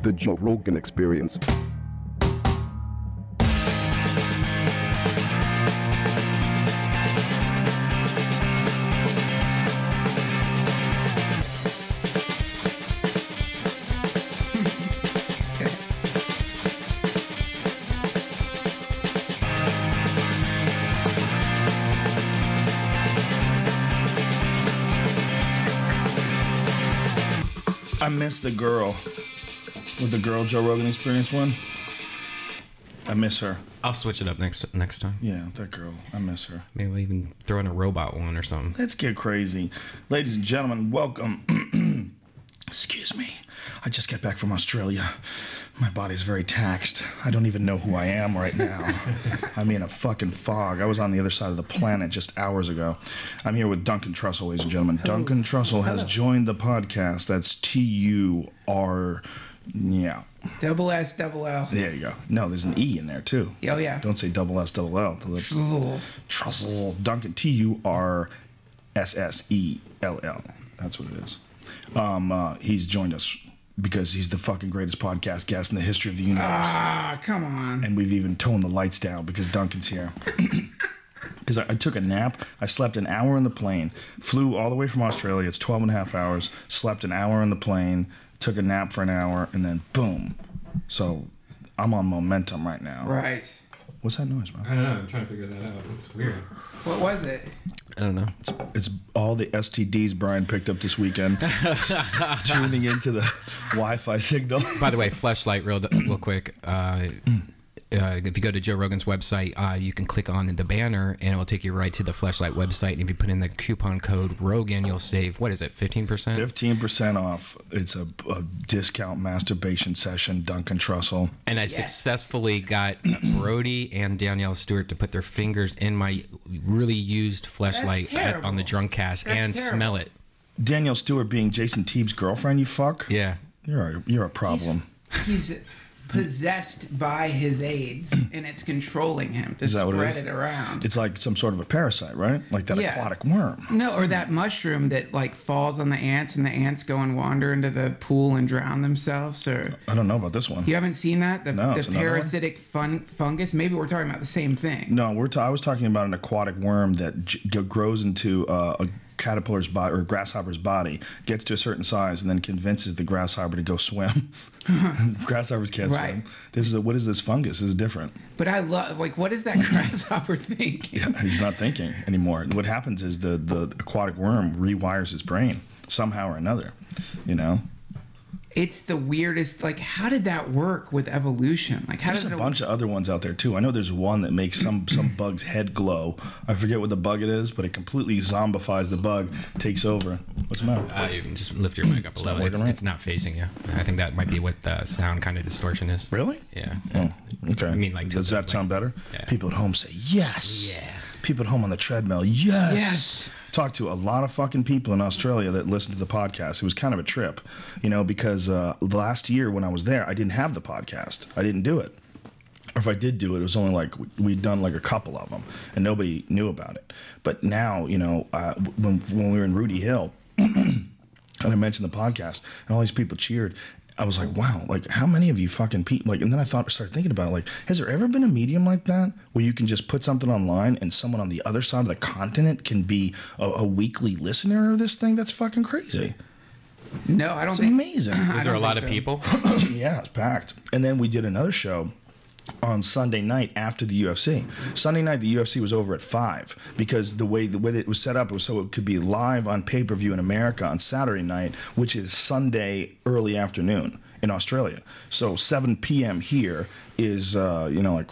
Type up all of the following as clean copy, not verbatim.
The Joe Rogan Experience. I miss the girl with the girl Joe Rogan Experience one. I miss her. I'll switch it up next time. Yeah, that girl. I miss her. Maybe we'll even throw in a robot one or something. Let's get crazy. Ladies and gentlemen, welcome. Excuse me. I just got back from Australia. My body's very taxed. I don't even know who I am right now. I'm in a fucking fog. I was on the other side of the planet just hours ago. I'm here with Duncan Trussell, ladies and gentlemen. Hello. Duncan Trussell has joined the podcast. That's T-U-R... Yeah. Double S, double L. There you go. No, there's an E in there, too. Oh, yeah. Don't say double S, double L. Trussell. Duncan, T-U-R-S-S-E-L-L. That's what it is. He's joined us because he's the fucking greatest podcast guest in the history of the universe. Ah, come on. And we've even toned the lights down because Duncan's here. Because I took a nap. I slept an hour in the plane. Flew all the way from Australia. It's 12 and a half hours. Slept an hour in the plane. Took a nap for an hour. And then boom. So I'm on momentum right now. Right. What's that noise, man? I don't know. I'm trying to figure that out. It's weird. What was it? I don't know. It's all the STDs Brian picked up this weekend. Tuning into the Wi-Fi signal. By the way, Fleshlight, real quick. If you go to Joe Rogan's website, you can click on the banner, and it will take you right to the Fleshlight website. And if you put in the coupon code Rogan, you'll save, what is it, 15%? 15% off. It's a discount masturbation session, Duncan Trussell. And I successfully got Brody and Danielle Stewart to put their fingers in my really used Fleshlight on the drunk cast and smell it. Danielle Stewart being Jason Teeb's girlfriend, you fuck? Yeah. You're a problem. He's possessed by his AIDS, and it's controlling him to spread it around. It's like some sort of a parasite, right? Like that aquatic worm. No, or that mushroom that like falls on the ants, and the ants go and wander into the pool and drown themselves. Or I don't know about this one. You haven't seen that? No, the parasitic fungus? Maybe we're talking about the same thing. No, I was talking about an aquatic worm that grows into a caterpillar's body or a grasshopper's body, gets to a certain size, and then convinces the grasshopper to go swim. Grasshoppers can't swim. What is this fungus? This is different. But I love, like, what is that grasshopper thinking? Yeah, he's not thinking anymore. What happens is the aquatic worm rewires his brain somehow or another, you know? It's the weirdest. Like, how did that work with evolution? Like, there's a bunch of other ones out there too. I know there's one that makes some bug's head glow. I forget what the bug it is, but it completely zombifies the bug, takes over. What's the matter? You can just lift your mic up a little. It's not facing you. I think that might be what the sound kind of distortion is. Really? Yeah. Oh, okay. I mean, like, does that sound better? Yeah. People at home say yes. Yeah. People at home on the treadmill, yes. Yes. Talked to a lot of fucking people in Australia that listened to the podcast. It was kind of a trip, you know, because last year when I was there, I didn't have the podcast. I didn't do it. Or if I did do it, it was only like we'd done like a couple of them, and nobody knew about it. But now, you know, when we were in Rudy Hill, and I mentioned the podcast, and all these people cheered. I was like, wow, like how many of you fucking people, like, and then I started thinking about it, like, has there ever been a medium like that where you can just put something online and someone on the other side of the continent can be a weekly listener of this thing? That's fucking crazy. No, I don't think. It's amazing. Was there a lot of people? Yeah, it's packed. And then we did another show on Sunday night after the UFC. Sunday night, the UFC was over at 5 because the way it was set up was so it could be live on pay-per-view in America on Saturday night, which is Sunday early afternoon in Australia. So 7 p.m. here is, like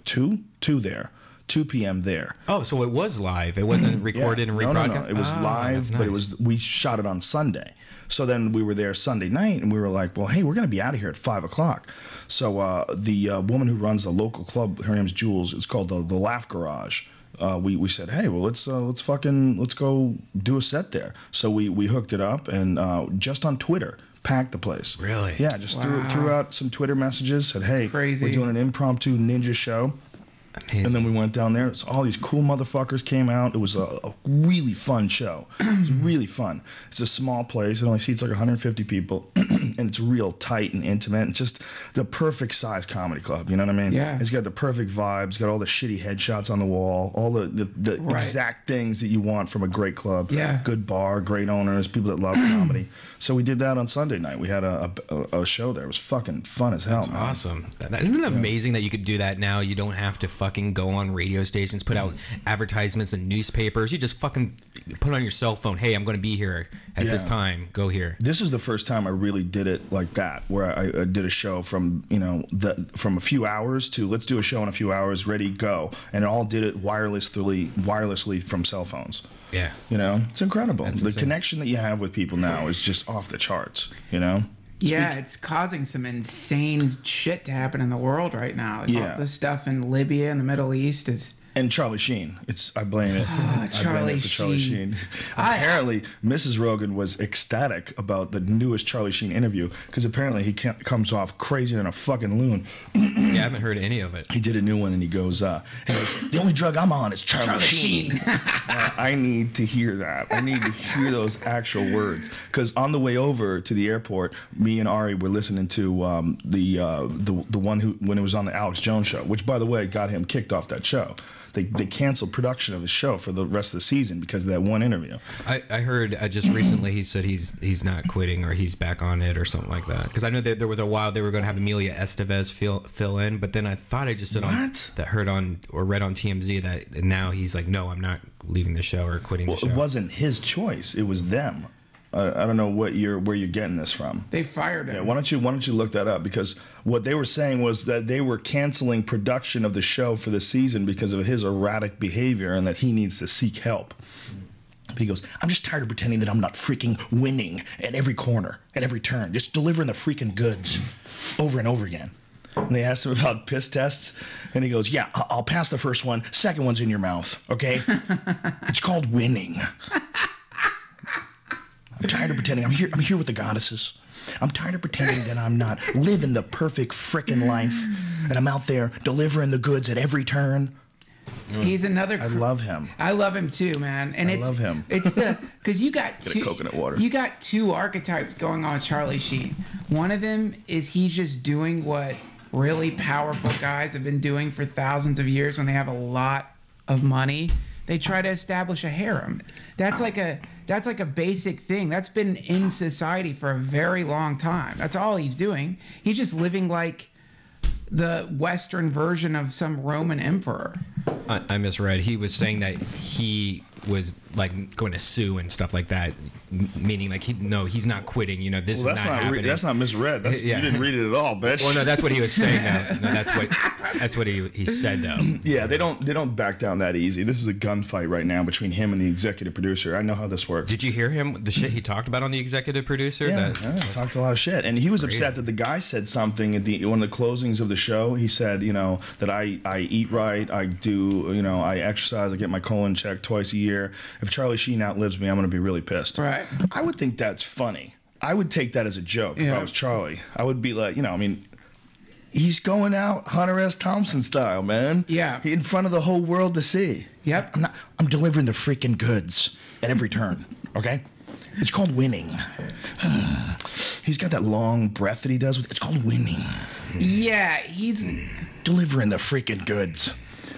2 there. 2 p.m. there. Oh, so it was live. It wasn't recorded and rebroadcast? No. It was live, nice. But we shot it on Sunday. So then we were there Sunday night, and we were like, well, hey, we're going to be out of here at 5 o'clock. So the woman who runs the local club, her name's Jules. It's called the Laugh Garage. We said, hey, well, let's go do a set there. So we hooked it up, and just on Twitter, packed the place. Really? Yeah, just threw out some Twitter messages, said, hey, Crazy. We're doing an impromptu ninja show. Amazing. And then we went down there. So all these cool motherfuckers came out. It was a really fun show. It was really fun. It's a small place. It only seats like 150 people. And and it's real tight and intimate, and just the perfect size comedy club. You know what I mean? Yeah. It's got the perfect vibes, got all the shitty headshots on the wall, all the Right. exact things that you want from a great club. Yeah. Good bar, great owners, people that love comedy. So we did that on Sunday night. We had a show there. It was fucking fun as hell. That's man. awesome. Isn't it amazing that you could do that now? You don't have to fucking go on radio stations, put out advertisements in newspapers. You just fucking put on your cell phone, hey, I'm going to be here at this time. Go here. This is the first time I really did it like that, where I did a show from from a few hours to let's do a show in a few hours, ready, go, and all did it wirelessly from cell phones. Yeah. You know, it's incredible. That's the insane. connection that you have with people now is just off the charts. You know. Yeah, it's causing some insane shit to happen in the world right now. Like, Yeah. all this stuff in Libya and the Middle East is. And Charlie Sheen. I blame it. I blame Charlie it for Charlie Sheen. Sheen. Apparently, Mrs. Rogan was ecstatic about the newest Charlie Sheen interview because apparently he comes off crazier than a fucking loon. Yeah, I haven't heard any of it. He did a new one and he goes, the only drug I'm on is Charlie Sheen. I need to hear that. I need to hear those actual words. Because on the way over to the airport, me and Ari were listening to the one when it was on the Alex Jones show, which, by the way, got him kicked off that show. They canceled production of the show for the rest of the season because of that one interview. I heard just recently he said he's not quitting or he's back on it or something like that. Because I know that there was a while they were going to have Amelia Estevez fill in, but then I thought I just said read on TMZ that now he's like, no, I'm not leaving the show or quitting the show. It wasn't his choice. It was them. I don't know where you're getting this from. They fired him. Yeah, why don't you look that up? Because what they were saying was that they were canceling production of the show for the season because of his erratic behavior and that he needs to seek help. He goes, I'm just tired of pretending that I'm not freaking winning at every corner, at every turn, just delivering the freaking goods over and over again. And they asked him about piss tests, and he goes, yeah, I'll pass the first one. Second one's in your mouth, okay? It's called winning. I'm tired of pretending. I'm here with the goddesses. I'm tired of pretending that I'm not living the perfect frickin' life, and I'm out there delivering the goods at every turn. He's another. I love him. I love him too, man. And I love him. It's because you got Get a coconut water. You got two archetypes going on with Charlie Sheen. One of them is he's just doing what really powerful guys have been doing for thousands of years when they have a lot of money. They try to establish a harem. That's like a basic thing. That's been in society for a very long time. That's all he's doing. He's just living like the Western version of some Roman emperor. I misread. He was saying that he was like going to sue and stuff like that, meaning like he's not quitting. You know, this is not happening. That's not misread. Yeah. You didn't read it at all, bitch. Well, no, that's what he was saying. No, that's what he said though. Yeah, they don't back down that easy. This is a gunfight right now between him and the executive producer. I know how this works. Did you hear him? The shit he talked about on the executive producer. Yeah, talked a lot of shit, and he was upset that the guy said something at one of the closings of the show. He said, that I eat right, I do, I exercise, I get my colon checked twice a year. If Charlie Sheen outlives me, I'm going to be really pissed. Right. I would think that's funny. I would take that as a joke if I was Charlie. I would be like, he's going out Hunter S. Thompson style, man. Yeah. In front of the whole world to see. Yep. I'm delivering the freaking goods at every turn, okay? It's called winning. He's got that long breath that he does with. It's called winning. Yeah, he's Delivering the freaking goods.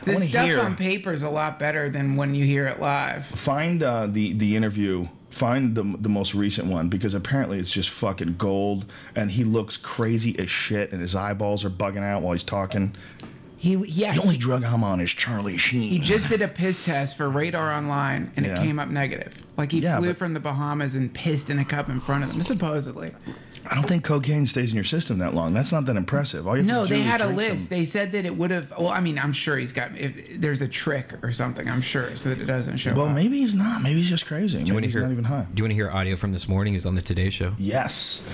the stuff on paper is a lot better than when you hear it live. Find the interview. Find the most recent one because apparently it's just fucking gold, and he looks crazy as shit, and his eyeballs are bugging out while he's talking. The only drug I'm on is Charlie Sheen. He just did a piss test for Radar Online, and it came up negative. Like he flew from the Bahamas and pissed in a cup in front of them, supposedly. I don't think cocaine stays in your system that long. That's not that impressive. All you have to do they is had a drink list. some. They said that it would have. Well, I mean, I'm sure he's got. If there's a trick or something, I'm sure, so that it doesn't show Well, up. maybe he's not. Maybe he's just crazy. Maybe he's not even high. Do you want to hear audio from this morning? He was on the Today Show. Yes.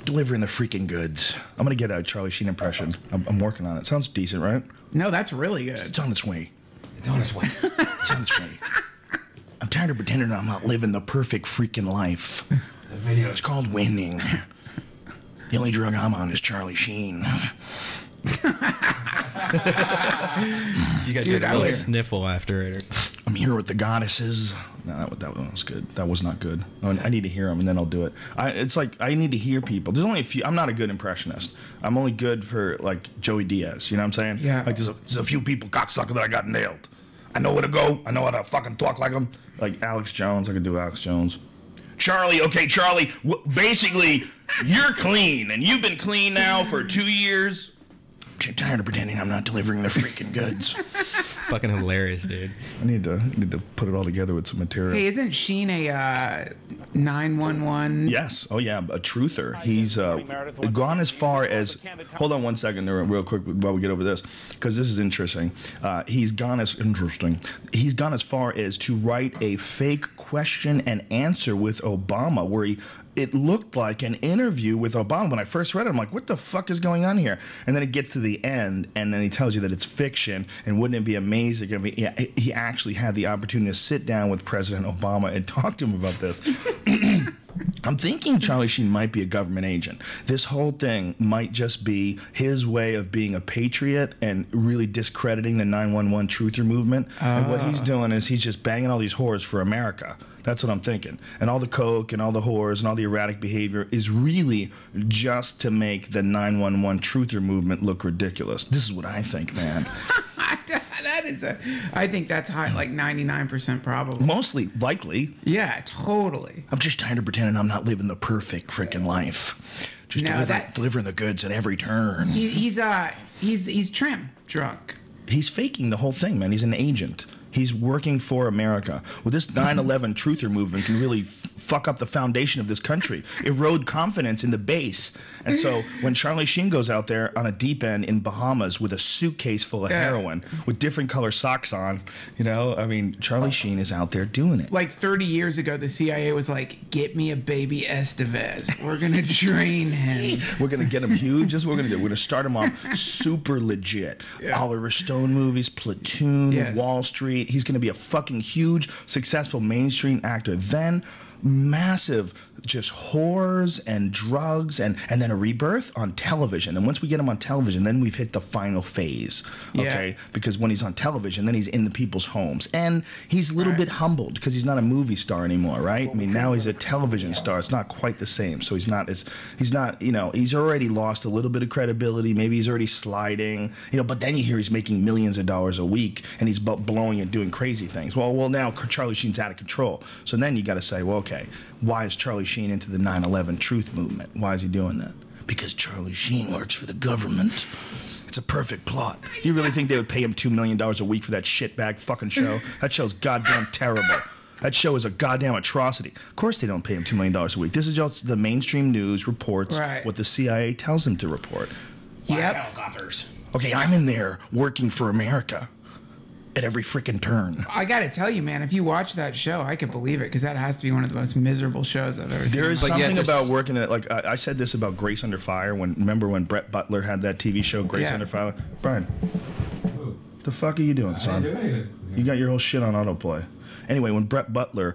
Delivering the freaking goods. I'm going to get a Charlie Sheen impression. I'm working on it. Sounds decent, right? No, that's really good. It's on its way. It's on its way. It's on its way. I'm tired of pretending I'm not living the perfect freaking life. The video. It's called winning. The only drug I'm on is Charlie Sheen. You got Dude, a I little was- sniffle after it. I'm here with the goddesses. No, that one was good. That was not good. I need to hear them, and then I'll do it. It's like I need to hear people. There's only a few. I'm not a good impressionist. I'm only good for like Joey Diaz. You know what I'm saying? Yeah. Like there's a few people, cocksucker, that I got nailed. I know where to go. I know how to fucking talk like them. Like Alex Jones. I could do Alex Jones. Charlie, okay, Charlie. Basically, you're clean, and you've been clean now for 2 years. I'm tired of pretending I'm not delivering the freaking goods. Fucking hilarious, dude. I need to put it all together with some material. Hey, isn't Sheen a 911? Yes. Oh, yeah. A truther. He's gone as far as. Hold on 1 second, there, real quick, while we get over this, because this is interesting. He's gone as far as to write a fake question and answer with Obama, where it looked like an interview with Obama. When I first read it, I'm like, what the fuck is going on here? And then it gets to the end, and then he tells you that it's fiction, and wouldn't it be amazing if he actually had the opportunity to sit down with President Obama and talk to him about this? I'm thinking Charlie Sheen might be a government agent. This whole thing might just be his way of being a patriot and really discrediting the 911 truther movement. And what he's doing is he's just banging all these whores for America. That's what I'm thinking. And all the coke and all the whores and all the erratic behavior is really just to make the 911 truther movement look ridiculous. This is what I think, man. I think that's high, like 99% probable. Mostly likely. Yeah, totally. I'm just tired of pretending I'm not living the perfect freaking life. Just delivering the goods at every turn. He's trim drunk. He's faking the whole thing, man. He's an agent. He's working for America. Well, this 9/11 truther movement can really fuck up the foundation of this country, erode confidence in the base. And so when Charlie Sheen goes out there on a deep end in Bahamas with a suitcase full of heroin with different color socks on, you know, I mean, Charlie Sheen is out there doing it. Like 30 years ago, the CIA was like, get me a baby Estevez. We're going to train him. We're going to get him huge. This is what we're going to do. We're going to start him off super legit. Oliver Stone movies, Platoon, Wall Street. He's going to be a fucking huge, successful mainstream actor. Then massive just whores and drugs and then a rebirth on television. And once we get him on television, then we've hit the final phase. Okay? Because when he's on television, then he's in the people's homes. And he's a little bit humbled because he's not a movie star anymore, right? I mean, now he's a television star. It's not quite the same. So he's not, you know, he's already lost a little bit of credibility. Maybe he's already sliding, you know, but then you hear he's making millions of dollars a week and he's blowing and doing crazy things. Well, now Charlie Sheen's out of control. So then you got to say, well, okay, why is Charlie Sheen into the 9/11 truth movement? Why is he doing that? Because Charlie Sheen works for the government. It's a perfect plot. You really think they would pay him $2 million a week for that shitbag fucking show? That show's goddamn terrible. That show is a goddamn atrocity. Of course they don't pay him $2 million a week. This is just the mainstream news reports what the CIA tells them to report. Yep. Okay, I'm in there working for America at every freaking turn. I gotta tell you, man, if you watch that show, I could believe it, because that has to be one of the most miserable shows I've ever seen. There is something about working at, like, I said this about Grace Under Fire. Remember when Brett Butler had that TV show, Grace Under Fire? Brian, the fuck are you doing, son? I didn't do anything. You got your whole shit on autoplay. Anyway, when Brett Butler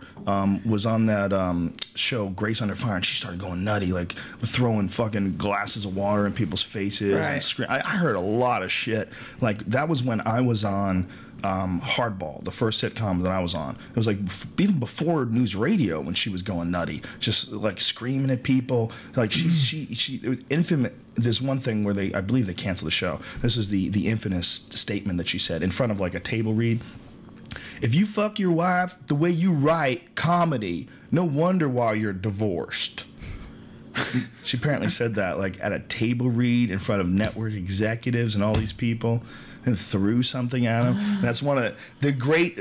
was on that show, Grace Under Fire, and she started going nutty, like throwing fucking glasses of water in people's faces. And I heard a lot of shit. Like, that was when I was on Hardball, the first sitcom that I was on. It was like even before news radio when she was going nutty, just like screaming at people. Like she it was infamous. There's one thing where I believe they canceled the show. This was the infamous statement that she said in front of like a table read. If you fuck your wife the way you write comedy, no wonder why you're divorced. She apparently said that like at a table read in front of network executives and all these people, and threw something at him. And that's one of the great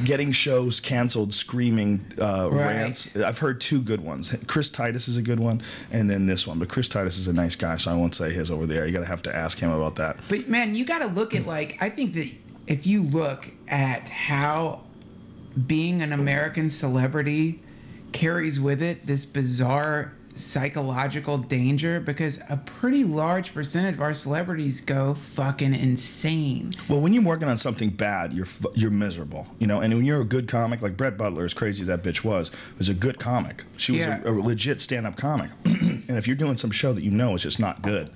getting shows canceled screaming rants. I've heard two good ones. Chris Titus is a good one, and then this one. But Chris Titus is a nice guy, so I won't say his over there. You have to ask him about that. But man, you got to look at, like, I think that if you look at how being an American celebrity carries with it this bizarre psychological danger, because a pretty large percentage of our celebrities go fucking insane. Well, when you're working on something bad, you're miserable, you know. And when you're a good comic, like Brett Butler, as crazy as that bitch was a good comic. She was a legit stand-up comic. And if you're doing some show that you know is just not good,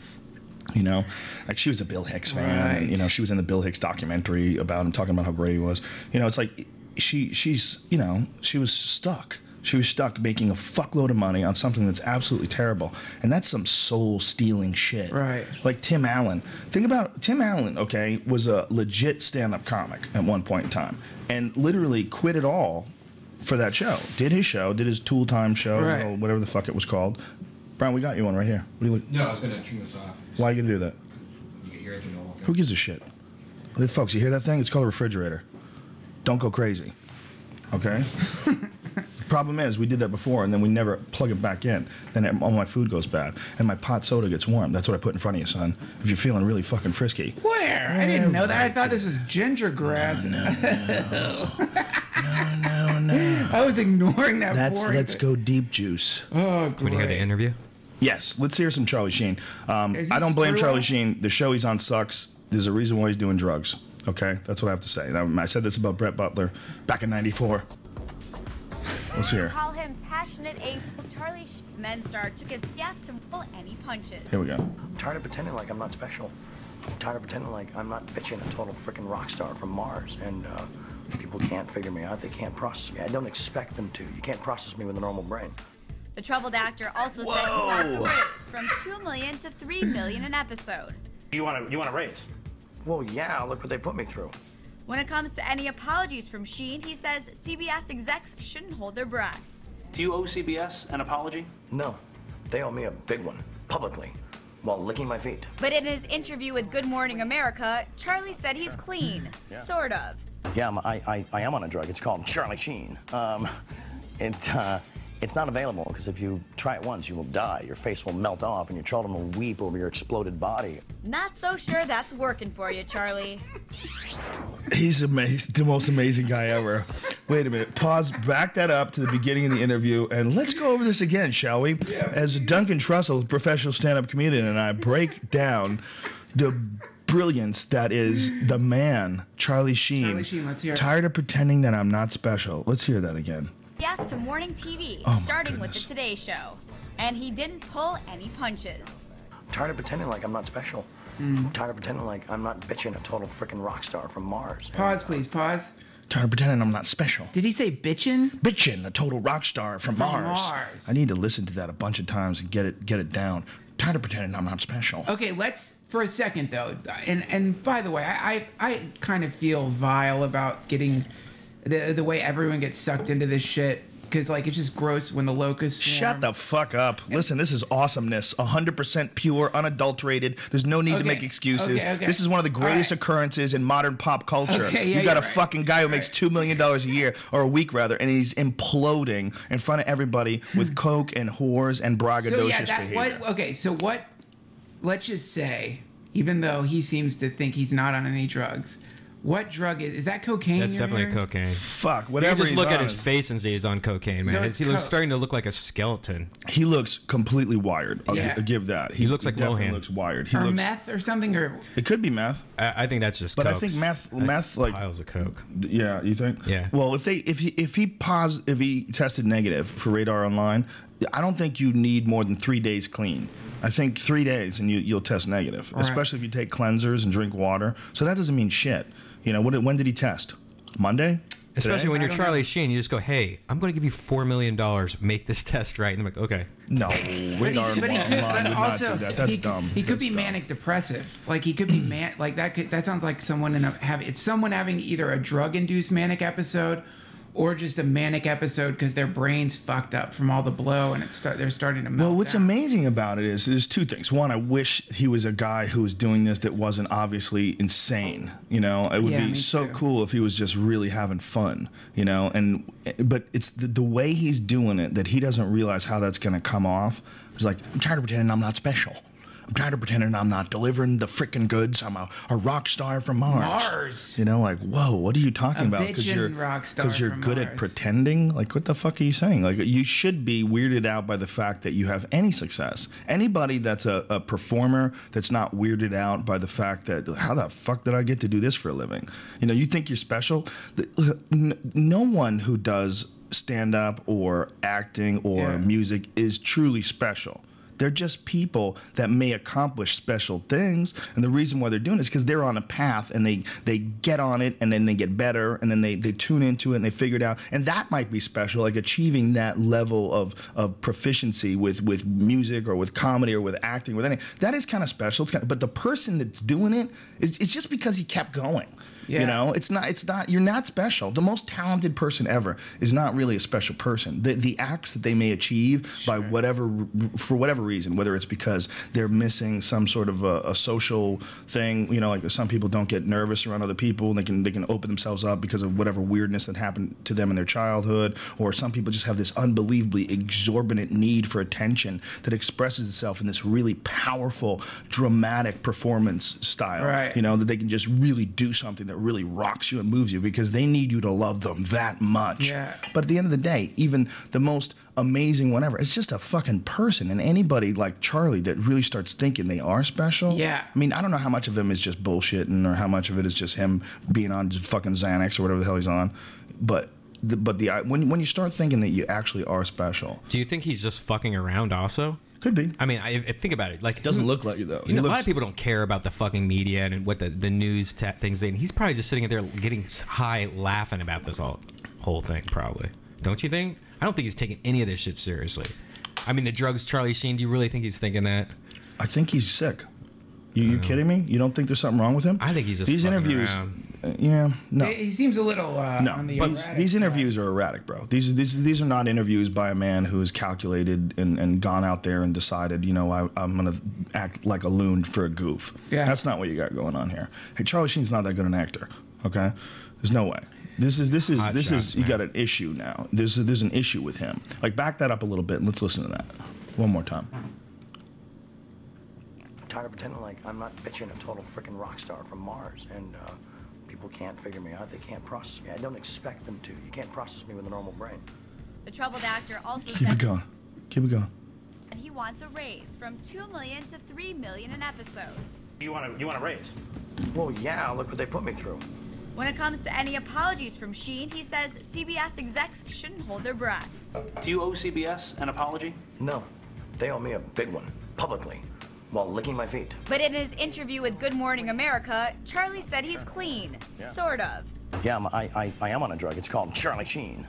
you know, like she was a Bill Hicks fan. You know, she was in the Bill Hicks documentary about him, talking about how great he was. You know, it's like she's, you know, she was stuck. She was stuck making a fuckload of money on something that's absolutely terrible. And that's some soul-stealing shit. Right. Like Tim Allen. Think about Tim Allen, okay, was a legit stand-up comic at one point in time. And literally quit it all for that show. Did his show, did his Tool Time show, Right. or whatever the fuck it was called. Brian, we got you one right here. What do you look? No, I was going to turn this off. Why are you going to do that? You can hear it through the whole thing. Who gives a shit? Hey, folks, you hear that thing? It's called a refrigerator. Don't go crazy. Okay? Problem is, we did that before, and then we never plug it back in. Then all my food goes bad, and my pot soda gets warm. That's what I put in front of you, son. If you're feeling really fucking frisky. Where? I didn't know that. I thought this was ginger grass. No. I was ignoring that. Let's go deep juice. Oh, When you hear the great. interview? Yes, let's hear some Charlie Sheen. Is I this don't blame screw Charlie up? Sheen. The show he's on sucks. There's a reason why he's doing drugs. Okay, that's what I have to say. Now, I said this about Brett Butler back in '94. Let's hear. Call him passionate ape. Charlie Men star took his gas to pull any punches. Here we go. I'm tired of pretending like I'm not special. I'm tired of pretending like I'm not bitching a total freaking rock star from Mars. And people can't figure me out. They can't process me. I don't expect them to. You can't process me with a normal brain. The troubled actor also said he wants a raise from $2 million to $3 million an episode. You want to raise? Well, yeah, look what they put me through. When it comes to any apologies from Sheen, he says CBS execs shouldn't hold their breath. Do you owe CBS an apology? No, they owe me a big one, publicly, while licking my feet. But in his interview with Good Morning America, Charlie said he's clean, sort of. Yeah, I am on a drug. It's called Charlie Sheen. It's not available because if you try it once, you will die. Your face will melt off and your children will weep over your exploded body. Not so sure that's working for you, Charlie. He's amazing, the most amazing guy ever. Wait a minute. Pause. Back that up to the beginning of the interview, and let's go over this again, shall we? As Duncan Trussell, professional stand-up comedian, and I break down the brilliance that is the man, Charlie Sheen. Charlie Sheen, let's hear it. Tired of pretending that I'm not special. Let's hear that again. Yes to morning TV, Oh, my starting with the goodness. Today Show. And he didn't pull any punches. I'm tired of pretending like I'm not special. I'm tired of pretending like I'm not bitching a total freaking rock star from Mars. Pause, please. Pause. Tired of pretending I'm not special. Did he say bitchin'? Bitchin', a total rock star from Mars. Mars. I need to listen to that a bunch of times and get it down. Tired of pretending I'm not special. Okay, let's for a second though. And by the way, I kind of feel vile about getting the way everyone gets sucked into this shit. Because, like, it's just gross when the locusts swarm. Shut the fuck up. Listen, this is awesomeness. 100% pure, unadulterated. There's no need to Okay, make excuses. okay. This is one of the greatest All right. occurrences in modern pop culture. Okay, yeah, you got a you're right. fucking guy who makes $2 million a year, or a week rather, and he's imploding in front of everybody with coke and whores and braggadocious behavior. Let's just say, even though he seems to think he's not on any drugs, what drug is that cocaine? That's you're definitely hearing? cocaine. Fuck, You whatever just he's look on. at his face and say he's on cocaine, man. So it's He looks coke. starting to look like a skeleton. He looks completely wired. I'll Yeah. give that. He looks like definitely Lohan. looks wired. He Or looks, meth or something? Or It could be meth. I think that's just But I coke. think meth like piles of coke. Yeah, you think? Yeah. Well, if he tested negative for Radar Online, I don't think you need more than 3 days clean. I think 3 days and you'll test negative, Right. especially if you take cleansers and drink water. So that doesn't mean shit. You know, when did he test? Monday? Especially Today? when you're I don't Charlie know. Sheen, you just go, "Hey, I'm going to give you $4 million. Make this test right." And I'm like, "Okay." No, Radar but he Online could, would but not also do that. That's he, dumb. He could That's be dumb. manic depressive. Like he could be that sounds like someone it's someone having either a drug induced manic episode or just a manic episode because their brain's fucked up from all the blow and they're starting to melt. Well, what's down. amazing about it is there's two things. One, I wish he was a guy who was doing this that wasn't obviously insane. You know, it would Yeah, be me so too. cool if he was just really having fun. You know, but it's the way he's doing it that he doesn't realize how that's going to come off. It's like, I'm tired of pretending I'm not special. I'm tired of pretending I'm not delivering the frickin' goods. I'm a rock star from Mars. Mars. You know, like, whoa, what are you talking A about? bitchin' rock star you're from good at Mars. pretending. Like, what the fuck are you saying? Like, you should be weirded out by the fact that you have any success. Anybody that's a performer that's not weirded out by the fact that, how the fuck did I get to do this for a living? You know, you think you're special. No one who does stand-up or acting or Yeah. music is truly special. They're just people that may accomplish special things, and the reason why they're doing it is because they're on a path, and they get on it, and then they get better, and then they tune into it, and they figure it out, and that might be special, like achieving that level of proficiency with music or with comedy or with acting, with anything. That is kind of special. But the person that's doing it it's just because he kept going. Yeah. You know, it's not. You're not special. The most talented person ever is not really a special person. The acts that they may achieve for whatever reason, whether it's because they're missing some sort of a social thing. You know, like some people don't get nervous around other people. They can open themselves up because of whatever weirdness that happened to them in their childhood. Or some people just have this unbelievably exorbitant need for attention that expresses itself in this really powerful, dramatic performance style. Right. You know, that they can just really do something that really rocks you and moves you because they need you to love them that much. Yeah. But at the end of the day, even the most amazing one ever, it's just a fucking person. And anybody like Charlie that really starts thinking they are special. Yeah. I mean, I don't know how much of him is just bullshitting or how much of it is just him being on just fucking Xanax or whatever the hell he's on. But when you start thinking that you actually are special. Do you think he's just fucking around also? Could be. I mean, I think about it. Like, Doesn't look like it though. You know, a lot of people don't care about the fucking media and what the news things. He's probably just sitting there getting high, laughing about this whole thing. Probably, don't you think? I don't think he's taking any of this shit seriously. I mean, the drugs, Charlie Sheen. Do you really think he's thinking that? I think he's sick. You kidding me? You don't think there's something wrong with him? I think he's just these fucking interviews. around. Yeah, no. He seems a little on the but erratic these side. interviews are erratic, bro. These are not interviews by a man who has calculated and gone out there and decided, you know, I'm gonna act like a loon for a goof. Yeah. That's not what you got going on here. Hey, Charlie Sheen's not that good an actor. Okay, there's no way. This is you got an issue now. There's an issue with him. Like, back that up a little bit and let's listen to that one more time. I'm tired of pretending like I'm not bitching a total freaking rock star from Mars, and people can't figure me out. They can't process me. I don't expect them to. You can't process me with a normal brain. The troubled actor also Keep it said going. Keep it going. that he wants a raise from $2 million to $3 million an episode. You want to raise? Well, yeah, look what they put me through. When it comes to any apologies from Sheen, he says CBS execs shouldn't hold their breath. Do you owe CBS an apology? No, they owe me a big one, publicly, while licking my feet. But in his interview with Good Morning America, Charlie said he's clean, sort of. Yeah, I am on a drug. It's called Charlie Sheen.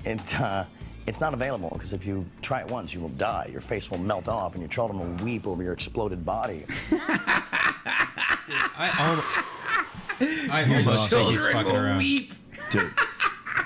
It's not available because if you try it once, you will die. Your face will melt off, and your children will weep over your exploded body. I almost think he's fucking around. Weep. Dude,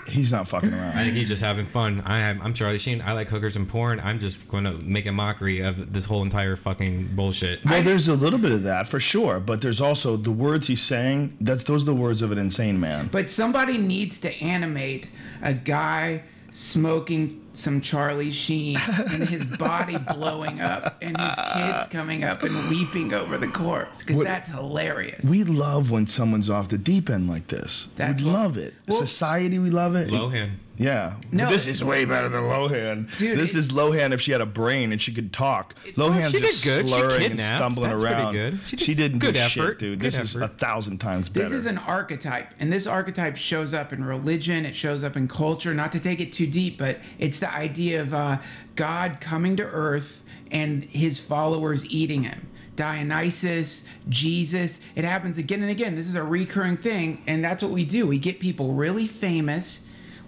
he's not fucking around. I think he's just having fun. I'm Charlie Sheen. I like hookers and porn. I'm just going to make a mockery of this whole entire fucking bullshit. Well, there's a little bit of that for sure, but there's also the words he's saying. Those are the words of an insane man. But somebody needs to animate a guy smoking some Charlie Sheen and his body blowing up and his kids coming up and weeping over the corpse, because that's hilarious. We love when someone's off the deep end like this. We love it. Society, we love it. Lohan. Yeah. No, this is way better than Lohan. Dude, this is Lohan if she had a brain and she could talk. Lohan's she did just good. She slurring and kidnapped. stumbling That's pretty around. good. She didn't good do effort. shit, dude. Good This is effort. 1,000 times better. This is an archetype, and this archetype shows up in religion, it shows up in culture, not to take it too deep, but it's the idea of God coming to earth and his followers eating him. Dionysus, Jesus, it happens again and again. This is a recurring thing, and that's what we do. We get people really famous,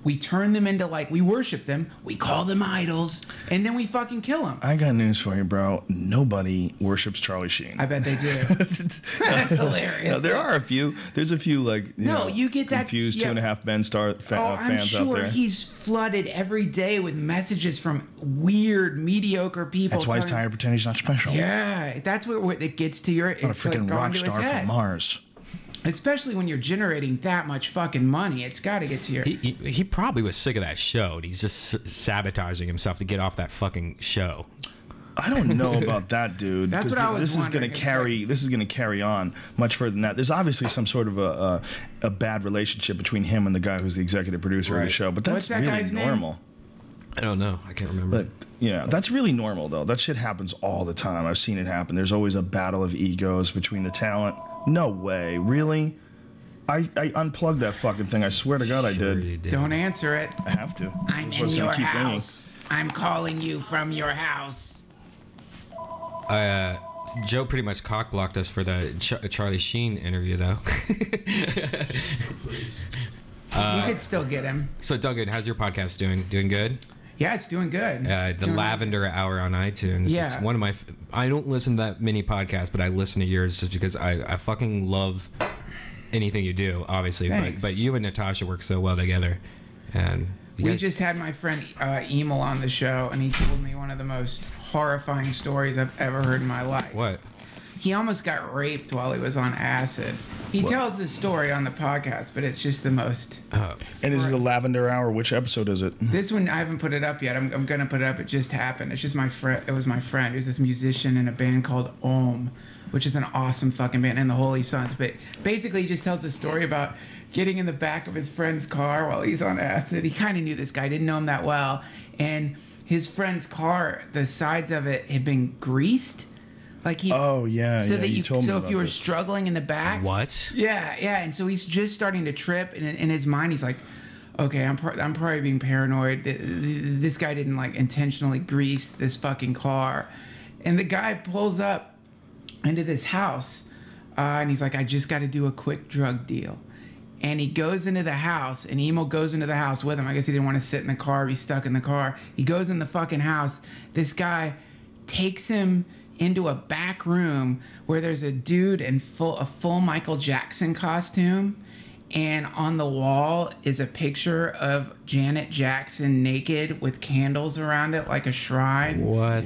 we turn them into, like, we worship them, we call them idols, and then we fucking kill them. I got news for you, bro. Nobody worships Charlie Sheen. I bet they do. That's hilarious. No, there are a few. There's a few, like, you get that confused yeah. 2.5 Men I'm fans sure out there. he's flooded every day with messages from weird, mediocre people. That's why he's telling- tired of pretending he's not special. Yeah, that's what it gets to your. Not a It's like freaking going rock to his star head. from Mars. Especially when you're generating that much fucking money, it's got to get to your. He probably was sick of that show. And he's just sabotaging himself to get off that fucking show. I don't know about that, dude. That's what I was this is wondering. going to carry. This is going to carry on much further than that. There's obviously some sort of a bad relationship between him and the guy who's the executive producer of the Right. show, but that's What's that really guy's name? normal. I don't know. I can't remember. But yeah, that's really normal though. That shit happens all the time. I've seen it happen. There's always a battle of egos between the talent. No way, really. I unplugged that fucking thing. I swear to God, I Sure did. you did. Don't answer it. I have to. I'm That's in what's gonna your keep ringing. house. I'm calling you from your house. Joe pretty much cock blocked us for the Charlie Sheen interview, though. You could still get him. So, Duncan, how's your podcast doing? Doing good? Yeah, it's doing good. The Lavender Hour on iTunes. Yeah. It's one of my... I don't listen to that many podcasts, but I listen to yours just because I fucking love anything you do, obviously. Thanks. But you and Natasha work so well together. And We just had my friend Emil on the show, and he told me one of the most horrifying stories I've ever heard in my life. What? He almost got raped while he was on acid. He tells this story on the podcast, but it's just the most... And this is the Lavender Hour. Which episode is it? This one, I haven't put it up yet. I'm going to put it up. It just happened. It's just my friend. It was my friend. He was this musician in a band called Ohm, which is an awesome fucking band, and the Holy Sons. But basically, he just tells a story about getting in the back of his friend's car while he's on acid. He kind of knew this guy, didn't know him that well. And his friend's car, the sides of it had been greased. Like he, Oh, yeah, so yeah, that you told me so if about you were this. struggling in the back, What? Yeah, and so he's just starting to trip, and in his mind, he's like, "Okay, I'm probably being paranoid. This guy didn't like intentionally grease this fucking car," and the guy pulls up into this house, and he's like, "I just got to do a quick drug deal." And he goes into the house, and Emo goes into the house with him. I guess he didn't want to sit in the car, be stuck in the car. He goes in the fucking house. This guy takes him into a back room where there's a dude in a full Michael Jackson costume, and on the wall is a picture of Janet Jackson naked with candles around it like a shrine. What?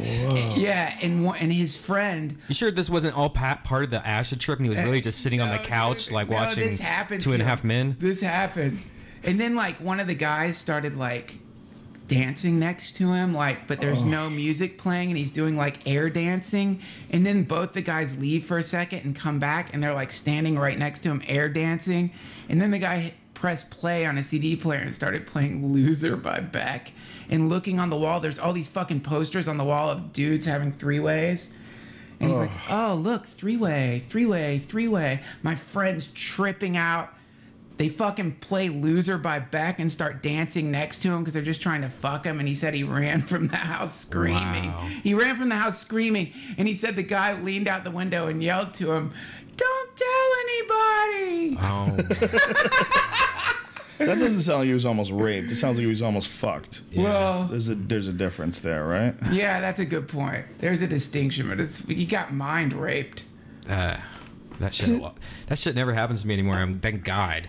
Yeah, and his friend... You sure this wasn't all part of the acid trip and he was really just sitting on the couch like watching this happened Two and a to Half him. Men? This happened. And then like one of the guys started like dancing next to him, like, but there's no music playing, and he's doing like air dancing, and then both the guys leave for a second and come back, and they're like standing right next to him air dancing, and then the guy pressed play on a CD player and started playing Loser by Beck, and looking on the wall, there's all these fucking posters on the wall of dudes having three-ways. And he's like, "Oh, look, three-way, three-way, three-way." My friend's tripping out. They fucking play Loser by Beck and start dancing next to him because they're just trying to fuck him. And he said he ran from the house screaming. Wow. He ran from the house screaming. And he said the guy leaned out the window and yelled to him, "Don't tell anybody." Oh. That doesn't sound like he was almost raped. It sounds like he was almost fucked. Well, There's a difference there, right? yeah, that's a good point. There's a distinction, but he got mind raped. That shit never happens to me anymore. Thank God.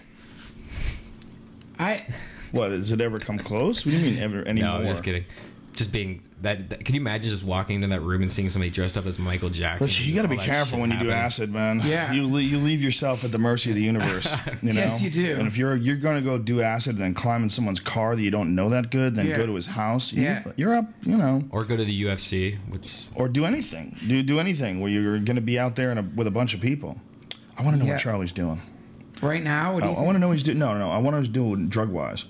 What, does it ever come close? What do you mean ever anymore? No, I'm just kidding. Just being that can you imagine just walking into that room and seeing somebody dressed up as Michael Jackson? But you got to be All that careful shit when you do happening. acid, man. Yeah. You leave yourself at the mercy of the universe. You know? Yes, you do. And if you're going to go do acid and then climb in someone's car that you don't know that good, then Yeah. go to his house, Yeah. you're up, you know. Or go to the UFC, which Or do anything. Do anything where you're going to be out there with a bunch of people. I want to know Yeah. what Charlie's doing. Right now, what do you I think? want to know what he's doing. No. I want to know what he's doing drug-wise.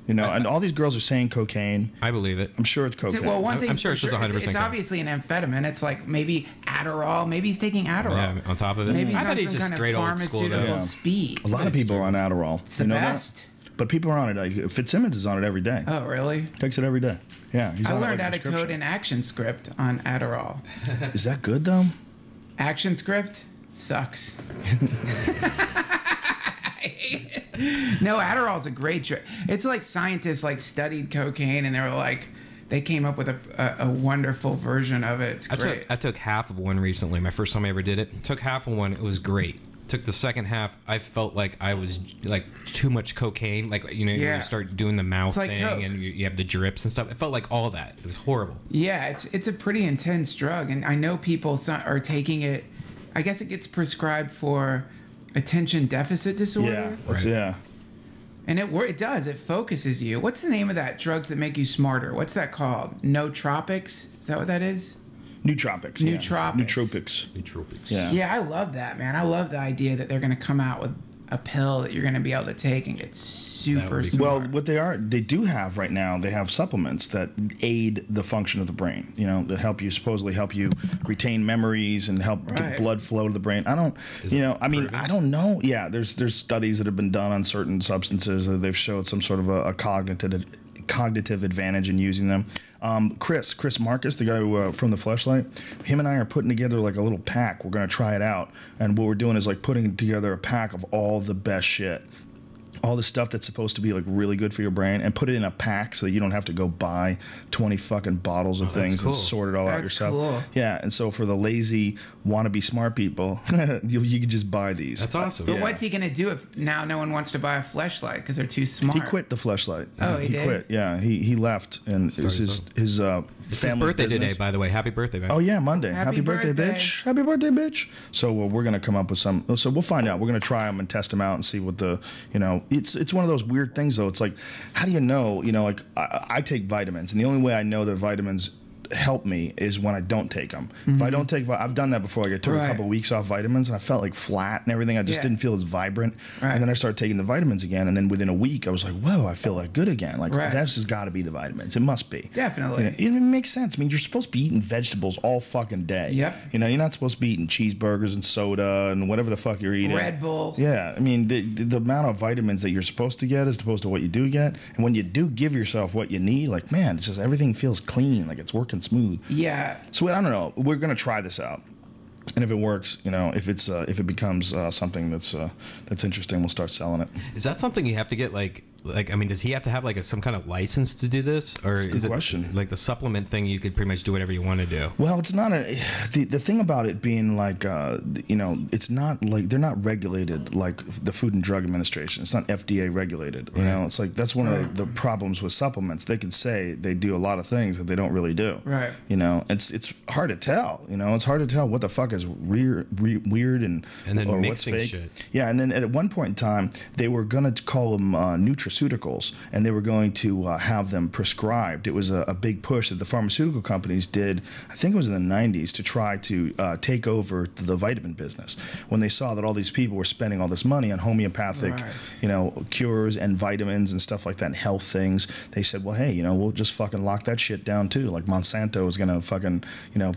You know, and all these girls are saying cocaine. I believe it. I'm sure it's cocaine. Well, one thing I'm sure it's just 100% It's cocaine. obviously an amphetamine. It's like maybe Adderall. Maybe he's taking Adderall. Yeah, on top of it. Maybe he's I on thought he's some just kind straight of old school. pharmaceutical Though. Yeah. speed. a lot of people are on Adderall. It's the you know best. that? But people are on it. Like Fitzsimmons is on it every day. Oh, really? Takes it every day. Yeah, he's I on it learned like how a to code prescription. an action script on Adderall. Is that good though? Action script sucks. No, Adderall's a great trick. It's like scientists like studied cocaine and they were like, they came up with a wonderful version of it. It's great. I took half of one recently. My first time I ever did it. Took half of one. It was great. Took the second half. I felt like I was like too much cocaine. Like Yeah. you start doing the mouth It's like thing Coke. and you have the drips and stuff. It felt like all that. It was horrible. Yeah, it's a pretty intense drug, and I know people are taking it. I guess it gets prescribed for attention deficit disorder. Yeah. And it does. It focuses you. What's the name of that drugs that make you smarter? What's that called? Nootropics? Is that what that is? Nootropics. Nootropics. Nootropics. Nootropics. Yeah. Yeah, I love that, man. I love the idea that they're going to come out with a pill that you're going to be able to take and get super would be smart. Well, what they do have right now, they have supplements that aid the function of the brain. You know, that supposedly help you retain memories and help get Right. blood flow to the brain. I don't, I don't know. Yeah, there's studies that have been done on certain substances that they've showed some sort of a cognitive advantage in using them. Chris Marcus, the guy who, from the Fleshlight, him and I are putting together like a little pack. We're going to try it out. And what we're doing is like putting together a pack of all the best shit. All the stuff that's supposed to be like really good for your brain, and put it in a pack so that you don't have to go buy 20 fucking bottles of things and sort it all out yourself. Cool. Yeah, and so for the lazy wannabe smart people, you can just buy these. That's awesome. But what's he gonna do if now no one wants to buy a Fleshlight because they're too smart? He quit the Fleshlight. Oh, he did? quit. Yeah, he left, and it's his It's his birthday business. today, by the way. Happy birthday, man. Oh yeah, Monday. Happy birthday, birthday. bitch! Happy birthday, bitch! So we're gonna come up with some. So we'll find out. We're gonna try them and test them out and see what the It's one of those weird things though. It's like, how do you know? Like I take vitamins, and the only way I know that vitamins help me is when I don't take them. If I don't take, I've done that before. Like I took a couple weeks off vitamins, and I felt like flat and everything. I just didn't feel as vibrant. And then I started taking the vitamins again, and then within a week, I was like, whoa, I feel like good again. Like this has got to be the vitamins. It must be. Definitely. It makes sense. I mean, you're supposed to be eating vegetables all fucking day. Yep. You're not supposed to be eating cheeseburgers and soda and whatever the fuck you're eating. Red Bull. Yeah. I mean, the amount of vitamins that you're supposed to get as opposed to what you do get, and when you do give yourself what you need, like, man, it's just everything feels clean, like it's working smooth. Yeah. So I don't know. We're gonna try this out, and if it works, if it becomes something that's interesting, we'll start selling it. Is that something you have to get like I mean, does he have to have like some kind of license to do this, or is it like the supplement thing? You could pretty much do whatever you want to do. Well, it's not the thing about it being like it's not like they're not regulated like the Food and Drug Administration. It's not FDA regulated. It's like that's one of the problems with supplements. They can say they do a lot of things that they don't really do. Right. It's hard to tell. It's hard to tell what the fuck is weird and then or mixing what's fake. shit. Yeah, and then at one point in time they were gonna call them nutraceuticals, and they were going to have them prescribed. It was a big push that the pharmaceutical companies did, I think it was in the 90s, to try to take over the vitamin business. When they saw that all these people were spending all this money on homeopathic, cures and vitamins and stuff like that, and health things, they said, well, hey, we'll just fucking lock that shit down too. Like Monsanto is gonna fucking,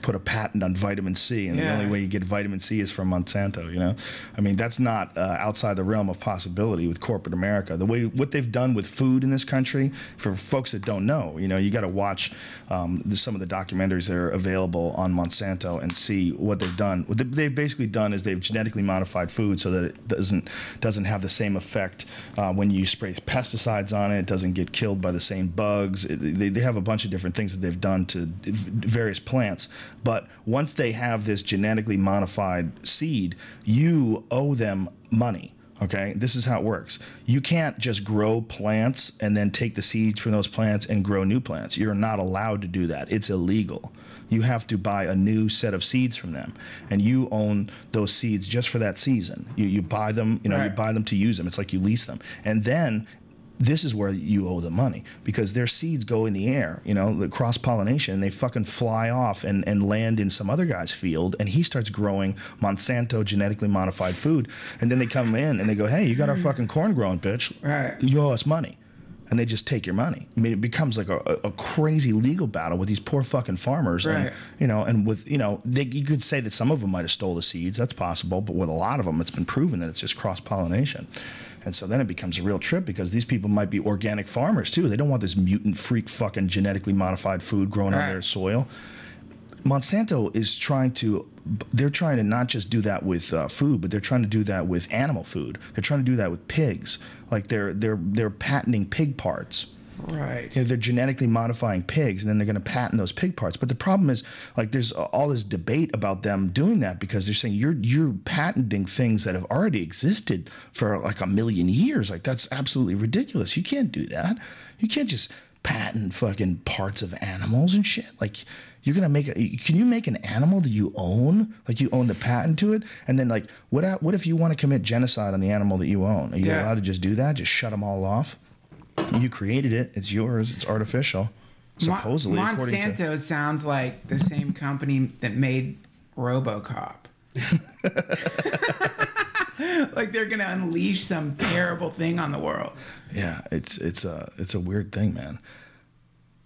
put a patent on vitamin C, and the only way you get vitamin C is from Monsanto. I mean, that's not outside the realm of possibility with corporate America. What they've done with food in this country, for folks that don't know, you got to watch some of the documentaries that are available on Monsanto and see what they've done. What they've basically done is they've genetically modified food so that it doesn't have the same effect when you spray pesticides on it. It doesn't get killed by the same bugs. They have a bunch of different things that they've done to various plants. But once they have this genetically modified seed, you owe them money. Okay, this is how it works. You can't just grow plants and then take the seeds from those plants and grow new plants. You're not allowed to do that. It's illegal. You have to buy a new set of seeds from them, and you own those seeds just for that season. You buy them, you buy them to use them. It's like you lease them, and then this is where you owe them money, because their seeds go in the air, the cross-pollination, they fucking fly off and land in some other guy's field, and he starts growing Monsanto genetically modified food, and then they come in and they go, hey, you got our fucking corn growing, bitch. Right. You owe us money. And they just take your money. I mean, it becomes like a crazy legal battle with these poor fucking farmers. Right. And with, you could say that some of them might have stole the seeds. That's possible. But with a lot of them, it's been proven that it's just cross-pollination. And so then it becomes a real trip, because these people might be organic farmers too. They don't want this mutant freak fucking genetically modified food growing on their soil. Monsanto is trying to not just do that with food, but they're trying to do that with animal food. They're trying to do that with pigs. Like they're patenting pig parts. Right. They're genetically modifying pigs, and then they're going to patent those pig parts. But the problem is, like, there's all this debate about them doing that, because they're saying you're patenting things that have already existed for like 1 million years. Like, that's absolutely ridiculous. You can't do that. You can't just patent fucking parts of animals and shit. Like, you're gonna can you make an animal that you own? Like, you own the patent to it, and then like, what if you want to commit genocide on the animal that you own? Are you allowed to just do that? Just shut them all off? You created it. It's yours. It's artificial. Supposedly, Monsanto sounds like the same company that made RoboCop. Like, they're gonna unleash some terrible thing on the world. Yeah, it's a weird thing, man.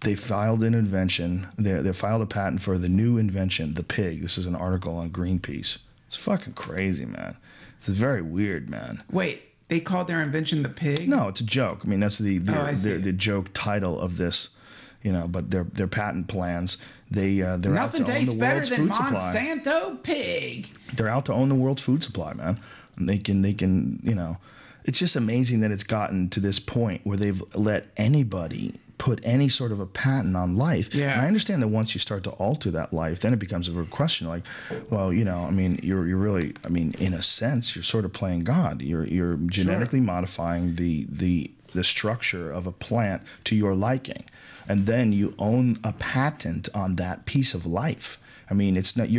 They filed an invention. They filed a patent for the new invention, the pig. This is an article on Greenpeace. It's fucking crazy, man. It's very weird, man. Wait, they called their invention the pig? No, it's a joke. I mean, that's the joke title of this, but their patent plans, they're Nothing out to own tastes the better world's than food supply. Monsanto pig. They're out to own the world's food supply, man. And they can, it's just amazing that it's gotten to this point where they've let anybody put any sort of a patent on life. Yeah. And I understand that once you start to alter that life, then it becomes a real question. Like, well, I mean, you're really, I mean, in a sense, you're sort of playing God. You're genetically modifying the structure of a plant to your liking, and then you own a patent on that piece of life. I mean, it's not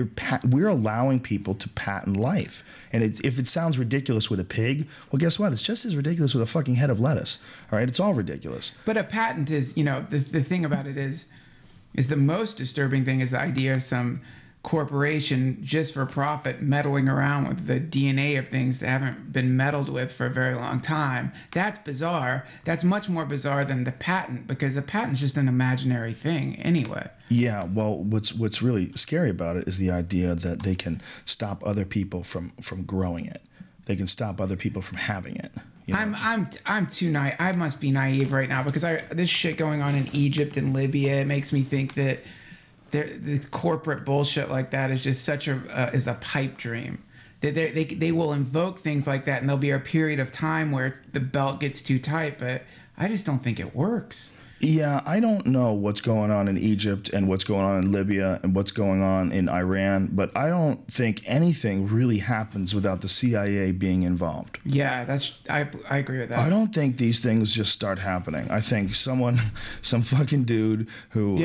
we're allowing people to patent life. And if it sounds ridiculous with a pig, well, guess what? It's just as ridiculous with a fucking head of lettuce. All right? It's all ridiculous. But a patent is, the thing about it is the most disturbing thing is the idea of some corporation just for profit meddling around with the DNA of things that haven't been meddled with for a very long time. That's bizarre. That's much more bizarre than the patent, because a patent's just an imaginary thing anyway. Yeah, well, what's really scary about it is the idea that they can stop other people from growing it. They can stop other people from having it. I'm too naive. I must be naive right now, because this shit going on in Egypt and Libya, it makes me think that the corporate bullshit like that is just is a pipe dream. They will invoke things like that, and there'll be a period of time where the belt gets too tight, but I just don't think it works. Yeah, I don't know what's going on in Egypt and what's going on in Libya and what's going on in Iran, but I don't think anything really happens without the CIA being involved. Yeah, I agree with that. I don't think these things just start happening. I think some fucking dude who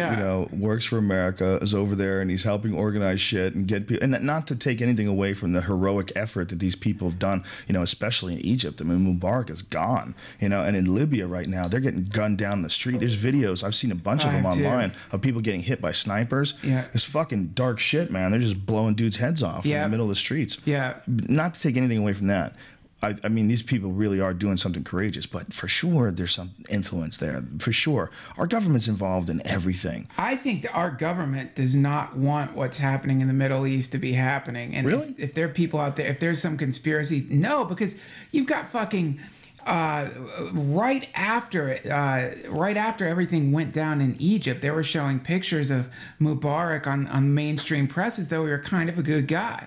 works for America is over there and he's helping organize shit and get people. And not to take anything away from the heroic effort that these people have done, especially in Egypt. I mean, Mubarak is gone, and in Libya right now they're getting gunned down the street. There's videos, I've seen a bunch of them online, of people getting hit by snipers. Yeah. It's fucking dark shit, man. They're just blowing dudes' heads off in the middle of the streets. Yeah. Not to take anything away from that. I mean, these people really are doing something courageous, but for sure there's some influence there. For sure. Our government's involved in everything. I think that our government does not want what's happening in the Middle East to be happening. And really? If there are people out there, if there's some conspiracy, no, because you've got fucking... right after everything went down in Egypt, they were showing pictures of Mubarak on mainstream press as though he were kind of a good guy.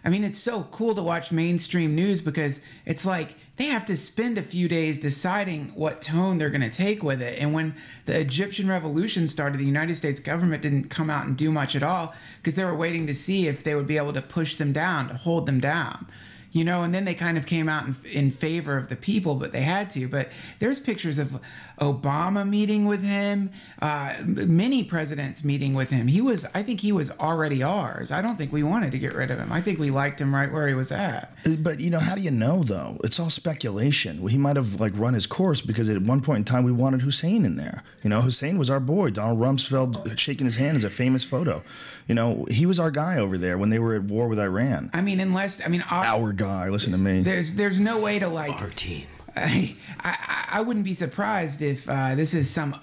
I mean, it's so cool to watch mainstream news, because it's like they have to spend a few days deciding what tone they're going to take with it. And when the Egyptian revolution started, the United States government didn't come out and do much at all, because they were waiting to see if they would be able to push them down, to hold them down. And then they kind of came out in favor of the people, but they had to. But there's pictures of Obama meeting with him, many presidents meeting with him. I think he was already ours. I don't think we wanted to get rid of him. I think we liked him right where he was at. But, how do you know, though? It's all speculation. He might have, run his course, because at one point in time we wanted Hussein in there. Hussein was our boy. Donald Rumsfeld shaking his hand is a famous photo. He was our guy over there when they were at war with Iran. I mean, our guy, listen to me. There's no way to our team. I wouldn't be surprised if this is some.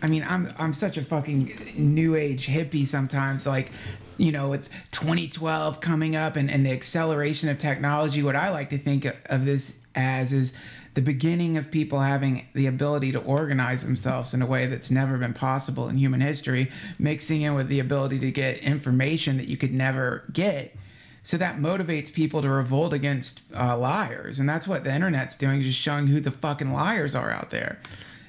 I'm such a fucking new age hippie sometimes. With 2012 coming up and the acceleration of technology, what I like to think of this as is the beginning of people having the ability to organize themselves in a way that's never been possible in human history, mixing in with the ability to get information that you could never get. So that motivates people to revolt against liars. And that's what the internet's doing, just showing who the fucking liars are out there.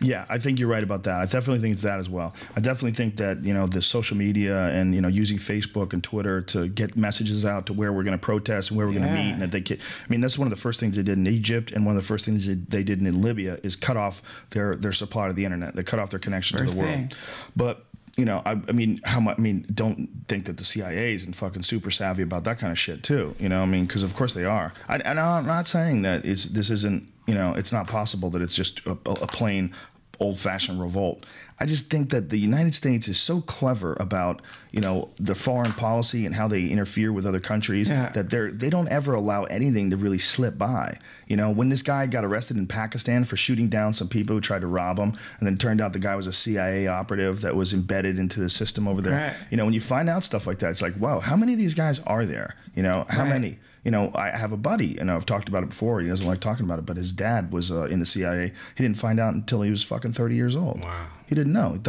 Yeah, I think you're right about that. I definitely think it's that as well. I definitely think that, the social media and, using Facebook and Twitter to get messages out to where we're going to protest and where we're going to meet. And that that's one of the first things they did in Egypt, and one of the first things they did in Libya is cut off their supply to the internet. They cut off their connection to the world. But... don't think that the CIA isn't fucking super savvy about that kind of shit too. Because of course they are. And I'm not saying that this isn't, it's not possible that it's just a plain old-fashioned revolt. I just think that the United States is so clever about, the foreign policy and how they interfere with other countries that they don't ever allow anything to really slip by. When this guy got arrested in Pakistan for shooting down some people who tried to rob him, and then turned out the guy was a CIA operative that was embedded into the system over there. Right. When you find out stuff like that, it's like, wow, how many of these guys are there? How many? You know, I have a buddy, and I've talked about it before. He doesn't like talking about it, but his dad was in the CIA. He didn't find out until he was fucking 30 years old. Wow. He didn't know. He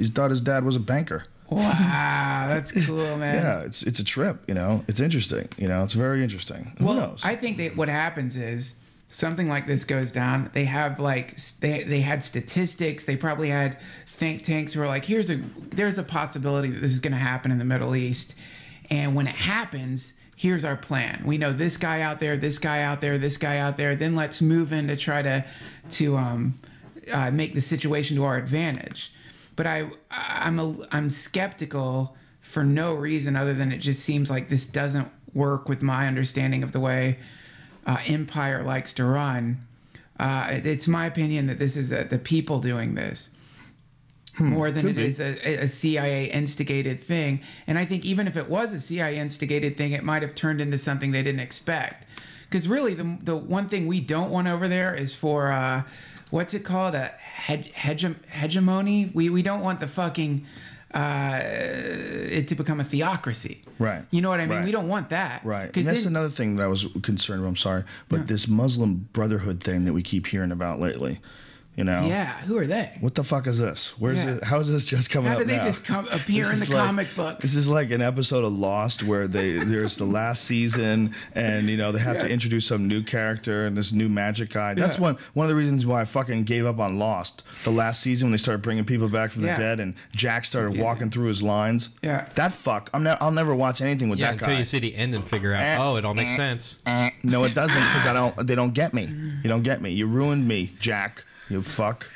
thought his dad was a banker. Wow, that's cool, man. Yeah, it's a trip, you know. It's interesting, you know. It's very interesting. Who knows? I think that what happens is something like this goes down. They have like they had statistics. They probably had think tanks who are like, there's a possibility that this is going to happen in the Middle East, and when it happens, here's our plan. We know this guy out there, this guy out there, this guy out there. Then let's move in to try to make the situation to our advantage. But I'm skeptical for no reason other than it just seems like this doesn't work with my understanding of the way Empire likes to run. It's my opinion that this is the people doing this more than it is a CIA instigated thing. And I think even if it was a CIA instigated thing, it might have turned into something they didn't expect. Because really, the one thing we don't want over there is for what's it called, a hegemony. We don't want the fucking it to become a theocracy. Right. You know what I mean? Right. We don't want that. Right. And that's another thing that I was concerned about. I'm sorry. But this Muslim Brotherhood thing that we keep hearing about lately, you know? Yeah. Who are they? What the fuck is this? Where's it? How is this just coming up How did they now? just appear in the comic book? This is like an episode of Lost where there's the last season, and you know they have to introduce some new character and this new magic guy. That's one of the reasons why I fucking gave up on Lost the last season when they started bringing people back from the dead and Jack started walking through his lines. Yeah. That fuck. I'll never watch anything with that guy. Until you see the end and figure out, it all makes sense. No, it doesn't, because they don't get me. You don't get me. You ruined me, Jack. You fuck.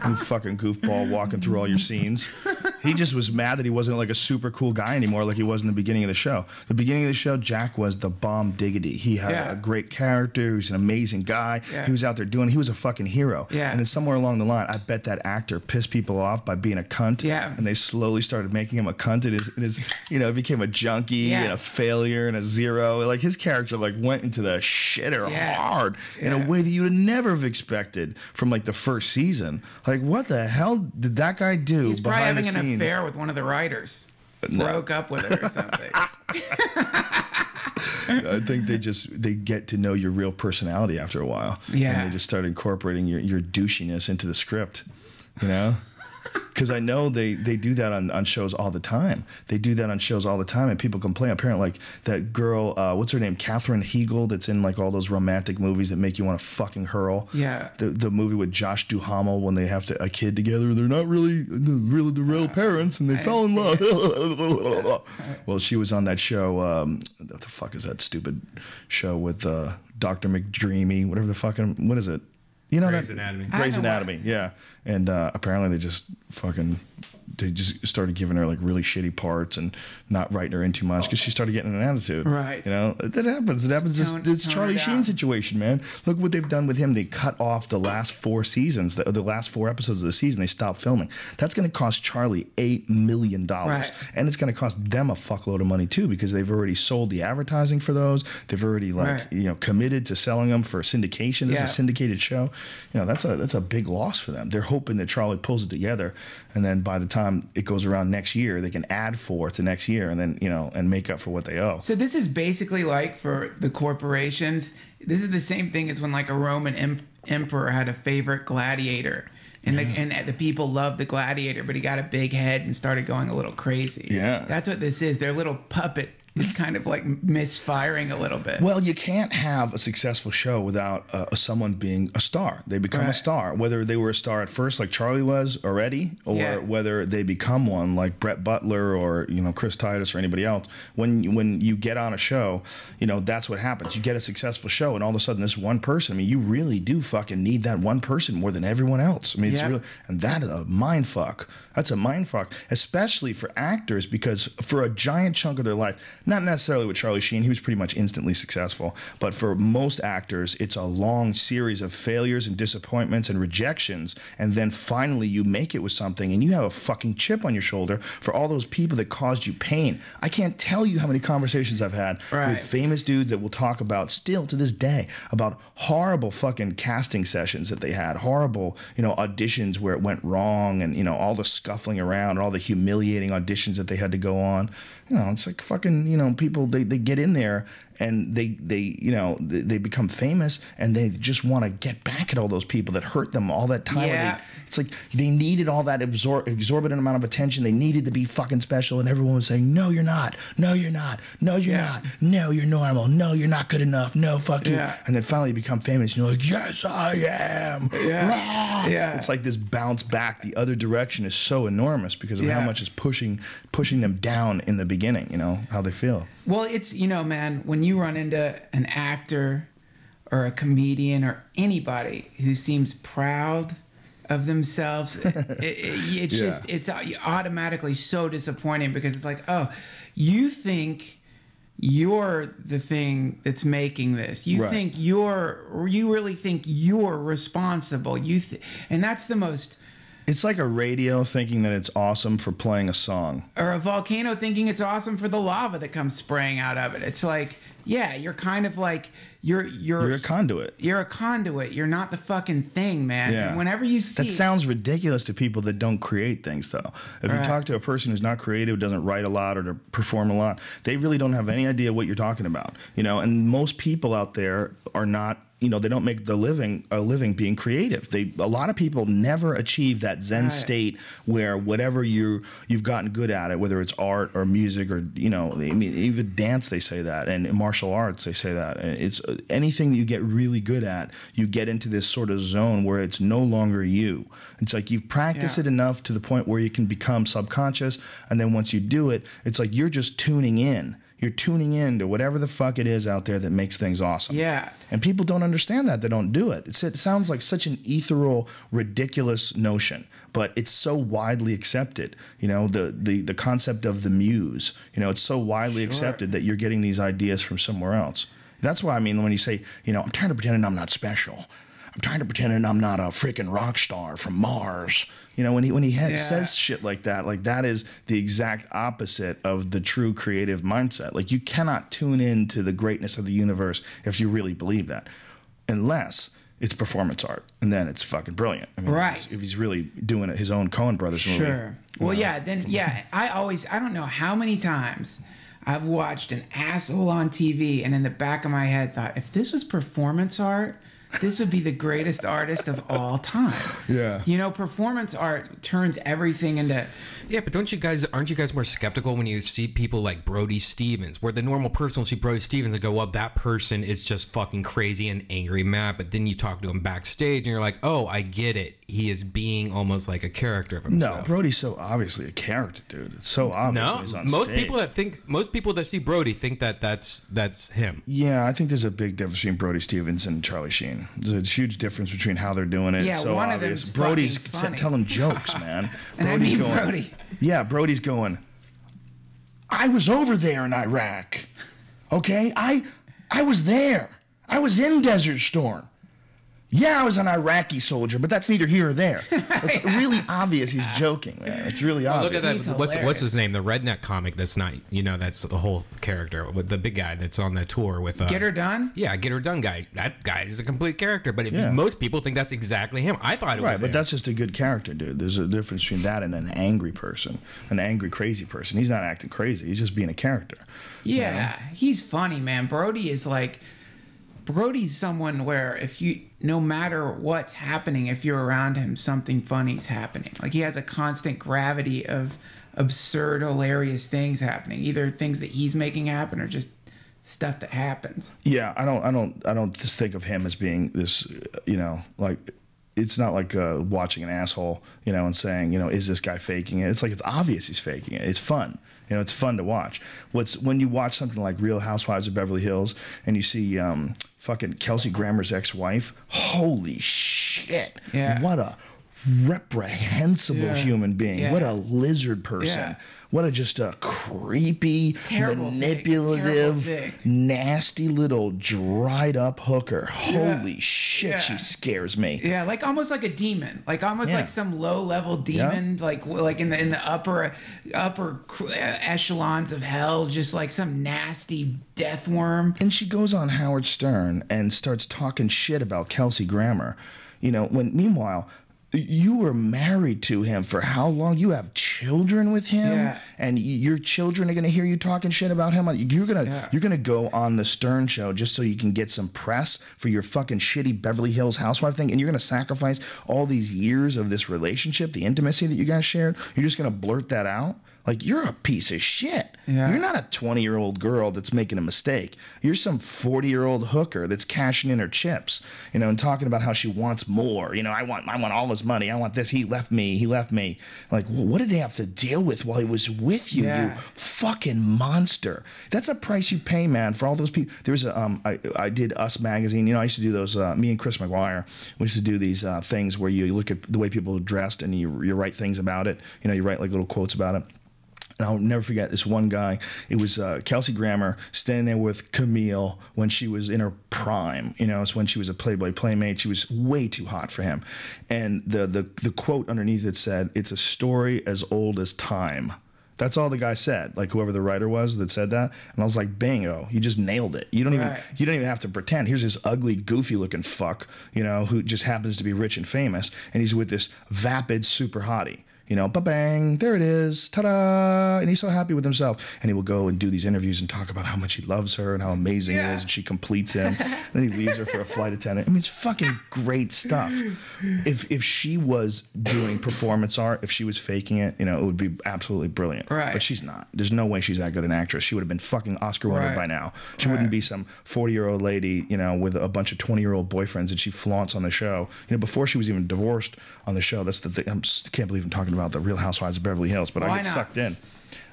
You fucking goofball walking through all your scenes. He just was mad that he wasn't like a super cool guy anymore like he was in the beginning of the show. The beginning of the show, Jack was the bomb diggity. He had a great character. He was an amazing guy. He was out there he was a fucking hero. And then somewhere along the line, I bet that actor pissed people off by being a cunt. And they slowly started making him a cunt. And his you know, became a junkie and a failure and a zero. Like his character like went into the shitter hard in a way that you would never have expected from like the first season. Like, what the hell did that guy do? He's probably behind having the an scenes? affair with one of the writers. Broke up with her or something. I think they get to know your real personality after a while. Yeah. And they just start incorporating your douchiness into the script, you know? Because I know they do that on shows all the time. They do that on shows all the time, and people complain. Apparently, like that girl, what's her name? Katherine Heigl, that's in like all those romantic movies that make you want to fucking hurl. Yeah. The movie with Josh Duhamel when they have a kid together. They're not really the real parents, and they fell in love. Well, she was on that show. What the fuck is that stupid show with Dr. McDreamy? Whatever the fucking, what is it? You know, Grey's Anatomy. Grey's Anatomy, yeah. And apparently they just started giving her like really shitty parts and not writing her in too much because she started getting an attitude. Right. You know, that happens. It happens. It's Charlie Sheen situation, man. Look what they've done with him. They cut off the last 4 seasons, the last 4 episodes of the season. They stopped filming. That's going to cost Charlie $8 million. Right. And it's going to cost them a fuckload of money too because they've already sold the advertising for those. They've already committed to selling them for syndication. This is a syndicated show. You know, that's a big loss for them. They're hoping that Charlie pulls it together, and then by the time it goes around next year, they can add for it to next year, and then and make up for what they owe. So this is basically like for the corporations. This is the same thing as when like a Roman emperor had a favorite gladiator. And the people loved the gladiator, but he got a big head and started going a little crazy. Yeah. That's what this is. Their little puppet is kind of like misfiring a little bit. Well, you can't have a successful show without someone being a star. They become a star, whether they were a star at first like Charlie was already, or whether they become one like Brett Butler or Chris Titus or anybody else. When you get on a show, that's what happens. You get a successful show, and all of a sudden this one person. I mean, you really do fucking need that one person more than everyone else. I mean, it's really, and that is a mind fuck. That's a mind fuck, especially for actors, because for a giant chunk of their life, not necessarily with Charlie Sheen, he was pretty much instantly successful, but for most actors, it's a long series of failures and disappointments and rejections, and then finally you make it with something, and you have a fucking chip on your shoulder for all those people that caused you pain. I can't tell you how many conversations I've had with famous dudes that will talk about, still to this day, about horrible fucking casting sessions that they had, horrible, auditions where it went wrong, and, all the scuffling around and all the humiliating auditions that they had to go on. It's like fucking, people, they get in there and they become famous, and they just want to get back at all those people that hurt them all that time. Yeah. It's like they needed all that exorbitant amount of attention. They needed to be fucking special, and everyone was saying, "No, you're not. No, you're not. No, you're not. No, you're normal. No, you're not good enough. No, fuck you." And then finally you become famous, and you're like, "Yes, I am." Yeah. It's like this bounce back the other direction is so enormous because of how much is pushing them down in the beginning. You know how they feel. Well, it's, man, when you run into an actor or a comedian or anybody who seems proud of themselves, it's automatically so disappointing, because it's like, oh, you think you're the thing that's making this. You think you really think you're responsible. And that's the most. It's like a radio thinking that it's awesome for playing a song. Or a volcano thinking it's awesome for the lava that comes spraying out of it. It's like, yeah, you're kind of like, you're a conduit. You're a conduit. You're not the fucking thing, man. Yeah. And whenever you see... That sounds ridiculous to people that don't create things, though. If you talk to a person who's not creative, doesn't write a lot or to perform a lot, they really don't have any idea what you're talking about. And most people out there are not... they don't make a living being creative. A lot of people never achieve that Zen state where whatever you've gotten good at it, whether it's art or music or even dance, they say that, and martial arts, they say that. And it's anything you get really good at, you get into this sort of zone where it's no longer you. It's like you've practiced it enough to the point where you can become subconscious, and then once you do it, it's like you're just tuning in. You're tuning in to whatever the fuck it is out there that makes things awesome. Yeah. And people don't understand that. They don't do it. It sounds like such an ethereal, ridiculous notion, but it's so widely accepted. The concept of the muse, it's so widely accepted that you're getting these ideas from somewhere else. That's why, when you say, I'm tired of pretending I'm not special. I'm tired of pretending I'm not a freaking rock star from Mars. When he says shit like that is the exact opposite of the true creative mindset. Like, you cannot tune into the greatness of the universe if you really believe that, unless it's performance art, and then it's fucking brilliant. If he's really doing his own Coen Brothers movie. Sure. Well, I don't know how many times I've watched an asshole on TV, and in the back of my head thought, if this was performance art, this would be the greatest artist of all time. Yeah. Performance art turns everything into... Yeah, but aren't you guys more skeptical when you see people like Brody Stevens, where the normal person will see Brody Stevens and go, well, that person is just fucking crazy and angry mad, but then you talk to him backstage and you're like, oh, I get it. He is being almost like a character of himself. No, Brody's so obviously a character, dude. It's so obvious when he's on stage. Most people that see Brody think that that's him. Yeah, I think there's a big difference between Brody Stevens and Charlie Sheen. There's a huge difference between how they're doing it. Yeah, it's so one obvious. of them's Brody's funny. telling jokes, man. And Brody's going, Brody. Yeah, Brody's going, I was over there in Iraq. Okay? I was there. I was in Desert Storm. Yeah, I was an Iraqi soldier, but that's neither here or there. It's really obvious he's joking, man. It's really obvious. Look at that. What's his name? The redneck comic that's not, that's the whole character. With the big guy that's on the tour with... Get Her Done? Yeah, Get Her Done guy. That guy is a complete character, but most people think that's exactly him. I thought it was right, but him. That's just a good character, dude. There's a difference between that and an angry person, an angry, crazy person. He's not acting crazy. He's just being a character. Yeah, he's funny, man. Brody's someone where no matter what's happening, if you're around him, something funny's happening. Like, he has a constant gravity of absurd, hilarious things happening, either things that he's making happen or just stuff that happens. Yeah, I don't just think of him as being this, like, it's not like watching an asshole, and saying, is this guy faking it? It's like, it's obvious he's faking it. It's fun. It's fun to watch. When you watch something like Real Housewives of Beverly Hills and you see fucking Kelsey Grammer's ex-wife, holy shit. Yeah. What a reprehensible human being. Yeah. What a lizard person. Yeah. What just a creepy, manipulative, nasty little dried up hooker. Holy shit, she scares me. Yeah, like almost like a demon. Like almost like some low level demon, like in the upper echelons of hell, just like some nasty death worm. And she goes on Howard Stern and starts talking shit about Kelsey Grammer. Meanwhile, you were married to him for how long? You have children with him, and your children are gonna hear you talking shit about him. You're gonna go on the Stern Show just so you can get some press for your fucking shitty Beverly Hills housewife thing, and you're gonna sacrifice all these years of this relationship, the intimacy that you guys shared. You're just gonna blurt that out? Like, you're a piece of shit. Yeah. You're not a 20-year-old girl that's making a mistake. You're some 40-year-old hooker that's cashing in her chips, and talking about how she wants more. I want all his money. I want this. He left me. Like, what did he have to deal with while he was with you, you fucking monster? That's a price you pay, man, for all those people. There was I did Us Magazine. I used to do those, me and Chris McGuire, we used to do these things where you look at the way people are dressed and you write things about it. You write like little quotes about it. And I'll never forget this one guy. It was Kelsey Grammer standing there with Camille when she was in her prime. It's when she was a Playboy Playmate. She was way too hot for him. And the quote underneath it said, "It's a story as old as time." That's all the guy said, like whoever the writer was that said that. And I was like, bingo, you just nailed it. You don't even have to pretend. Here's this ugly, goofy looking fuck, who just happens to be rich and famous, and he's with this vapid super hottie. Ba-bang, there it is, ta-da, and he's so happy with himself. And he will go and do these interviews and talk about how much he loves her and how amazing he is, and she completes him. And then he leaves her for a flight attendant. I mean, it's fucking great stuff. If she was doing performance art, if she was faking it, it would be absolutely brilliant. Right. But she's not. There's no way she's that good an actress. She would have been fucking Oscar winner by now. She wouldn't be some 40-year-old lady, with a bunch of 20-year-old boyfriends that she flaunts on the show. Before she was even divorced on the show. That's the thing. I can't believe I'm talking about the Real Housewives of Beverly Hills, but I get sucked in.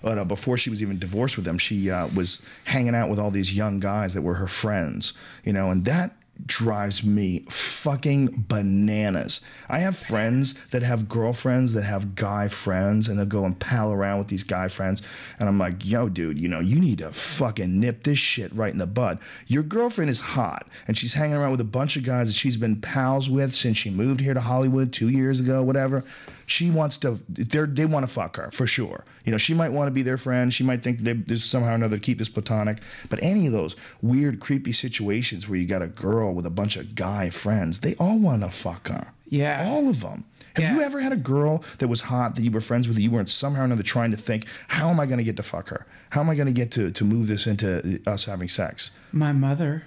But before she was even divorced with them, she was hanging out with all these young guys that were her friends, and that drives me fucking bananas. I have friends that have girlfriends that have guy friends, and they'll go and pal around with these guy friends, and I'm like, yo, dude, you need to fucking nip this shit right in the bud. Your girlfriend is hot, and she's hanging around with a bunch of guys that she's been pals with since she moved here to Hollywood 2 years ago, whatever. She wants to, they want to fuck her, for sure. She might want to be their friend. She might think there's somehow or another to keep this platonic. But any of those weird, creepy situations where you got a girl with a bunch of guy friends, they all want to fuck her. Yeah. All of them. Have you ever had a girl that was hot that you were friends with, that you weren't somehow or another trying to think, how am I going to get to fuck her? How am I going to get to move this into us having sex? My mother.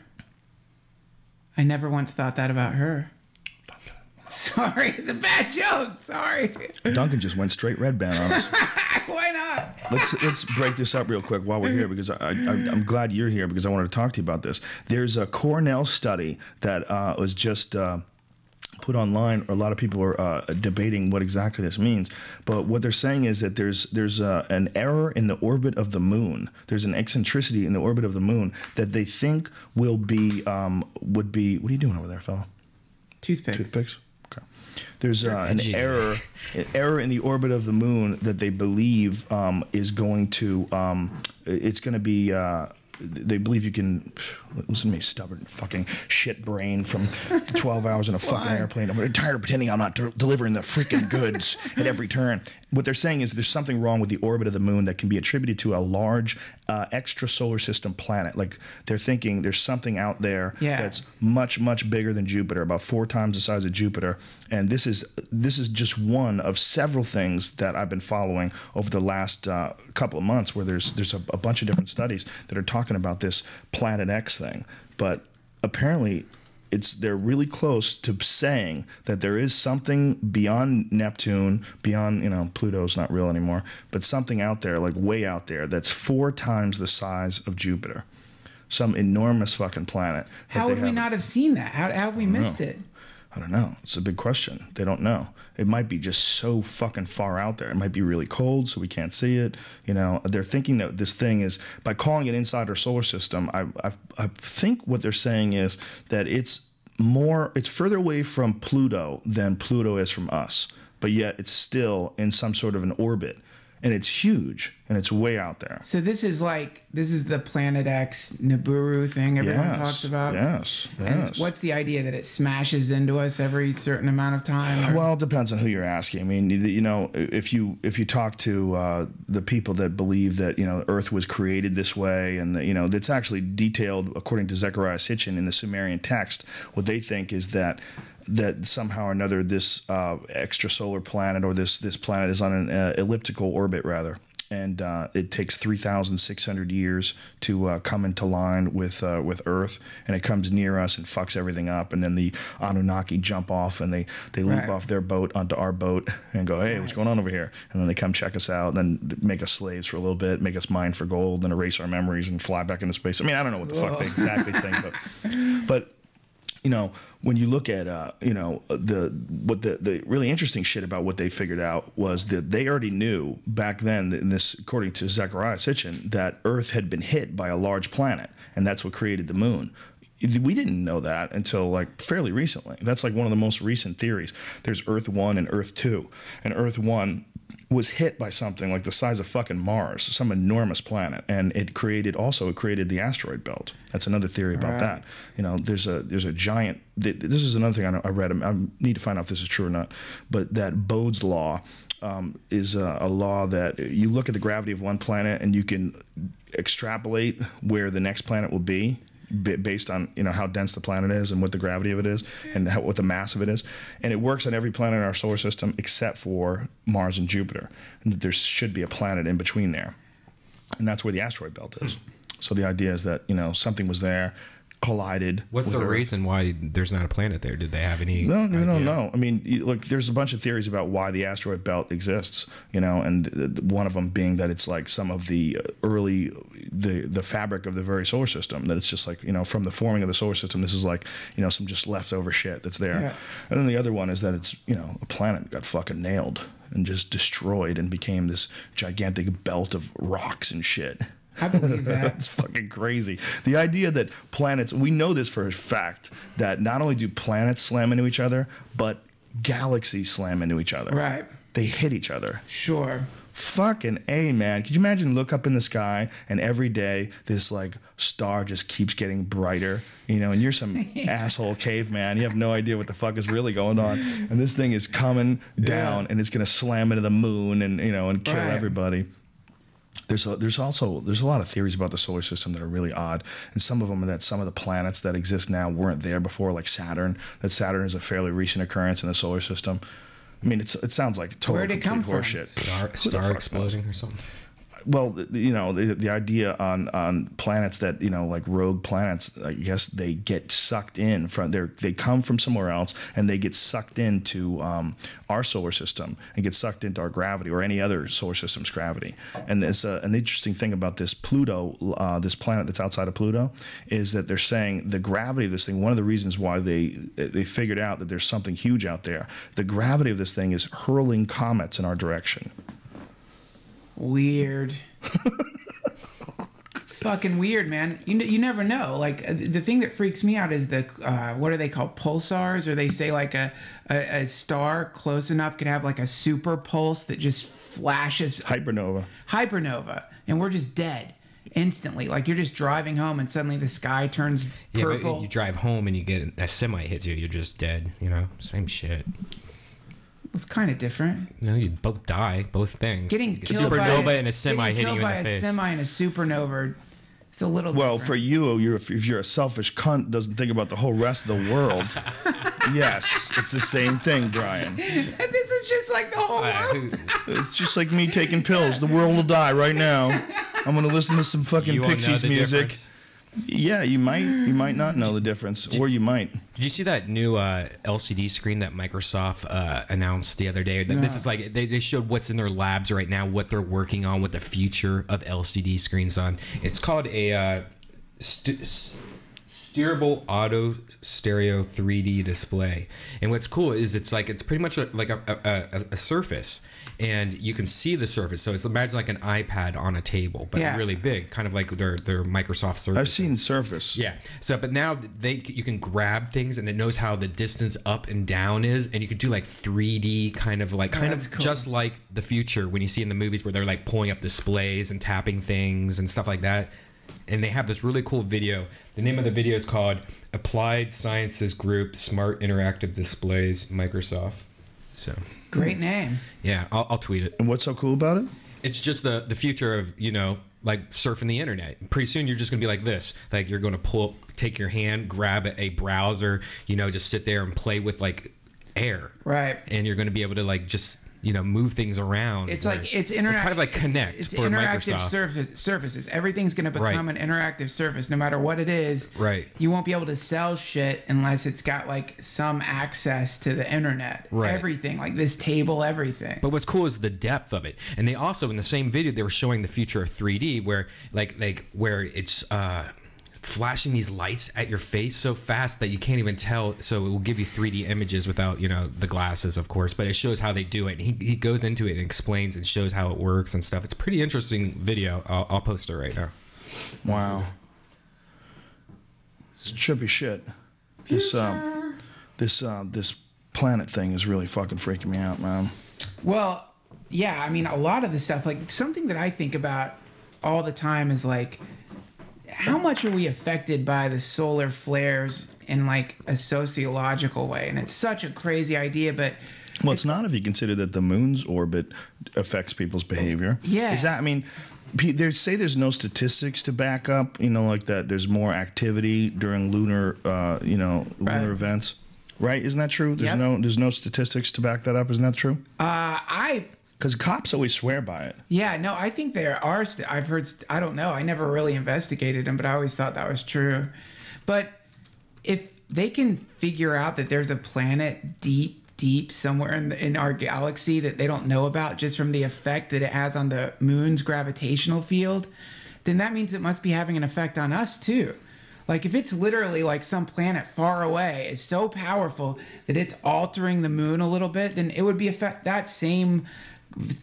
I never once thought that about her. Sorry, it's a bad joke. Sorry. Duncan just went straight Redban on us. Why not? Let's break this up real quick while we're here, because I'm glad you're here, because I wanted to talk to you about this. There's a Cornell study that was just put online. A lot of people are debating what exactly this means, but what they're saying is that there's an error in the orbit of the moon. There's an eccentricity in the orbit of the moon that they think would be. What are you doing over there, fella? Toothpicks. Toothpicks. There's an error in the orbit of the moon that they believe is going to it's going to be they believe you can listen to me, stubborn fucking shit brain from 12 hours in a fucking airplane. I'm tired of pretending I'm not delivering the freaking goods at every turn. What they're saying is there's something wrong with the orbit of the moon that can be attributed to a large extrasolar system planet. Like, they're thinking there's something out there that's much, much bigger than Jupiter, about 4 times the size of Jupiter. And this is just one of several things that I've been following over the last couple of months, where there's a bunch of different studies that are talking about this Planet X thing. But apparently they're really close to saying that there is something beyond Neptune, beyond, Pluto's not real anymore, but something out there, like way out there, that's 4 times the size of Jupiter. Some enormous fucking planet. How would we not have seen that? How have we missed it? I don't know. It's a big question. They don't know. It might be just so fucking far out there. It might be really cold, so we can't see it. They're thinking that this thing is, by calling it inside our solar system, I think what they're saying is that it's further away from Pluto than Pluto is from us, but yet it's still in some sort of an orbit. And it's huge, and it's way out there. So this is the Planet X Nibiru thing everyone talks about? Yes. And what's the idea, that it smashes into us every certain amount of time? Well, it depends on who you're asking. I mean, if you talk to the people that believe that, Earth was created this way, and that, that's actually detailed according to Zecharia Sitchin in the Sumerian text. What they think is that that somehow or another this extrasolar planet or this planet is on an elliptical orbit rather. And it takes 3,600 years to come into line with Earth, and it comes near us and fucks everything up. And then the Anunnaki jump off and they leap off their boat onto our boat and go, hey, what's going on over here? And then they come check us out, and then make us slaves for a little bit, make us mine for gold, and erase our memories and fly back into space. I mean, I don't know what the fuck they exactly think, but you know, when you look at the really interesting shit about what they figured out was that they already knew back then, in this, according to Zecharia Sitchin, that Earth had been hit by a large planet, and that's what created the moon. We didn't know that until like fairly recently. That's like one of the most recent theories. There's Earth 1 and Earth 2, and Earth 1 was hit by something like the size of fucking Mars, some enormous planet, and it created the asteroid belt. That's another theory about that. You know, there's a giant. This is another thing I read. I need to find out if this is true or not. But that Bode's law is a law that you look at the gravity of one planet and you can extrapolate where the next planet will be, based on, you know, how dense the planet is and what the gravity of it is and what the mass of it is. And it works on every planet in our solar system except for Mars and Jupiter. And that there should be a planet in between there. And that's where the asteroid belt is. So the idea is that, you know, something was there, collided. What's the reason why there's not a planet there? Did they have any No. I mean, look, there's a bunch of theories about why the asteroid belt exists, you know, and one of them being that it's like some of the early, the fabric of the very solar system, that it's just like, you know, from the forming of the solar system, this is like, you know, some just leftover shit that's there. Yeah. And then the other one is that it's, you know, a planet got fucking nailed and just destroyed and became this gigantic belt of rocks and shit. I believe that. It's fucking crazy. The idea that planets, we know this for a fact, that not only do planets slam into each other, but galaxies slam into each other. Right. They hit each other. Sure. Fucking A, man. Could you imagine look up in the sky and every day this like star just keeps getting brighter, you know, and you're some asshole caveman. You have no idea what the fuck is really going on. And this thing is coming down and it's going to slam into the moon and, you know, and kill everybody. There's a lot of theories about the solar system that are really odd, and some of them are that some of the planets that exist now weren't there before, like Saturn. That Saturn is a fairly recent occurrence in the solar system. I mean, it sounds like total Where'd it come from? horseshit. Star explosion or something? Well, you know, the idea on planets that, you know, like rogue planets, I guess they get sucked in from they come from somewhere else and they get sucked into our solar system and get sucked into our gravity or any other solar system's gravity. And there's an interesting thing about this Pluto, this planet that's outside of Pluto, is that they're saying the gravity of this thing, one of the reasons why they figured out that there's something huge out there, the gravity of this thing is hurling comets in our direction. Weird. It's fucking weird, man. You never know. Like, the thing that freaks me out is the what are they called, pulsars, or they say like a star close enough could have like a super pulse that just flashes. Hypernova, and we're just dead instantly. Like, you're just driving home and suddenly the sky turns purple. Yeah, but you drive home and you get a semi hits you, you're just dead. You know, same shit. It's kind of different. No, you both die. Both things. Getting killed supernova by and a semi hitting you in the face. A semi and a supernova. It's a little. Well, different. for you, if you're a selfish cunt, doesn't think about the whole rest of the world. Yes, it's the same thing, Brian. And this is just like the whole world. It's just like me taking pills. The world will die right now. I'm gonna listen to some fucking Pixies music. Difference. Yeah, you might not know the difference, or you might. Did you see that new LCD screen that Microsoft announced the other day? This is like they showed what's in their labs right now, what they're working on, what the future of LCD screens on. It's called a steerable auto stereo 3D display. And what's cool is it's pretty much like a surface. And you can see the surface, so it's imagine like an iPad on a table, but really big, kind of like their Microsoft Surface. I've seen Surface. Yeah. So, but now you can grab things, and it knows how the distance up and down is, and you could do like 3D kind of cool. Just like the future when you see in the movies where they're like pulling up displays and tapping things and stuff like that. And they have this really cool video. The name of the video is called "Applied Sciences Group Smart Interactive Displays Microsoft." So. Great name. Yeah, I'll tweet it. And what's so cool about it? It's just the future of, you know, like surfing the internet. Pretty soon you're just gonna be like this. Like you're gonna take your hand, grab a browser, just sit there and play with like air. Right. And you're gonna be able to like just move things around. It's like it's kind of like Connect it's for interactive Microsoft. Surfaces. Everything's going to become an interactive surface, no matter what it is. Right. You won't be able to sell shit unless it's got like some access to the internet. Right. Everything, like this table, everything. But what's cool is the depth of it. And they also, in the same video, they were showing the future of 3D, where where it's flashing these lights at your face so fast that you can't even tell. So it will give you 3D images without the glasses, of course, but it shows how they do it. And he goes into it and explains and shows how it works and stuff. It's a pretty interesting video. I'll post it right now. Wow, it's trippy shit. This planet thing is really fucking freaking me out, man. Well, yeah, I mean, a lot of the stuff, like something that I think about all the time is like, how much are we affected by the solar flares in like a sociological way? And it's such a crazy idea, but well, it's not if you consider that the moon's orbit affects people's behavior. Yeah. Is that, I mean, they say there's no statistics to back up, like that there's more activity during lunar, lunar events. Right? Isn't that true? There's no statistics to back that up. Isn't that true? Because cops always swear by it. Yeah, no, I think there are. I've heard. I don't know. I never really investigated them, but I always thought that was true. But if they can figure out that there's a planet deep somewhere in our galaxy that they don't know about, just from the effect that it has on the moon's gravitational field, then that means it must be having an effect on us too. Like if it's literally like some planet far away is so powerful that it's altering the moon a little bit, then it would be that same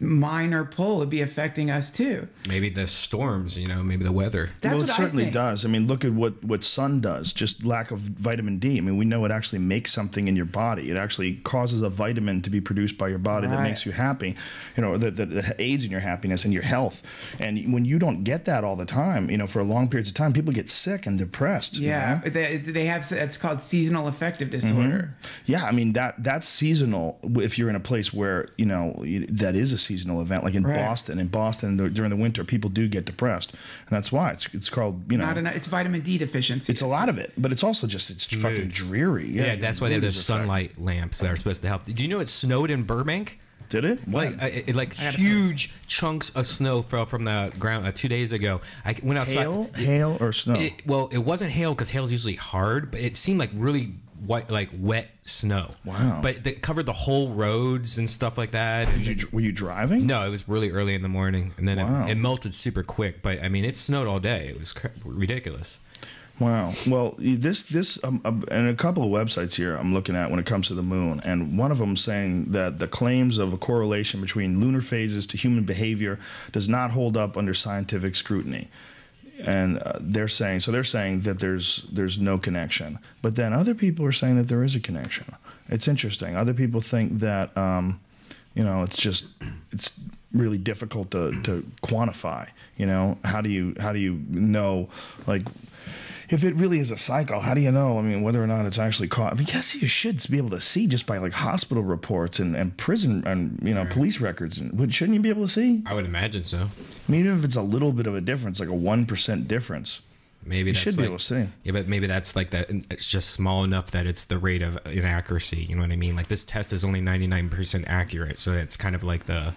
minor pull would be affecting us too. Maybe the storms, maybe the weather. Well, it certainly does. I mean, look at what sun does. Just lack of vitamin D. I mean, we know it actually makes something in your body. It actually causes a vitamin to be produced by your body that makes you happy. That aids in your happiness and your health. And when you don't get that all the time, for long periods of time, people get sick and depressed. Yeah, they have. It's called seasonal affective disorder. Mm-hmm. Yeah, I mean that's seasonal. If you're in a place where that is a seasonal event, like in Boston. In Boston, during the winter, people do get depressed, and that's why it's called it's vitamin D deficiency. It's a lot of it, but it's also just fucking dreary. Yeah, that's why they have those sunlight lamps that are supposed to help. Did you know it snowed in Burbank? Did it? Like huge chunks of snow fell from the ground 2 days ago. I went outside. Hail or snow? It wasn't hail because hail's usually hard, but it seemed like really white, like wet snow. Wow. But it covered the whole roads and stuff like that. Were you driving? No, it was really early in the morning, and then it melted super quick. But I mean, it snowed all day. It was ridiculous. Wow. Well, this and a couple of websites here I'm looking at when it comes to the moon, and one of them saying that the claims of a correlation between lunar phases to human behavior does not hold up under scientific scrutiny. And they're saying that there's no connection, but then other people are saying that there is a connection. It's interesting. Other people think that it's really difficult to quantify. How do you know, like, if it really is a cycle, how do you know? I mean, whether or not it's actually caught. I mean, yes, you should be able to see just by like hospital reports and prison and police records. Shouldn't you be able to see? I would imagine so. I mean, even if it's a little bit of a difference, like a 1% difference, maybe you that's should be able to see. Yeah, but maybe that's like that. It's just small enough that it's the rate of inaccuracy. You know what I mean? Like this test is only 99% accurate, so it's kind of like the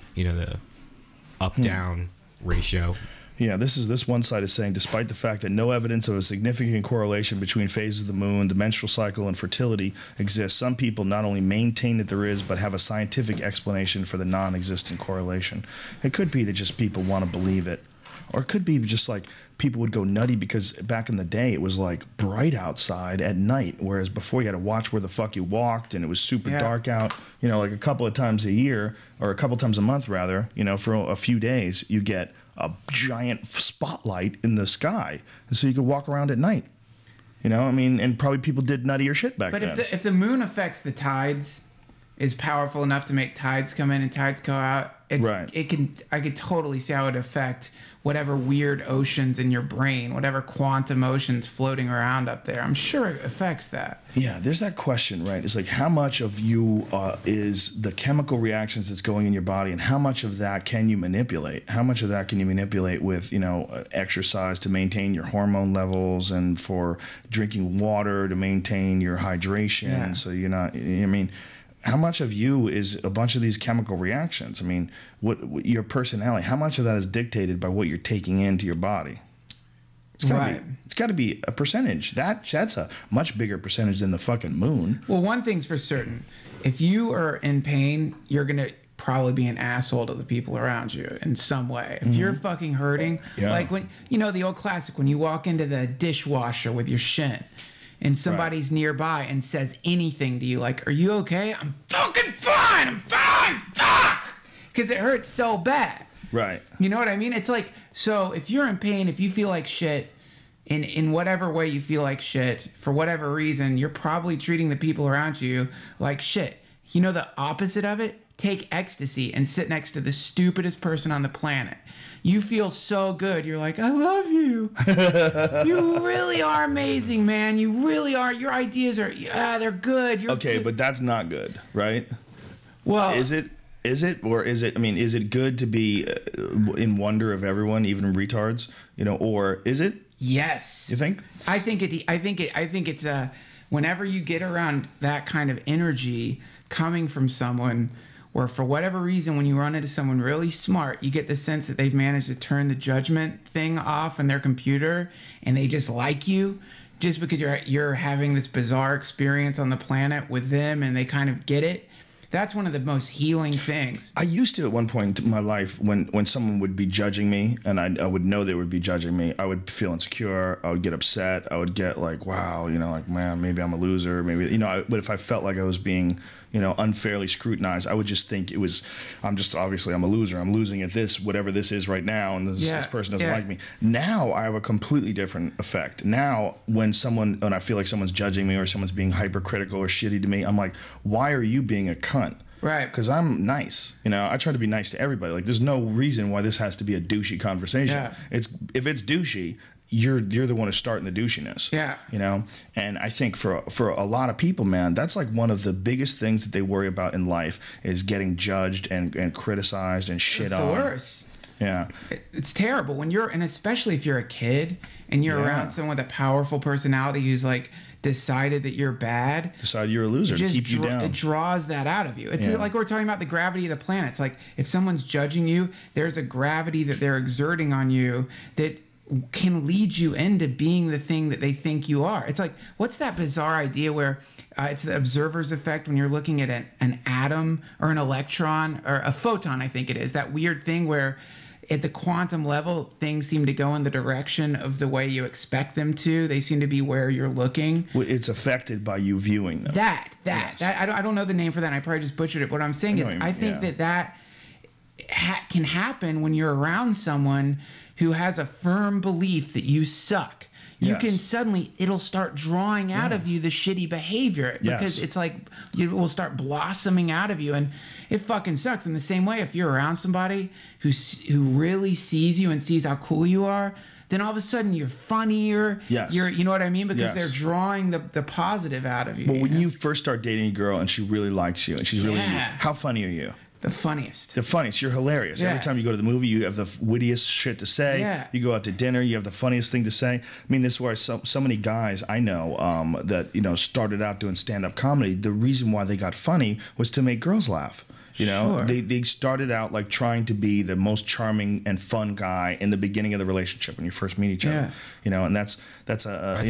up down ratio. Yeah, this one site is saying, despite the fact that no evidence of a significant correlation between phases of the moon, the menstrual cycle, and fertility exists, some people not only maintain that there is, but have a scientific explanation for the non-existent correlation. It could be that just people want to believe it. Or it could be just like people would go nutty because back in the day it was like bright outside at night, whereas before you had to watch where the fuck you walked and it was super dark out. Like a couple of times a year, or a couple times a month rather, for a few days you get a giant spotlight in the sky, and so you could walk around at night. I mean, and probably people did nuttier shit back then. But if the moon affects the tides, is powerful enough to make tides come in and tides go out. Right. I could totally see how it would affect whatever weird oceans in your brain, whatever quantum oceans floating around up there. I'm sure it affects that. Yeah, there's that question, right? It's like how much of you is the chemical reactions that's going in your body, and how much of that can you manipulate? How much of that can you manipulate with, exercise to maintain your hormone levels, and for drinking water to maintain your hydration, Yeah. so you're not, how much of you is a bunch of these chemical reactions? I mean, what your personality, how much of that is dictated by what you're taking into your body? It's got to be a percentage. That's a much bigger percentage than the fucking moon. Well, one thing's for certain. If you are in pain, you're going to probably be an asshole to the people around you in some way. If you're fucking hurting, like when, the old classic, when you walk into the dishwasher with your shin, and somebody's nearby and says anything to you, like, are you okay? I'm fucking fine. I'm fine. Fuck. Because it hurts so bad. Right. You know what I mean? It's like, so if you're in pain, if you feel like shit, in whatever way you feel like shit, for whatever reason, you're probably treating the people around you like shit. You know the opposite of it? Take ecstasy and sit next to the stupidest person on the planet. You feel so good. You're like, I love you. You really are amazing, man. You really are. Your ideas are, they're good. You're okay, good. but that's not good, right? Well, is it, or is it? I mean, is it good to be in wonder of everyone, even retards? Or is it? Yes. You think? I think it's whenever you get around that kind of energy coming from someone, or for whatever reason, when you run into someone really smart, you get the sense that they've managed to turn the judgment thing off on their computer, and they just like you, just because you're having this bizarre experience on the planet with them, and they kind of get it. That's one of the most healing things. I used to, at one point in my life, when someone would be judging me, and I would know they would be judging me, I would feel insecure. I would get upset. I would get like, wow, like, man, maybe I'm a loser. Maybe, but if I felt like I was being, unfairly scrutinized, I would just think I'm a loser. I'm losing at this, whatever this is right now, and this person doesn't like me. Now I have a completely different effect. Now when I feel like someone's judging me, or someone's being hypercritical or shitty to me, I'm like, why are you being a cunt? Right. Because I'm nice. I try to be nice to everybody. Like, there's no reason why this has to be a douchey conversation. Yeah. If it's douchey, you're the one who's starting the douchiness. Yeah. And I think for a lot of people, man, that's like one of the biggest things that they worry about in life, is getting judged and criticized and shit on. It's the worst. Yeah. It's terrible and especially if you're a kid and you're around someone with a powerful personality who's like decided that you're bad. Decide you're a loser to keep you down. It draws that out of you. It's like we're talking about the gravity of the planet. It's like if someone's judging you, there's a gravity that they're exerting on you that can lead you into being the thing that they think you are. It's like, what's that bizarre idea where it's the observer's effect when you're looking at an atom or an electron or a photon, I think it is, that weird thing where at the quantum level, things seem to go in the direction of the way you expect them to. They seem to be where you're looking. Well, it's affected by you viewing them. That I don't know the name for that. And I probably just butchered it. What I'm saying is, I think that can happen when you're around someone who has a firm belief that you suck. You can suddenly, it'll start drawing out of you the shitty behavior because it's like it will start blossoming out of you, and it fucking sucks. In the same way, if you're around somebody who really sees you and sees how cool you are, then all of a sudden you're funnier. Yes. You know what I mean? Because they're drawing the positive out of you. But when you first start dating a girl and she really likes you and she's really, how funny are you? The funniest. The funniest. You're hilarious. Every time you go to the movie, you have the wittiest shit to say. Yeah. You go out to dinner, you have the funniest thing to say. I mean, this is why so many guys I know that started out doing stand-up comedy. The reason why they got funny was to make girls laugh. They started out like trying to be the most charming and fun guy in the beginning of the relationship when you first meet each other. And that's I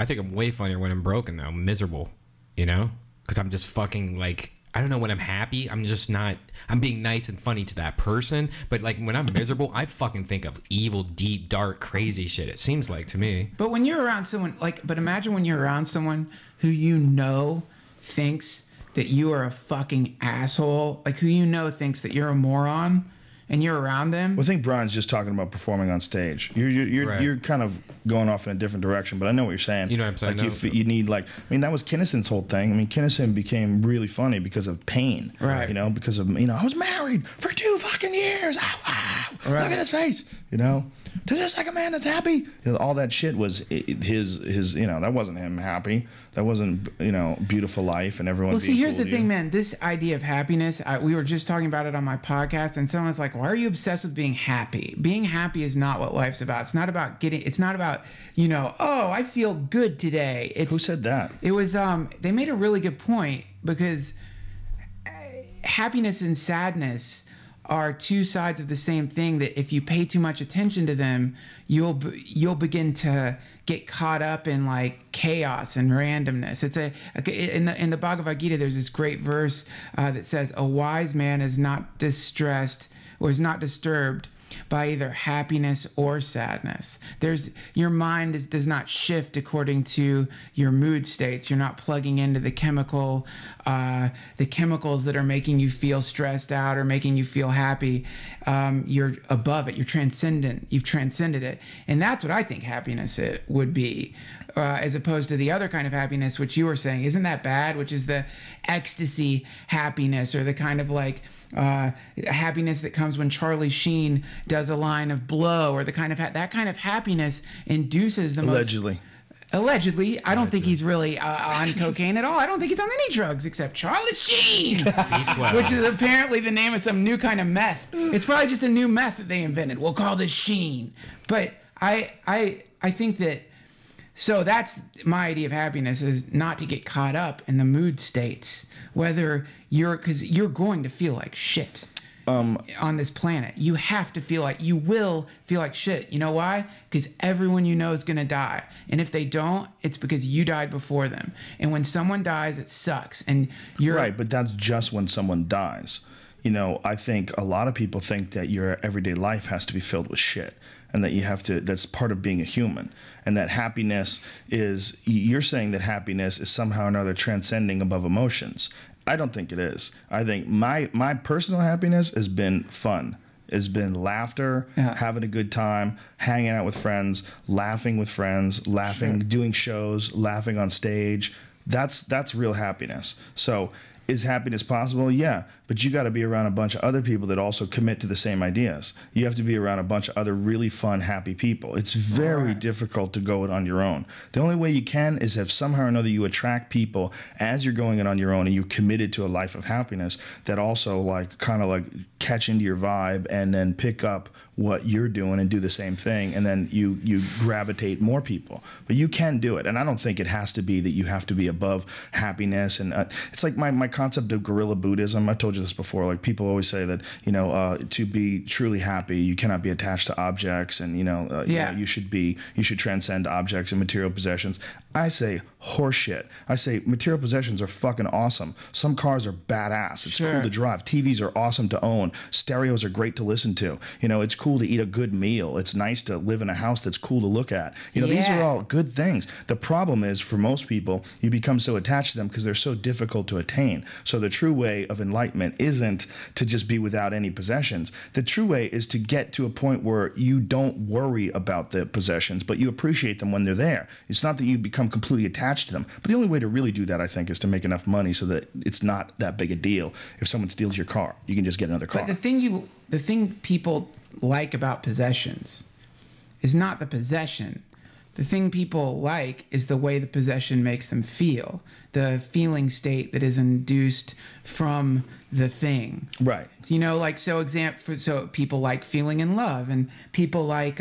think I'm way funnier when I'm broken though. I'm miserable, because I'm just fucking like. I don't know, when I'm happy, I'm just not, I'm being nice and funny to that person. But like when I'm miserable, I fucking think of evil, deep, dark, crazy shit. It seems like to me. But when you're around someone, but imagine when you're around someone who thinks that you are a fucking asshole, like who thinks that you're a moron, and you're around them. Well, I think Brian's just talking about performing on stage. You're kind of going off in a different direction, but I know what you're saying. You know what I'm saying? Like you need that was Kinnison's whole thing. I mean, Kinnison became really funny because of pain, right? You know, because of I was married for 2 fucking years. Ow, ow. Right. Look at his face. You know, does this like a man that's happy? All that shit was his. That wasn't him happy. That wasn't beautiful life and everyone. Well, see, here's the thing, man. This idea of happiness, we were just talking about it on my podcast, and someone's like, "Why are you obsessed with being happy? Being happy is not what life's about. It's not about It's not about oh, I feel good today." Who said that? It was. They made a really good point because happiness and sadness are two sides of the same thing, that if you pay too much attention to them, you'll begin to get caught up in like chaos and randomness. It's in the Bhagavad Gita, there's this great verse that says, "A wise man is not distressed or is not disturbed by either happiness or sadness." Your mind does not shift according to your mood states. You're not plugging into the chemicals that are making you feel stressed out or making you feel happy. You're above it. You're transcendent. You've transcended it, and that's what I think happiness would be, as opposed to the other kind of happiness which you were saying isn't that bad, which is the ecstasy happiness, or the kind of like happiness that comes when Charlie Sheen does a line of blow, or the kind of that kind of happiness induces the Allegedly, I don't think he's really on cocaine at all. I don't think he's on any drugs except Charlie Sheen, which is apparently the name of some new kind of meth. It's probably just a new meth that they invented. We'll call this Sheen. But I think that. So that's my idea of happiness, is not to get caught up in the mood states, because you're going to feel like shit on this planet. You will feel like shit. You know why? Because everyone you know is going to die. And if they don't, it's because you died before them. And when someone dies, it sucks. And you're right, but that's just when someone dies. I think a lot of people think that your everyday life has to be filled with shit, and that that's part of being a human, and that happiness you're saying that happiness is somehow or another transcending above emotions. I don't think it is. I think my personal happiness has been fun. It's been laughter, having a good time, hanging out with friends, laughing with friends, doing shows, laughing on stage. That's real happiness. So is happiness possible? Yeah, but you got to be around a bunch of other people that also commit to the same ideas. You have to be around a bunch of other really fun, happy people. It's very difficult to go it on your own. The only way you can is if somehow or another you attract people as you're going it on your own, and you're committed to a life of happiness that also kind of catch into your vibe and then pick up what you're doing and do the same thing, and then you gravitate more people. But you can do it, and I don't think it has to be that you have to be above happiness. And it's like my concept of guerrilla Buddhism. I told you this before. Like, people always say that to be truly happy, you cannot be attached to objects, and you should transcend objects and material possessions. I say horseshit. I say material possessions are fucking awesome. Some cars are badass. It's cool to drive. TVs are awesome to own. Stereos are great to listen to. It's cool to eat a good meal. It's nice to live in a house that's cool to look at. These are all good things. The problem is, for most people, you become so attached to them because they're so difficult to attain. So the true way of enlightenment isn't to just be without any possessions. The true way is to get to a point where you don't worry about the possessions, but you appreciate them when they're there. It's not that you become completely attached to them. But the only way to really do that, I think, is to make enough money so that it's not that big a deal. If someone steals your car, you can just get another car. But the thing people like about possessions is not the possession. The thing people like is the way the possession makes them feel, the feeling state that is induced from the thing. Right. So people like feeling in love, and people like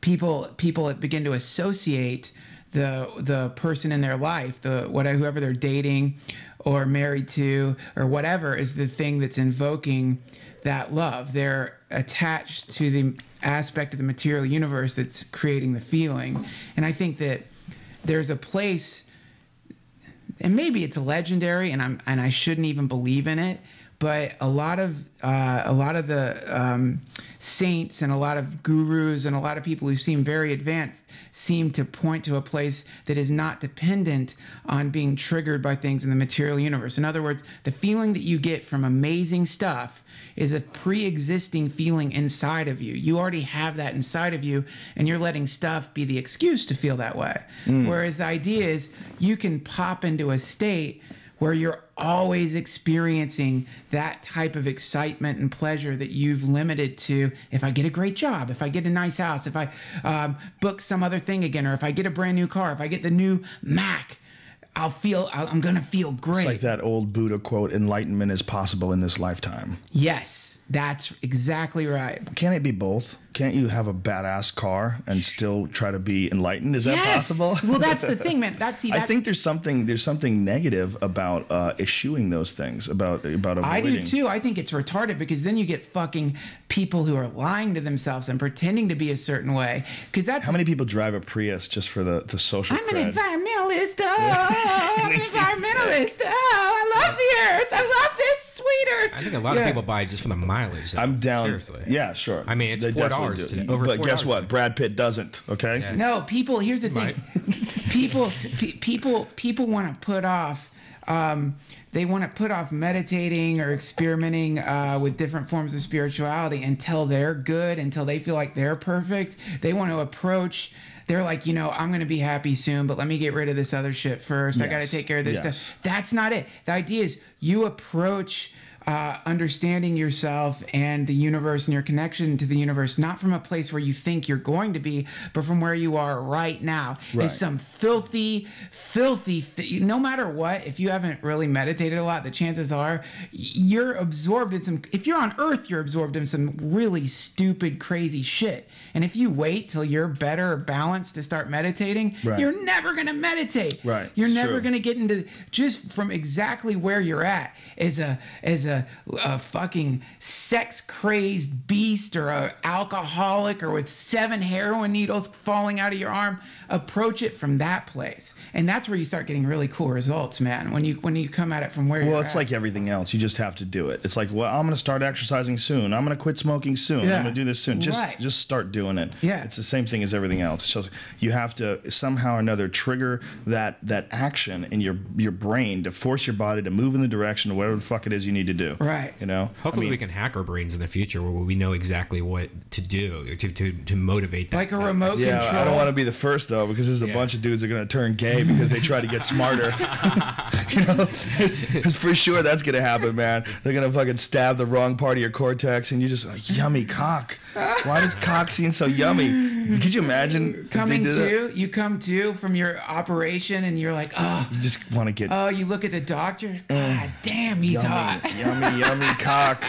people begin to associate the person in their life, whoever they're dating or married to or whatever, is the thing that's invoking that love. They're attached to the aspect of the material universe that's creating the feeling. And I think that there's a place, and maybe it's legendary, and I shouldn't even believe in it, but a lot of the saints and a lot of gurus and a lot of people who seem very advanced seem to point to a place that is not dependent on being triggered by things in the material universe. In other words, the feeling that you get from amazing stuff is a pre-existing feeling inside of you. You already have that inside of you, and you're letting stuff be the excuse to feel that way. Whereas the idea is you can pop into a state where you're always experiencing that type of excitement and pleasure that you've limited to, if I get a great job, if I get a nice house, if I book some other thing again, or if I get a brand new car, if I get the new Mac, I'm gonna feel great. It's like that old Buddha quote, enlightenment is possible in this lifetime. Yes, that's exactly right. Can't it be both? Can't you have a badass car and still try to be enlightened? Is that possible? Well, that's the thing, man. I think there's something negative about eschewing those things, about avoiding. I do too. I think it's retarded, because then you get fucking people who are lying to themselves and pretending to be a certain way. Because that's how many people drive a Prius just for the social I'm cred? an environmentalist. I'm an environmentalist. I love the earth. I love this sweet earth. I think a lot of people buy it just for the mileage. Though. I'm down. Seriously. Yeah, sure. I mean, it's They $4 definitely today. do. Over But $4 guess what? today. Brad Pitt doesn't. Okay. Yeah. No, people. Here's the thing. People want to put off. They want to put off meditating or experimenting with different forms of spirituality until they're good, until they feel like they're perfect. They want to approach. They're like, I'm going to be happy soon, but let me get rid of this other shit first. I got to take care of this stuff. That's not it. The idea is you approach understanding yourself and the universe and your connection to the universe, not from a place where you think you're going to be, but from where you are right now. Right. Is some filthy, no matter what, if you haven't really meditated a lot, the chances are you're absorbed in some, if you're on Earth, you're absorbed in some really stupid, crazy shit. And if you wait till you're better balanced to start meditating, you're never going to meditate. Right. You're never going to get into, just from exactly where you're at as a fucking sex crazed beast or a alcoholic or with 7 heroin needles falling out of your arm. Approach it from that place, and that's where you start getting really cool results, man. When you come at it from where you're Well, it's like everything else. You just have to do it. It's like, well, I'm going to start exercising soon. I'm going to quit smoking soon. I'm going to do this soon. Just start doing it. Yeah. It's the same thing as everything else. It's just you have to somehow or another trigger that action in your brain to force your body to move in the direction of whatever the fuck it is you need to do. Right. Hopefully we can hack our brains in the future where we know exactly what to do or to motivate that. Like a remote control. I don't want to be the first though, because there's a bunch of dudes that are going to turn gay because they try to get smarter. It's for sure that's going to happen, man. They're going to fucking stab the wrong part of your cortex, and you just like, yummy cock. Why does cock seem so yummy? Could you imagine you come to from your operation and you're like, you just want to get. You look at the doctor. God damn, he's hot. Yummy cock.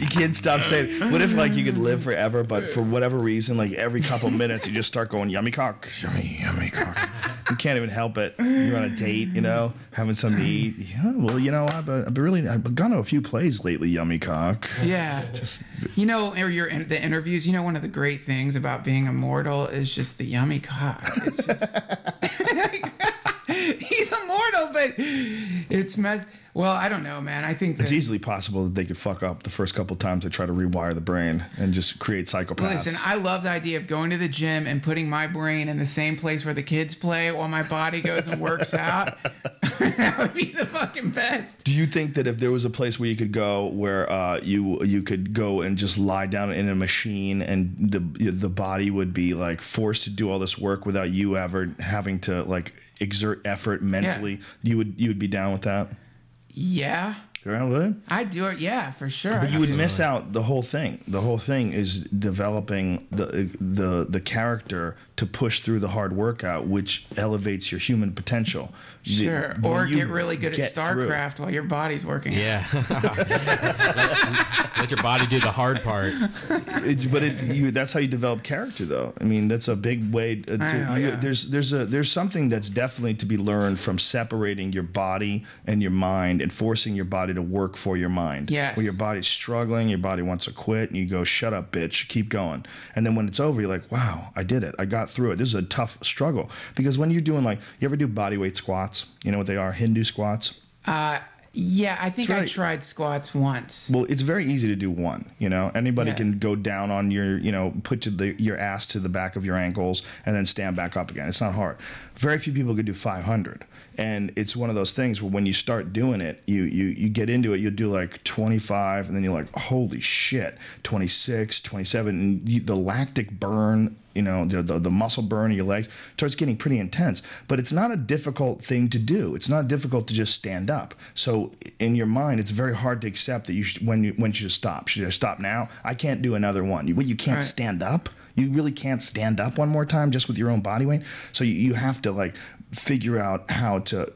You can't stop saying. What if like you could live forever, but for whatever reason, like every couple minutes you just start going yummy cock, yummy cock. You can't even help it. You're on a date, having something to eat. Yeah, well, I've gone to a few plays lately. Yummy cock. Yeah. The interviews. One of the great things about being immortal is just the yummy cock. It's just he's immortal, but it's well, I don't know, man. I think it's easily possible that they could fuck up the first couple times they try to rewire the brain and just create psychopaths. Listen, I love the idea of going to the gym and putting my brain in the same place where the kids play while my body goes and works out. That would be the fucking best. Do you think that if there was a place where you could go where you could go and just lie down in a machine and the body would be like forced to do all this work without you ever having to like exert effort mentally, you would be down with that? Yeah. Really? I'd do it, yeah, for sure. But you would miss out the whole thing. The whole thing is developing the character to push through the hard workout, which elevates your human potential. Sure. Or get really good at StarCraft while your body's working. Yeah. Let your body do the hard part. That's how you develop character, though. I mean, that's a big way. There's something that's definitely to be learned from separating your body and your mind and forcing your body to work for your mind. Yes. Where your body's struggling, your body wants to quit, and you go, "Shut up, bitch, keep going." And then when it's over, you're like, "Wow, I did it. I got through it." This is a tough struggle because when you're doing you ever do body weight squats? You know what they are? Hindu squats. Yeah, I think I really- tried squats once. Well, it's very easy to do one. You know, anybody Yeah. can go down on your, you know, put your ass to the back of your ankles and then stand back up again. It's not hard. Very few people could do 500, and it's one of those things where when you start doing it, you get into it. You do like 25, and then you're like, holy shit, 26, 27, and the lactic burn. You know, the muscle burn in your legs starts getting pretty intense. But it's not a difficult thing to do. It's not difficult to just stand up. So in your mind, it's very hard to accept that when you should stop. Should I stop now? I can't do another one. You can't stand up. You really can't stand up one more time just with your own body weight. So you have to like figure out how to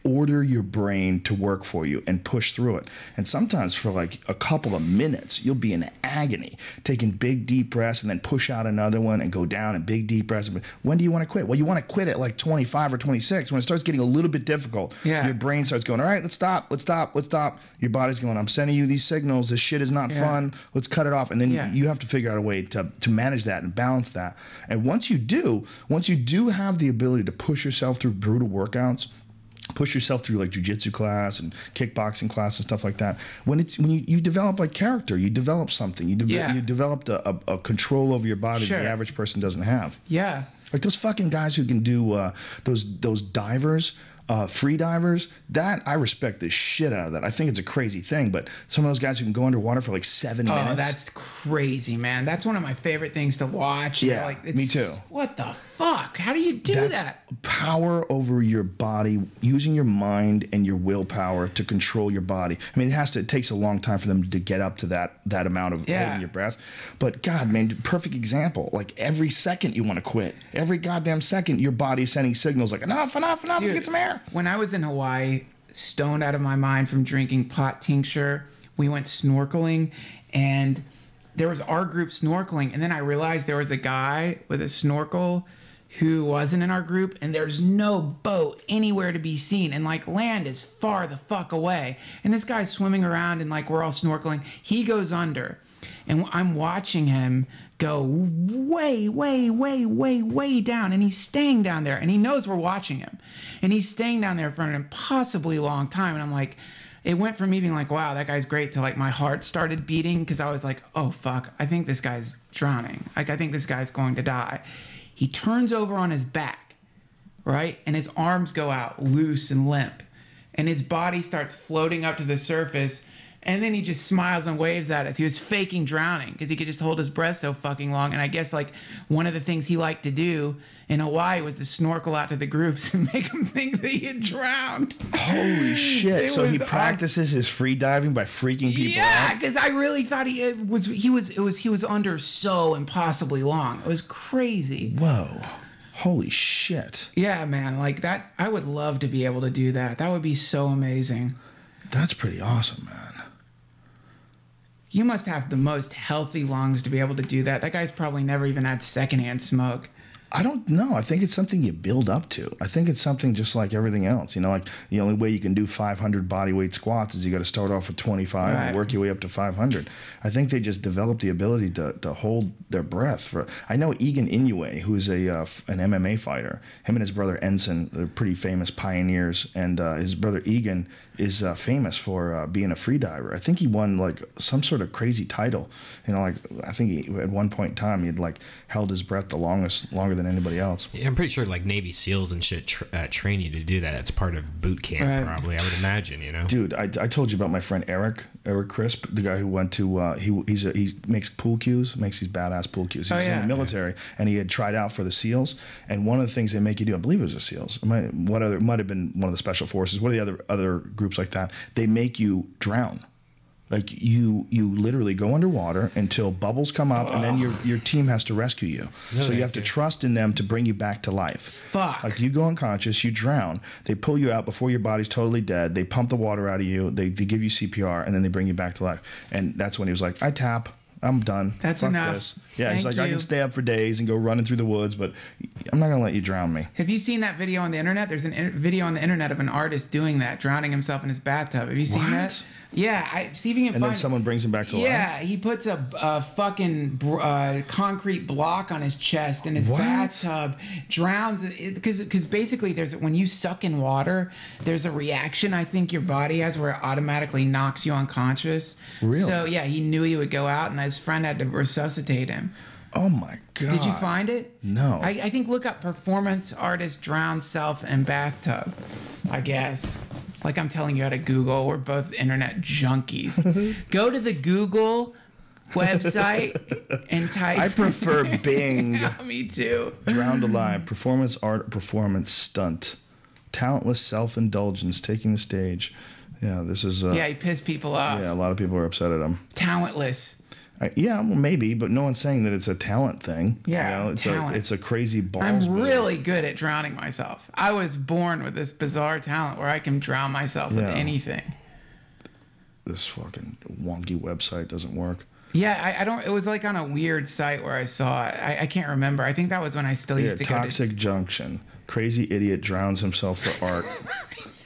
order your brain to work for you and push through it. And sometimes for like a couple of minutes, you'll be in agony, taking big deep breaths and then push out another one and go down and big deep breaths. When do you want to quit? Well, you want to quit at like 25 or 26. When it starts getting a little bit difficult, your brain starts going, all right, let's stop. Your body's going, I'm sending you these signals. This shit is not fun. Let's cut it off. And then you have to figure out a way to manage that and balance that. And once you do have the ability to push yourself through brutal workouts, push yourself through like jiu-jitsu class and kickboxing class and stuff like that, when you develop like character, you develop something, you developed a control over your body that the average person doesn't have. Like those fucking guys who can do those divers, free divers, that I respect the shit out of that. I think it's a crazy thing, but some of those guys who can go underwater for like 7 minutes. Oh, that's crazy, man. That's one of my favorite things to watch. Yeah, like, me too. What the fuck? How do you do that? Power over your body, using your mind and your willpower to control your body. I mean, it takes a long time for them to get up to that amount of holding your breath. But God, man, perfect example. Like every second you want to quit. Every goddamn second your body's sending signals like enough, Dude, let's get some air. When I was in Hawaii, stoned out of my mind from drinking pot tincture, we went snorkeling, and there was our group snorkeling, and then I realized there was a guy with a snorkel who wasn't in our group, and there's no boat anywhere to be seen, and like land is far the fuck away, and this guy's swimming around, and like we're all snorkeling. He goes under, and I'm watching him go way, way, way, way, way down, and he's staying down there, and he knows we're watching him, and he's staying down there for an impossibly long time. And I'm like, it went from me being like, wow, that guy's great, to like my heart started beating, because I was like, oh fuck, I think this guy's drowning. Like, I think this guy's going to die. He turns over on his back, right, and his arms go out loose and limp, and his body starts floating up to the surface. And then he just smiles and waves at us. He was faking drowning because he could just hold his breath so fucking long. And I guess like one of the things he liked to do in Hawaii was to snorkel out to the groups and make them think that he had drowned. Holy shit! So he practices his free diving by freaking people out. Yeah, because I really thought he was under so impossibly long. It was crazy. Whoa. Holy shit. Yeah, man. Like that, I would love to be able to do that. That would be so amazing. That's pretty awesome, man. You must have the most healthy lungs to be able to do that. That guy's probably never even had secondhand smoke. I don't know. I think it's something you build up to. I think it's something just like everything else. You know, like the only way you can do 500 body weight squats is you got to start off with 25 and work your way up to 500. I think they just develop the ability to hold their breath. I know Egan Inoue, who's an MMA fighter. Him and his brother Ensign, they're pretty famous pioneers. And his brother Egan is famous for being a free diver. I think he won like some sort of crazy title. You know, like I think he, at one point in time he had like held his breath longer than anybody else. Yeah, I'm pretty sure like Navy SEALs and shit train you to do that. It's part of boot camp, probably. I would imagine, you know. Dude, I told you about my friend Eric Crisp, the guy who went to he makes pool cues, makes these badass pool cues. He was in the military and he had tried out for the SEALs. And one of the things they make you do, I believe it was the SEAls. It might have been one of the special forces. What are the other groups like that? They make you drown. Like you literally go underwater until bubbles come up, and then your team has to rescue you. No, so you have to trust in them to bring you back to life. Fuck. Like you go unconscious, you drown. They pull you out before your body's totally dead. They pump the water out of you. They give you CPR, and then they bring you back to life. And that's when he was like, I tap. I'm done. That's Fuck enough. This. Yeah, he's like, Thank I you. can stay up for days and go running through the woods, but I'm not gonna let you drown me. Have you seen that video on the internet? There's a video on the internet of an artist doing that, drowning himself in his bathtub. Have you seen that? Yeah, see if you can And find. then someone brings him back to life. Yeah, he puts a fucking concrete block on his chest in his What? bathtub, drowns it because basically when you suck in water, there's a reaction I think your body has where it automatically knocks you unconscious. Really? So yeah, he knew he would go out, and his friend had to resuscitate him. Oh my god. Did you find it? No. I think look up performance artist drowns self in bathtub. I guess. Like I'm telling you how to Google. We're both internet junkies. Go to the Google website and type. I prefer Bing. Yeah, me too. Drowned alive. Performance art. Performance stunt. Talentless self-indulgence taking the stage. Yeah, this is. Yeah, he pissed people off. Yeah, a lot of people are upset at him. Talentless. Yeah, well, maybe, but no one's saying that it's a talent thing. Yeah, it's talent. it's a crazy balls. I'm move. really good at drowning myself. I was born with this bizarre talent where I can drown myself with Yeah. anything. This fucking wonky website doesn't work. Yeah, I don't. It was like on a weird site where I saw it. I can't remember. I think that was when I still Yeah, used to go Toxic to. Junction. Crazy idiot drowns himself for art.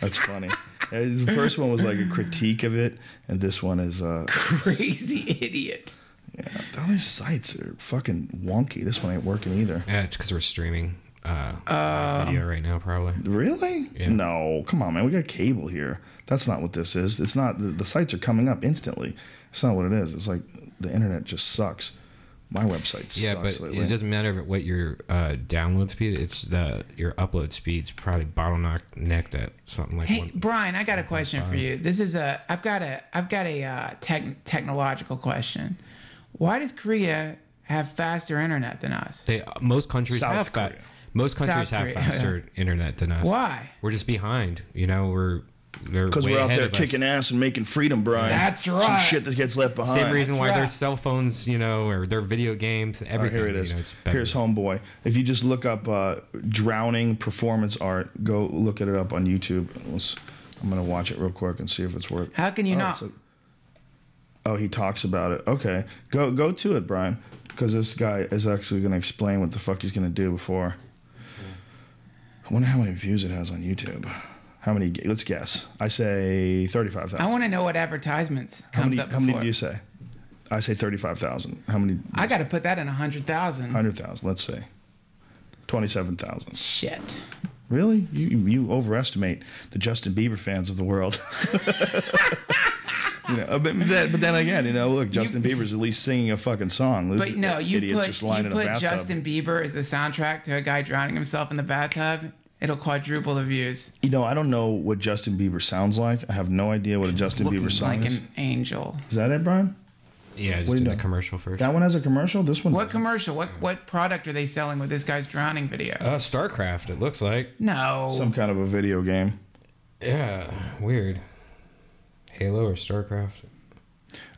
That's funny. The first one was like a critique of it, and this one is Crazy idiot. Yeah, all these sites are fucking wonky. This one ain't working either. Yeah, it's because we're streaming video right now, probably. Really? Yeah. No, come on, man. We got cable here. That's not what this is. It's not. The sites are coming up instantly. It's not what it is. It's like the internet just sucks. My website sucks. Yeah, but lately. it doesn't matter what your download speed. It's your upload speed's probably bottlenecked at something like. Hey, Brian, I got a question for you. This is I've got a technological question. Why does Korea have faster internet than us? Most countries South have Korea. most countries South have Korea, faster internet than us. Why? We're just behind. They're Because way we're out ahead there of us. kicking ass and making freedom, Brian. That's Some right. shit that gets left behind. Same reason why right. their cell phones, or their video games, Oh, everything. here it is. It's better. Here's Homeboy. If you just look up drowning performance art, go look it up on YouTube. I'm gonna watch it real quick and see if it's worth. How can you not? He talks about it. Okay, go to it, Brian, because this guy is actually gonna explain what the fuck he's gonna do before. I wonder how many views it has on YouTube. How many? Let's guess. I say 35,000. I want to know what advertisements comes up How before. many do you say? I say 35,000. How many? I got to put that in 100,000. 100,000. Let's say 27,000. Shit. Really? You overestimate the Justin Bieber fans of the world. But then again, look, Justin Bieber's at least singing a fucking song. Those But no, you idiots put just lying in a bathtub. Justin Bieber as the soundtrack to a guy drowning himself in the bathtub. It'll quadruple the views. I don't know what Justin Bieber sounds like. I have no idea what a Justin Bieber song Like is. an angel. Is that it, Brian? Yeah, just What do do you the know? commercial first. That one has a commercial? This one What doesn't. commercial? What product are they selling with this guy's drowning video? StarCraft, it looks like. No. Some kind of a video game. Yeah, weird. Halo or StarCraft.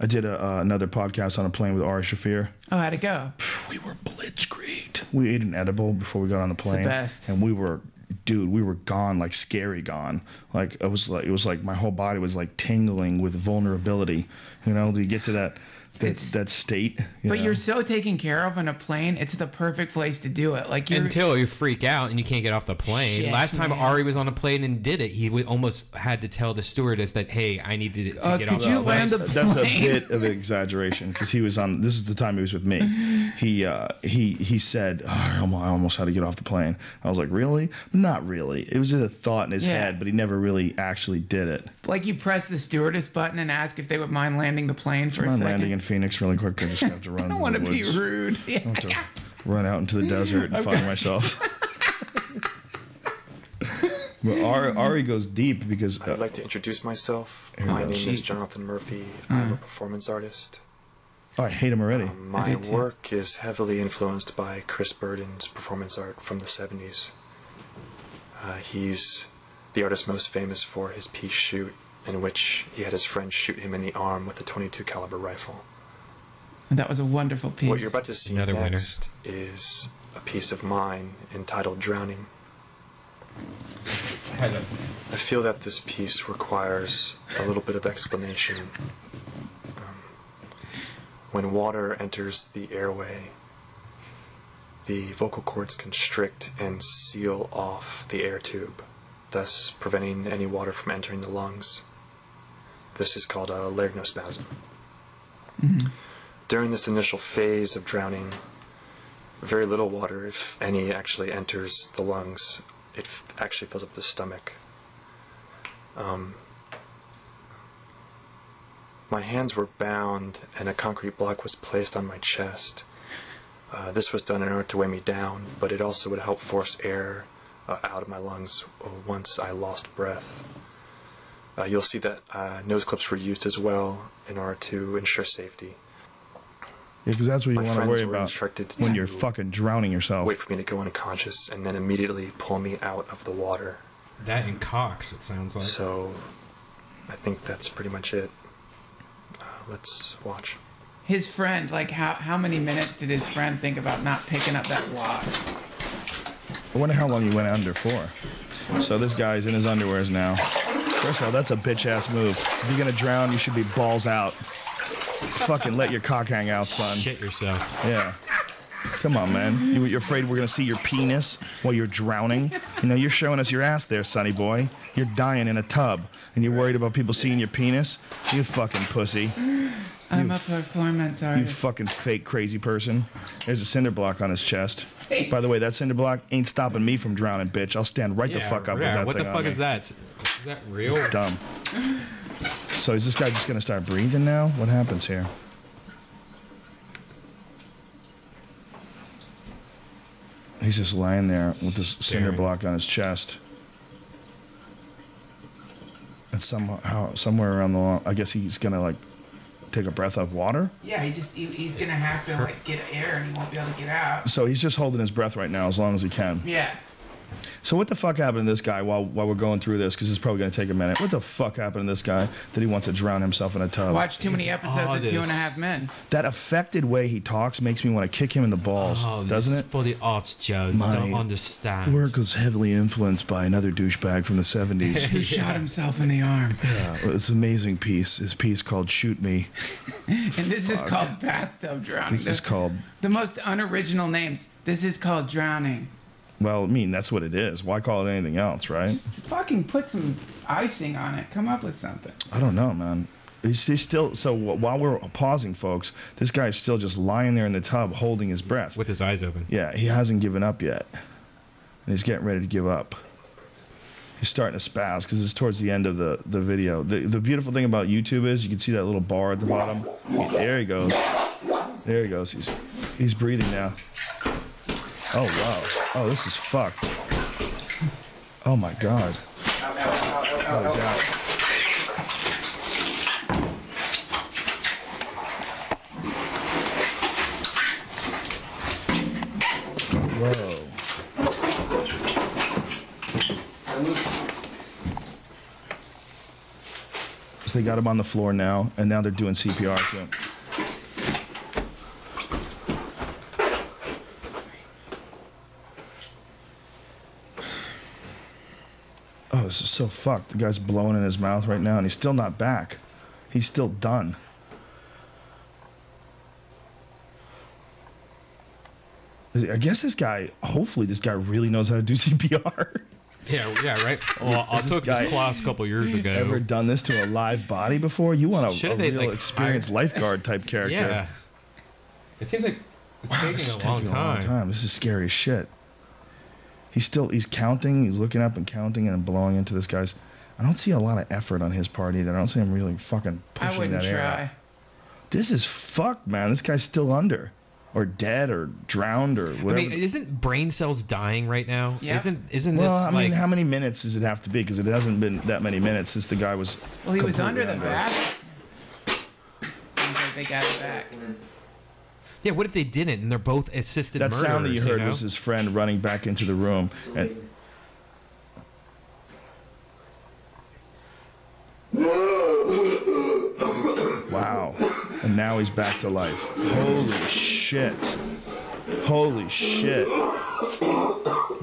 I did another podcast on a plane with Ari Shafir. Oh, how'd it go? We were blitzkrieged. We ate an edible before we got on the plane. best. And we were gone, like scary gone. Like it was like my whole body was like tingling with vulnerability. Do you get to that state? But you're so taken care of on a plane. It's the perfect place to do it. Like Until you freak out and you can't get off the plane. Shit, Last time man. Ari was on a plane and did it, he almost had to tell the stewardess that, hey, I need to get could off you the plane. land the That's a plane? bit of an exaggeration because he was on. This is the time he was with me. He said, I almost had to get off the plane. I was like, really? Not really. It was just a thought in his Yeah. head, but he never really actually did it. Like you press the stewardess button and ask if they would mind landing the plane for a I'm second. landing in Phoenix really quick. I just have to run. I don't want to be rude. I have to run out into the desert and find myself. But Ari goes deep because I'd like to introduce myself. Here My we go. name is Jonathan Murphy. I'm a performance artist. I hate him already. My work is heavily influenced by Chris Burden's performance art from the 70s. He's the artist most famous for his piece Shoot, in which he had his friend shoot him in the arm with a .22 caliber rifle. That was a wonderful piece. What you're about to see Another winner. next is a piece of mine entitled Drowning. I feel that this piece requires a little bit of explanation. When water enters the airway, the vocal cords constrict and seal off the air tube, thus preventing any water from entering the lungs. This is called a laryngospasm. Mm-hmm. During this initial phase of drowning, very little water, if any, actually enters the lungs. It actually fills up the stomach. My hands were bound and a concrete block was placed on my chest. This was done in order to weigh me down, but it also would help force air out of my lungs once I lost breath. You'll see that nose clips were used as well in order to ensure safety. Yeah, because that's what you My want to friends worry were about instructed when to you're fucking drowning yourself. wait for me to go unconscious and then immediately pull me out of the water. That and Cox, it sounds like. So, I think that's pretty much it. Let's watch. His friend, like, how many minutes did his friend think about not picking up that block? I wonder how long he went under for. So this guy's in his underwears now. First of all, that's a bitch-ass move. If you're gonna drown, you should be balls out. Fucking let your cock hang out, son. Shit yourself. Yeah. Come on, man. You're afraid we're gonna see your penis while you're drowning? You know, you're showing us your ass there, sonny boy. You're dying in a tub, and you're worried about people seeing your penis? You fucking pussy. I'm a performance You artist. fucking fake crazy person. There's a cinder block on his chest. By the way, that cinder block ain't stopping me from drowning, bitch. I'll stand right the fuck up with that what thing the on fuck me. is that? Is that real? It's dumb. So is this guy just gonna start breathing now? What happens here? He's just lying there with this cinder Staring. block on his chest. And somehow, somewhere around the line, I guess he's gonna like take a breath of water. Yeah, he's gonna have to like get air and he won't be able to get out. So he's just holding his breath right now as long as he can. Yeah. So what the fuck happened to this guy while we're going through this? Because it's probably going to take a minute. What the fuck happened to this guy that he wants to drown himself in a tub? Watch too many episodes of oddest. 2.5 Men. That affected way he talks makes me want to kick him in the balls, doesn't it? For the arts, Joe. You My don't understand. Work was heavily influenced by another douchebag from the 70s. Who shot himself in the arm. It's an amazing piece. His piece called Shoot Me. And this is called bathtub drowning. This is called... The most unoriginal names. This is called drowning. Well, I mean, that's what it is. Why call it anything else, right? Just fucking put some icing on it. Come up with something. I don't know, man. He's still... So while we're pausing, folks, this guy's still just lying there in the tub holding his breath. With his eyes open. Yeah, he hasn't given up yet. And he's getting ready to give up. He's starting to spaz because it's towards the end of the video. The beautiful thing about YouTube is you can see that little bar at the bottom. There he goes. There he goes. He's breathing now. Oh, wow. Oh, this is fucked. Oh, my God. Oh, he's out. Whoa. So they got him on the floor now, and now they're doing CPR to him. Oh, this is so fucked. The guy's blowing in his mouth right now, and he's still not back. He's still done. I guess this guy, hopefully this guy really knows how to do CPR. Yeah, right. Well, I Has this took guy this class a couple years ago. Ever done this to a live body before? You want a Shouldn't they, real like, experienced lifeguard type character. Yeah. It seems like it's Wow, this is taking a long taking a long time. time. This is scary as shit. He's counting, he's looking up and counting and blowing into this guy's. I don't see a lot of effort on his part either. I don't see him really fucking pushing I wouldn't that air out. try. This is fucked, man. This guy's still under. Or dead or drowned or I whatever. mean, isn't brain cells dying right now? Yeah. Isn't well, this I mean, like how many minutes does it have to be? Because it hasn't been that many minutes since the guy was. Well, he was completely under the bath. Seems like they got it back. Yeah, what if they didn't and they're both assisted That murderers? sound that you heard know? was his friend running back into the room. And wow. And now he's back to life. Holy shit. Holy shit.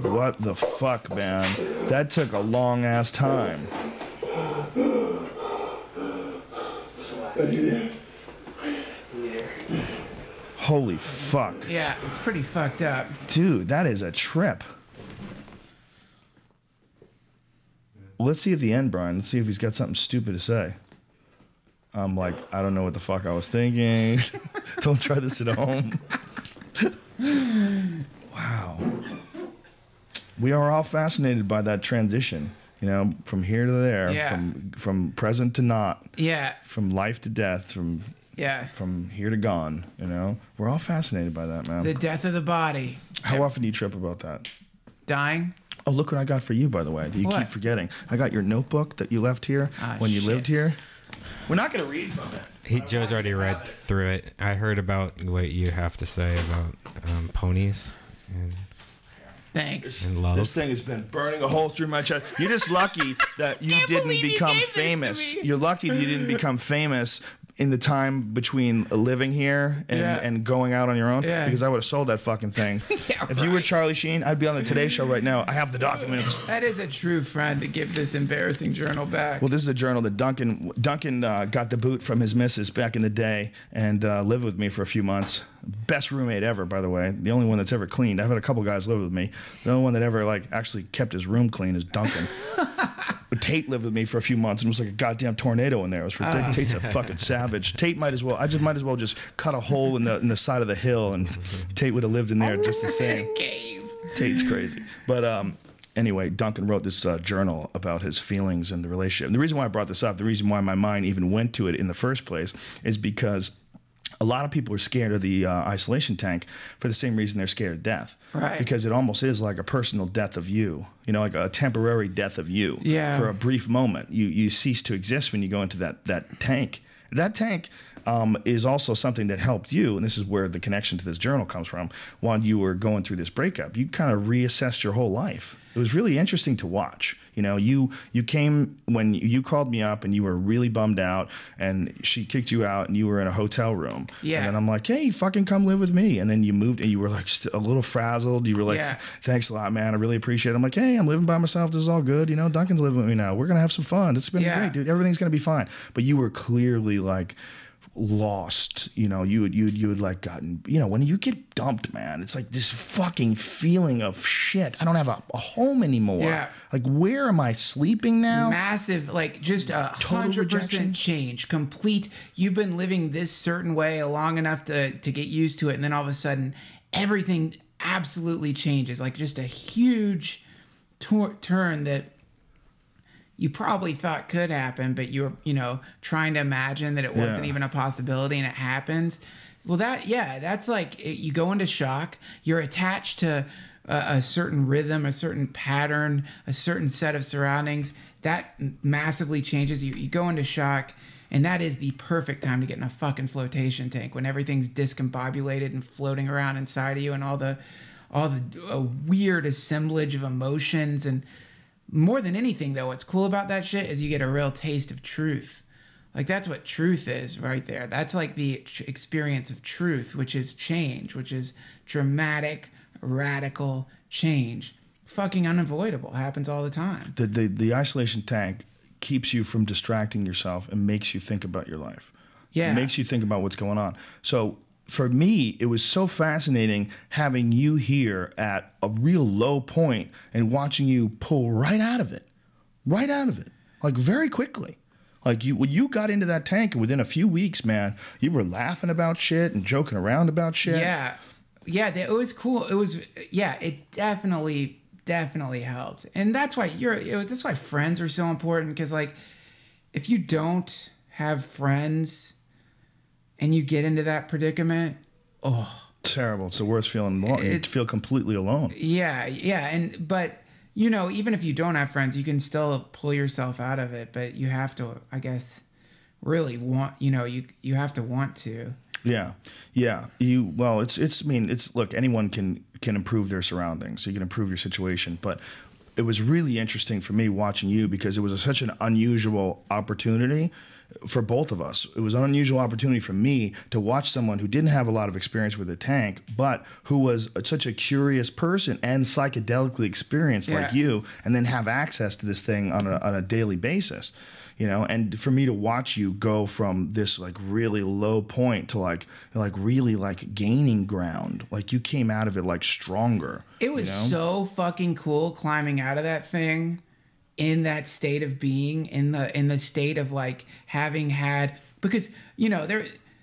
What the fuck, man? That took a long ass time. Holy fuck. Yeah, it's pretty fucked up. Dude, that is a trip. Let's see at the end, Brian. Let's see if he's got something stupid to say. I'm like, I don't know what the fuck I was thinking. Don't try this at home. Wow. We are all fascinated by that transition, you know, from here to there, Yeah. from present to not, Yeah. from life to death, from here to gone, you know. We're all fascinated by that, man. The death of the body. How often do you trip about that? Dying. Oh, look what I got for you, by the way, that you What? keep forgetting. I got your notebook that you left here when you lived here. We're not going to read from it. Joe's already read through it. I heard about what you have to say about ponies Thanks. and love. This thing has been burning a hole through my chest. You're just lucky that you didn't become famous. You're lucky that you didn't become famous in the time between living here and going out on your own, because I would have sold that fucking thing. If you were Charlie Sheen, I'd be on the Today Show right now. I have the documents. That is a true friend to give this embarrassing journal back. Well, this is a journal that Duncan got the boot from his missus back in the day and lived with me for a few months. Best roommate ever, by the way. The only one that's ever cleaned. I've had a couple guys live with me. The only one that ever actually kept his room clean is Duncan. But Tate lived with me for a few months and it was like a goddamn tornado in there. It was ridiculous. Tate's a fucking savage. Tate might as well just cut a hole in the side of the hill and Tate would have lived in there just the same. Tate's crazy. But anyway, Duncan wrote this journal about his feelings and the relationship. And the reason why I brought this up, the reason why my mind even went to it in the first place is because a lot of people are scared of the isolation tank for the same reason they're scared of death. Right. Because it almost is like a personal death of you. You know, like a temporary death of you. Yeah. For a brief moment. You cease to exist when you go into that tank. That tank is also something that helped you, and this is where the connection to this journal comes from, while you were going through this breakup. You kind of reassessed your whole life. It was really interesting to watch. You know, you came when you called me up and you were really bummed out and she kicked you out and you were in a hotel room. Yeah. And then I'm like, hey, fucking come live with me. And then you moved and you were like a little frazzled. You were like, thanks a lot, man. I really appreciate it. I'm like, hey, I'm living by myself. This is all good. You know, Duncan's living with me now. We're going to have some fun. It's been great, dude. Everything's going to be fine. But you were clearly like lost. You know, you had like gotten, you know, when you get dumped, man, it's like this fucking feeling of shit. I don't have a home anymore. Yeah. Like, where am I sleeping now? Massive, like just 100% change. Complete. You've been living this certain way long enough to get used to it. And then all of a sudden everything absolutely changes. Like just a huge turn that you probably thought could happen, but you're, you know, trying to imagine that it wasn't even a possibility and it happens. Well, that's like you go into shock. You're attached to a certain rhythm, a certain pattern, a certain set of surroundings. That massively changes. You go into shock, and that is the perfect time to get in a fucking flotation tank when everything's discombobulated and floating around inside of you and all the weird assemblage of emotions. And more than anything, though, what's cool about that shit is you get a real taste of truth. Like, that's what truth is right there. That's like the experience of truth, which is change, which is dramatic, radical change. Fucking unavoidable. Happens all the time. The isolation tank keeps you from distracting yourself and makes you think about your life. Yeah. It makes you think about what's going on. So for me, it was so fascinating having you here at a real low point and watching you pull right out of it, like very quickly. Like when you got into that tank and within a few weeks, man, you were laughing about shit and joking around about shit. Yeah, it was cool. It definitely helped, and that's why that's why friends are so important. Because like, if you don't have friends and you get into that predicament, terrible. It's the worst feeling. You feel completely alone. But you know, even if you don't have friends, you can still pull yourself out of it. But you have to, I guess, really want. You know, you have to want to. Yeah. Look, anyone can improve their surroundings. You can improve your situation, but it was really interesting for me watching you because it was such an unusual opportunity for both of us. It was an unusual opportunity for me to watch someone who didn't have a lot of experience with a tank, but who was such a curious person and psychedelically experienced like you, and then have access to this thing on a daily basis. You know, and for me to watch you go from this like really low point to like really like gaining ground, like you came out of it like stronger. It was so fucking cool climbing out of that thing in that state of being, in the state of like having had, because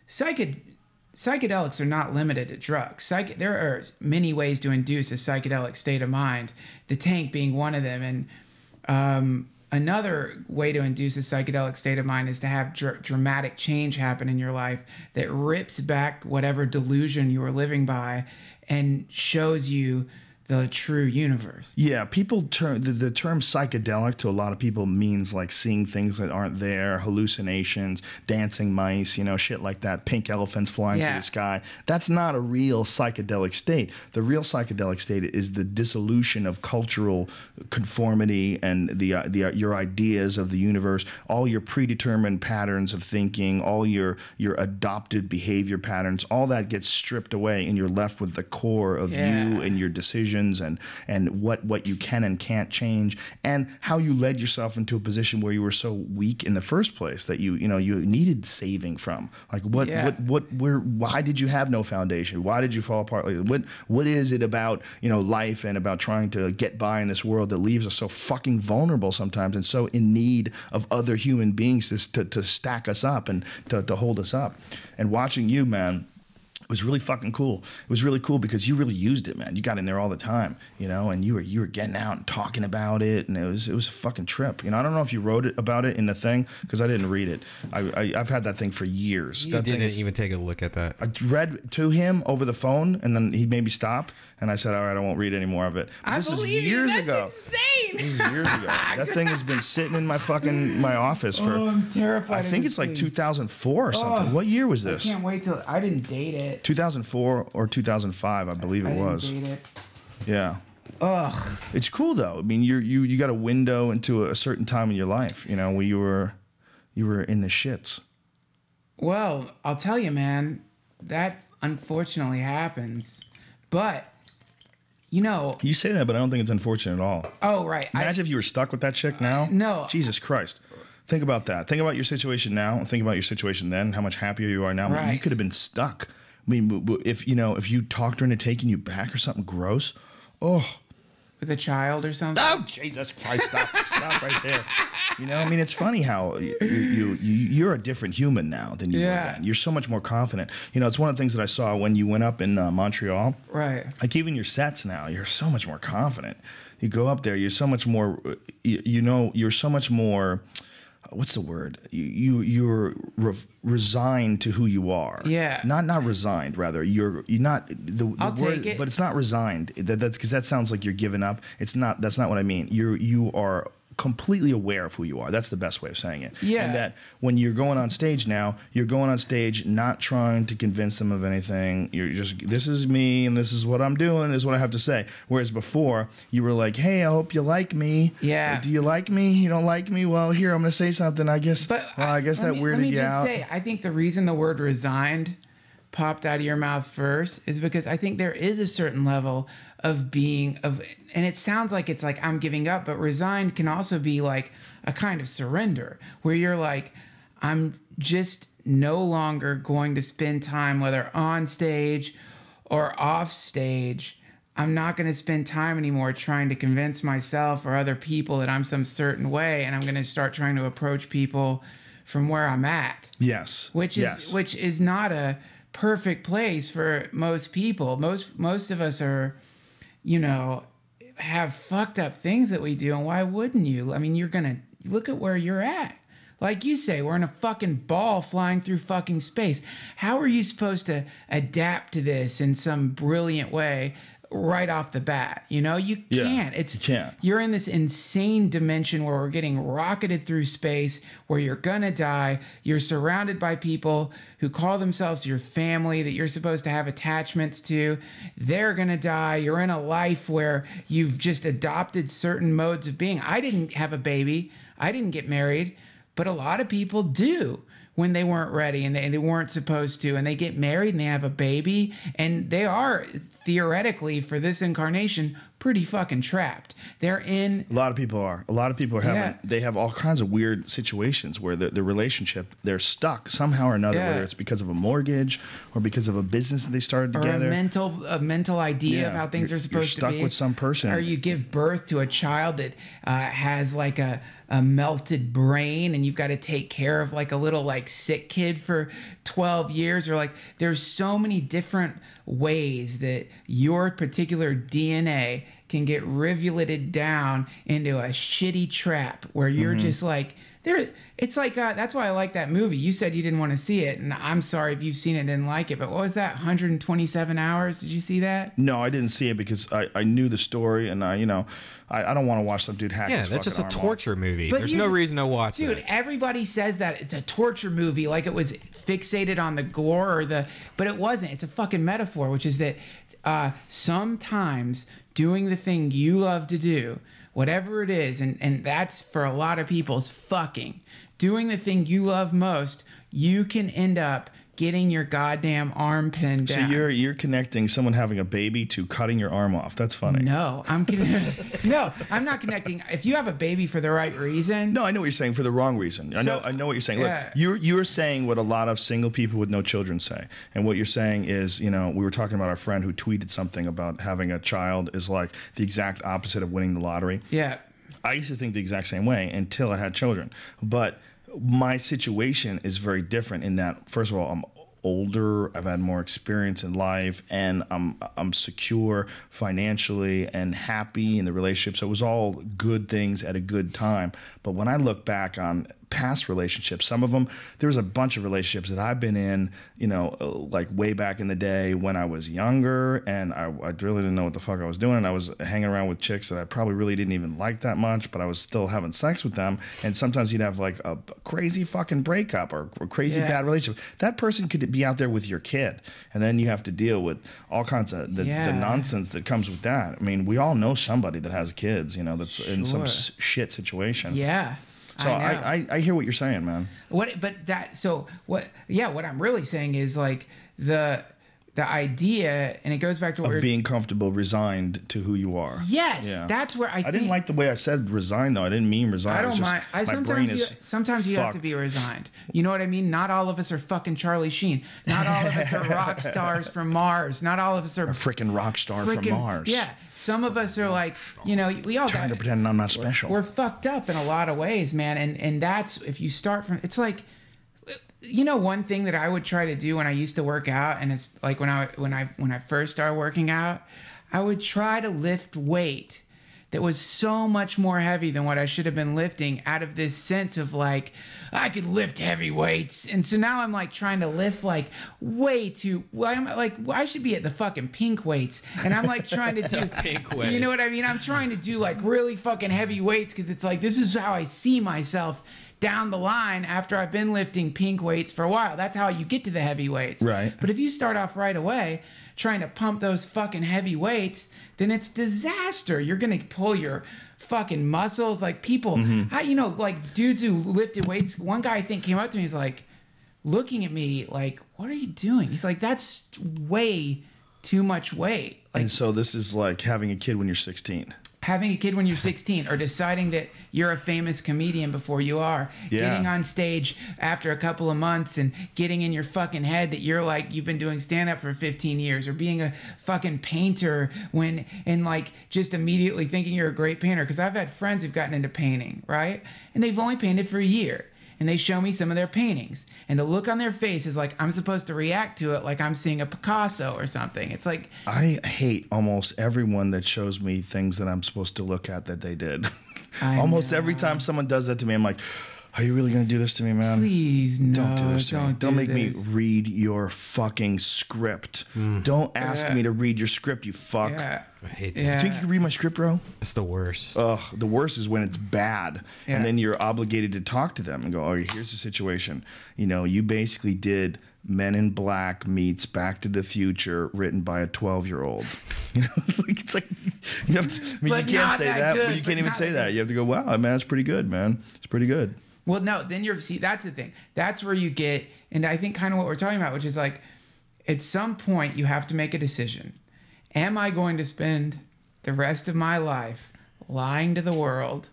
psychedelics are not limited to drugs. There are many ways to induce a psychedelic state of mind, the tank being one of them. And another way to induce a psychedelic state of mind is to have dramatic change happen in your life that rips back whatever delusion you were living by and shows you the true universe. Yeah, people turn the term psychedelic to a lot of people means like seeing things that aren't there, hallucinations, dancing mice, shit like that, pink elephants flying through the sky. That's not a real psychedelic state. The real psychedelic state is the dissolution of cultural conformity and your ideas of the universe, all your predetermined patterns of thinking, all your adopted behavior patterns, all that gets stripped away, and you're left with the core of you and your decisions and what you can and can't change, and how you led yourself into a position where you were so weak in the first place that you needed saving from. Like why did you have no foundation? Why did you fall apart? Like, what is it about life and about trying to get by in this world that leaves us so fucking vulnerable sometimes and so in need of other human beings to stack us up and to hold us up? And watching you, man, it was really fucking cool. It was really cool because you really used it, man. You got in there all the time, and you were getting out and talking about it, and it was a fucking trip. I don't know if you wrote about it in the thing because I didn't read it. I've had that thing for years. You didn't even take a look at that. I read to him over the phone, and then he made me stop, and I said, "All right, I won't read any more of it." But this is years ago. Insane. This is years ago. That thing has been sitting in my office for. Oh, I'm terrified. I think it's like 2004 or something. What year was this? I can't wait till I didn't date it. 2004 or 2005, I believe it was. Didn't date it. Yeah. Ugh. It's cool though. I mean, you got a window into a certain time in your life, where you were in the shits. Well, I'll tell you, man, that unfortunately happens. But you say that, but I don't think it's unfortunate at all. Oh, right. Imagine if you were stuck with that chick now. No. Jesus Christ. Think about that. Think about your situation now, and think about your situation then. How much happier you are now. Right. You could have been stuck. I mean, if you talked her into taking you back or something gross, with a child or something. Oh, Jesus Christ! Stop right there. It's funny how you're a different human now than you were then. You're so much more confident. It's one of the things that I saw when you went up in Montreal. Right. Like even your sets now, you're so much more confident. You go up there, you're so much more. You're so much more. What's the word? You're resigned to who you are. Yeah. Not resigned. Rather, you're not the I'll word, take it. but it's not resigned. That's because that sounds like you're giving up. It's not. That's not what I mean. You are completely aware of who you are. That's the best way of saying it. Yeah. And that when you're going on stage now, you're going on stage not trying to convince them of anything. You're just, this is me and this is what I'm doing, this is what I have to say. Whereas before, you were like, hey, I hope you like me. Yeah. Do you like me? You don't like me? Well, here, I'm going to say something. I guess that weirded you out. I think the reason the word resigned popped out of your mouth first is because I think there is a certain level of and it sounds like it's like I'm giving up, but resigned can also be like a kind of surrender where you're like, I'm just no longer going to spend time, whether on stage or off stage. I'm not going to spend time anymore trying to convince myself or other people that I'm some certain way, and I'm going to start trying to approach people from where I'm at. Yes. Which is not a perfect place for most people. Most of us are, have fucked up things that we do, and why wouldn't you? I mean, you're gonna look at where you're at. Like you say, we're in a fucking ball flying through fucking space. How are you supposed to adapt to this in some brilliant way right off the bat? You can't. You can't. You're in this insane dimension where we're getting rocketed through space, where you're gonna die. You're surrounded by people who call themselves your family that you're supposed to have attachments to. They're gonna die. You're in a life where you've just adopted certain modes of being. I didn't have a baby. I didn't get married, but a lot of people do when they weren't ready and they weren't supposed to, and they get married and they have a baby, and they are theoretically for this incarnation pretty fucking trapped. They're in. A lot of people are. A lot of people are having. They have all kinds of weird situations where the relationship, they're stuck somehow or another. Whether it's because of a mortgage or because of a business that they started together, or a mental idea of how things are supposed to be. You're stuck with some person, or you give birth to a child that has like a melted brain, and you've got to take care of like a little like sick kid for 12 years, or like there's so many different ways that your particular DNA can get rivulated down into a shitty trap where you're just like there. It's like that's why I like that movie. You said you didn't want to see it, and I'm sorry if you've seen it and didn't like it, but what was that, 127 hours? Did you see that? No, I didn't see it because I knew the story, and I don't want to watch some dude hack his that's just a fucking arm torture off. movie. But There's no reason to watch it. Dude, everybody says that it's a torture movie, like it was fixated on the gore but it wasn't. It's a fucking metaphor, which is that sometimes doing the thing you love to do, whatever it is, and that's for a lot of people is fucking. Doing the thing you love most, you can end up getting your goddamn arm pinned down. So you're connecting someone having a baby to cutting your arm off. That's funny. No, I'm no, I'm not connecting. If you have a baby for the right reason. No, I know what you're saying for the wrong reason. I know what you're saying. Yeah. Look, you're saying what a lot of single people with no children say. And what you're saying is, we were talking about our friend who tweeted something about having a child is like the exact opposite of winning the lottery. Yeah. I used to think the exact same way until I had children. But my situation is very different in that, first of all, I'm older, I've had more experience in life, and I'm secure financially and happy in the relationship. So it was all good things at a good time. But when I look back on past relationships, some of them, there was a bunch of relationships that I've been in, like way back in the day when I was younger, and I really didn't know what the fuck I was doing. I was hanging around with chicks that I probably really didn't even like that much, but I was still having sex with them. And sometimes you'd have like a crazy fucking breakup or a crazy bad relationship. That person could be out there with your kid, and then you have to deal with all kinds of the nonsense that comes with that. I mean, we all know somebody that has kids, that's in some shit situation. Yeah. So I hear what you're saying, man. What I'm really saying is like the idea, and it goes back to what of being comfortable, resigned to who you are. Yes, that's where I didn't like the way I said resigned, though. I didn't mean resigned. I don't mind. Sometimes you have to be resigned. You know what I mean? Not all of us are fucking Charlie Sheen. Not all of us are rock stars from Mars. Not all of us are a freaking rock star from Mars. Yeah, some of us are like, we all trying to pretend I'm not special. We're fucked up in a lot of ways, man. And that's, if you start from, it's like, one thing that I would try to do when I used to work out, and it's like when I first started working out, I would try to lift weight that was so much more heavy than what I should have been lifting, out of this sense of like, I could lift heavy weights. And so now I'm like trying to lift like way too, I'm like, I should be at the fucking pink weights. And I'm like trying to do pink weights. You know what I mean? I'm trying to do like really fucking heavy weights, because it's like, this is how I see myself down the line after I've been lifting pink weights for a while. That's how you get to the heavy weights. Right. But if you start off right away trying to pump those fucking heavy weights, then it's disaster. You're going to pull your fucking muscles. Like people, like dudes who lifted weights. One guy I think came up to me, he's like looking at me like, what are you doing? He's like, that's way too much weight. Like, and so this is like having a kid when you're 16. Having a kid when you're 16, or deciding that you're a famous comedian before you are. Yeah. Getting on stage after a couple of months and getting in your fucking head that you're like, you've been doing stand-up for 15 years, or being a fucking painter and like just immediately thinking you're a great painter. Because I've had friends who've gotten into painting, right? And they've only painted for a year. And they show me some of their paintings, and the look on their face is like, I'm supposed to react to it like I'm seeing a Picasso or something. It's like, I hate almost everyone that shows me things that I'm supposed to look at that they did. Almost every time someone does that to me, I'm like, are you really going to do this to me, man? Please, no. Don't do this to me. Don't make me this. read your fucking script. Don't ask me to read your script, you fuck. Yeah. I hate that. You think you can read my script, bro? It's the worst. Ugh, the worst is when it's bad. Yeah. And then you're obligated to talk to them and go, oh, here's the situation. You basically did Men in Black meets Back to the Future written by a 12-year-old. It's like, you have to, you can't say that, but you can't even say that. You have to go, wow, man, that's pretty good, man. It's pretty good. Well, no, then that's the thing. That's where you get, and I think kind of what we're talking about, which is like, at some point you have to make a decision. am I going to spend the rest of my life lying to the world?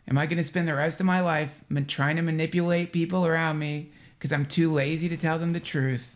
Am I going to spend the rest of my life trying to manipulate people around me because I'm too lazy to tell them the truth?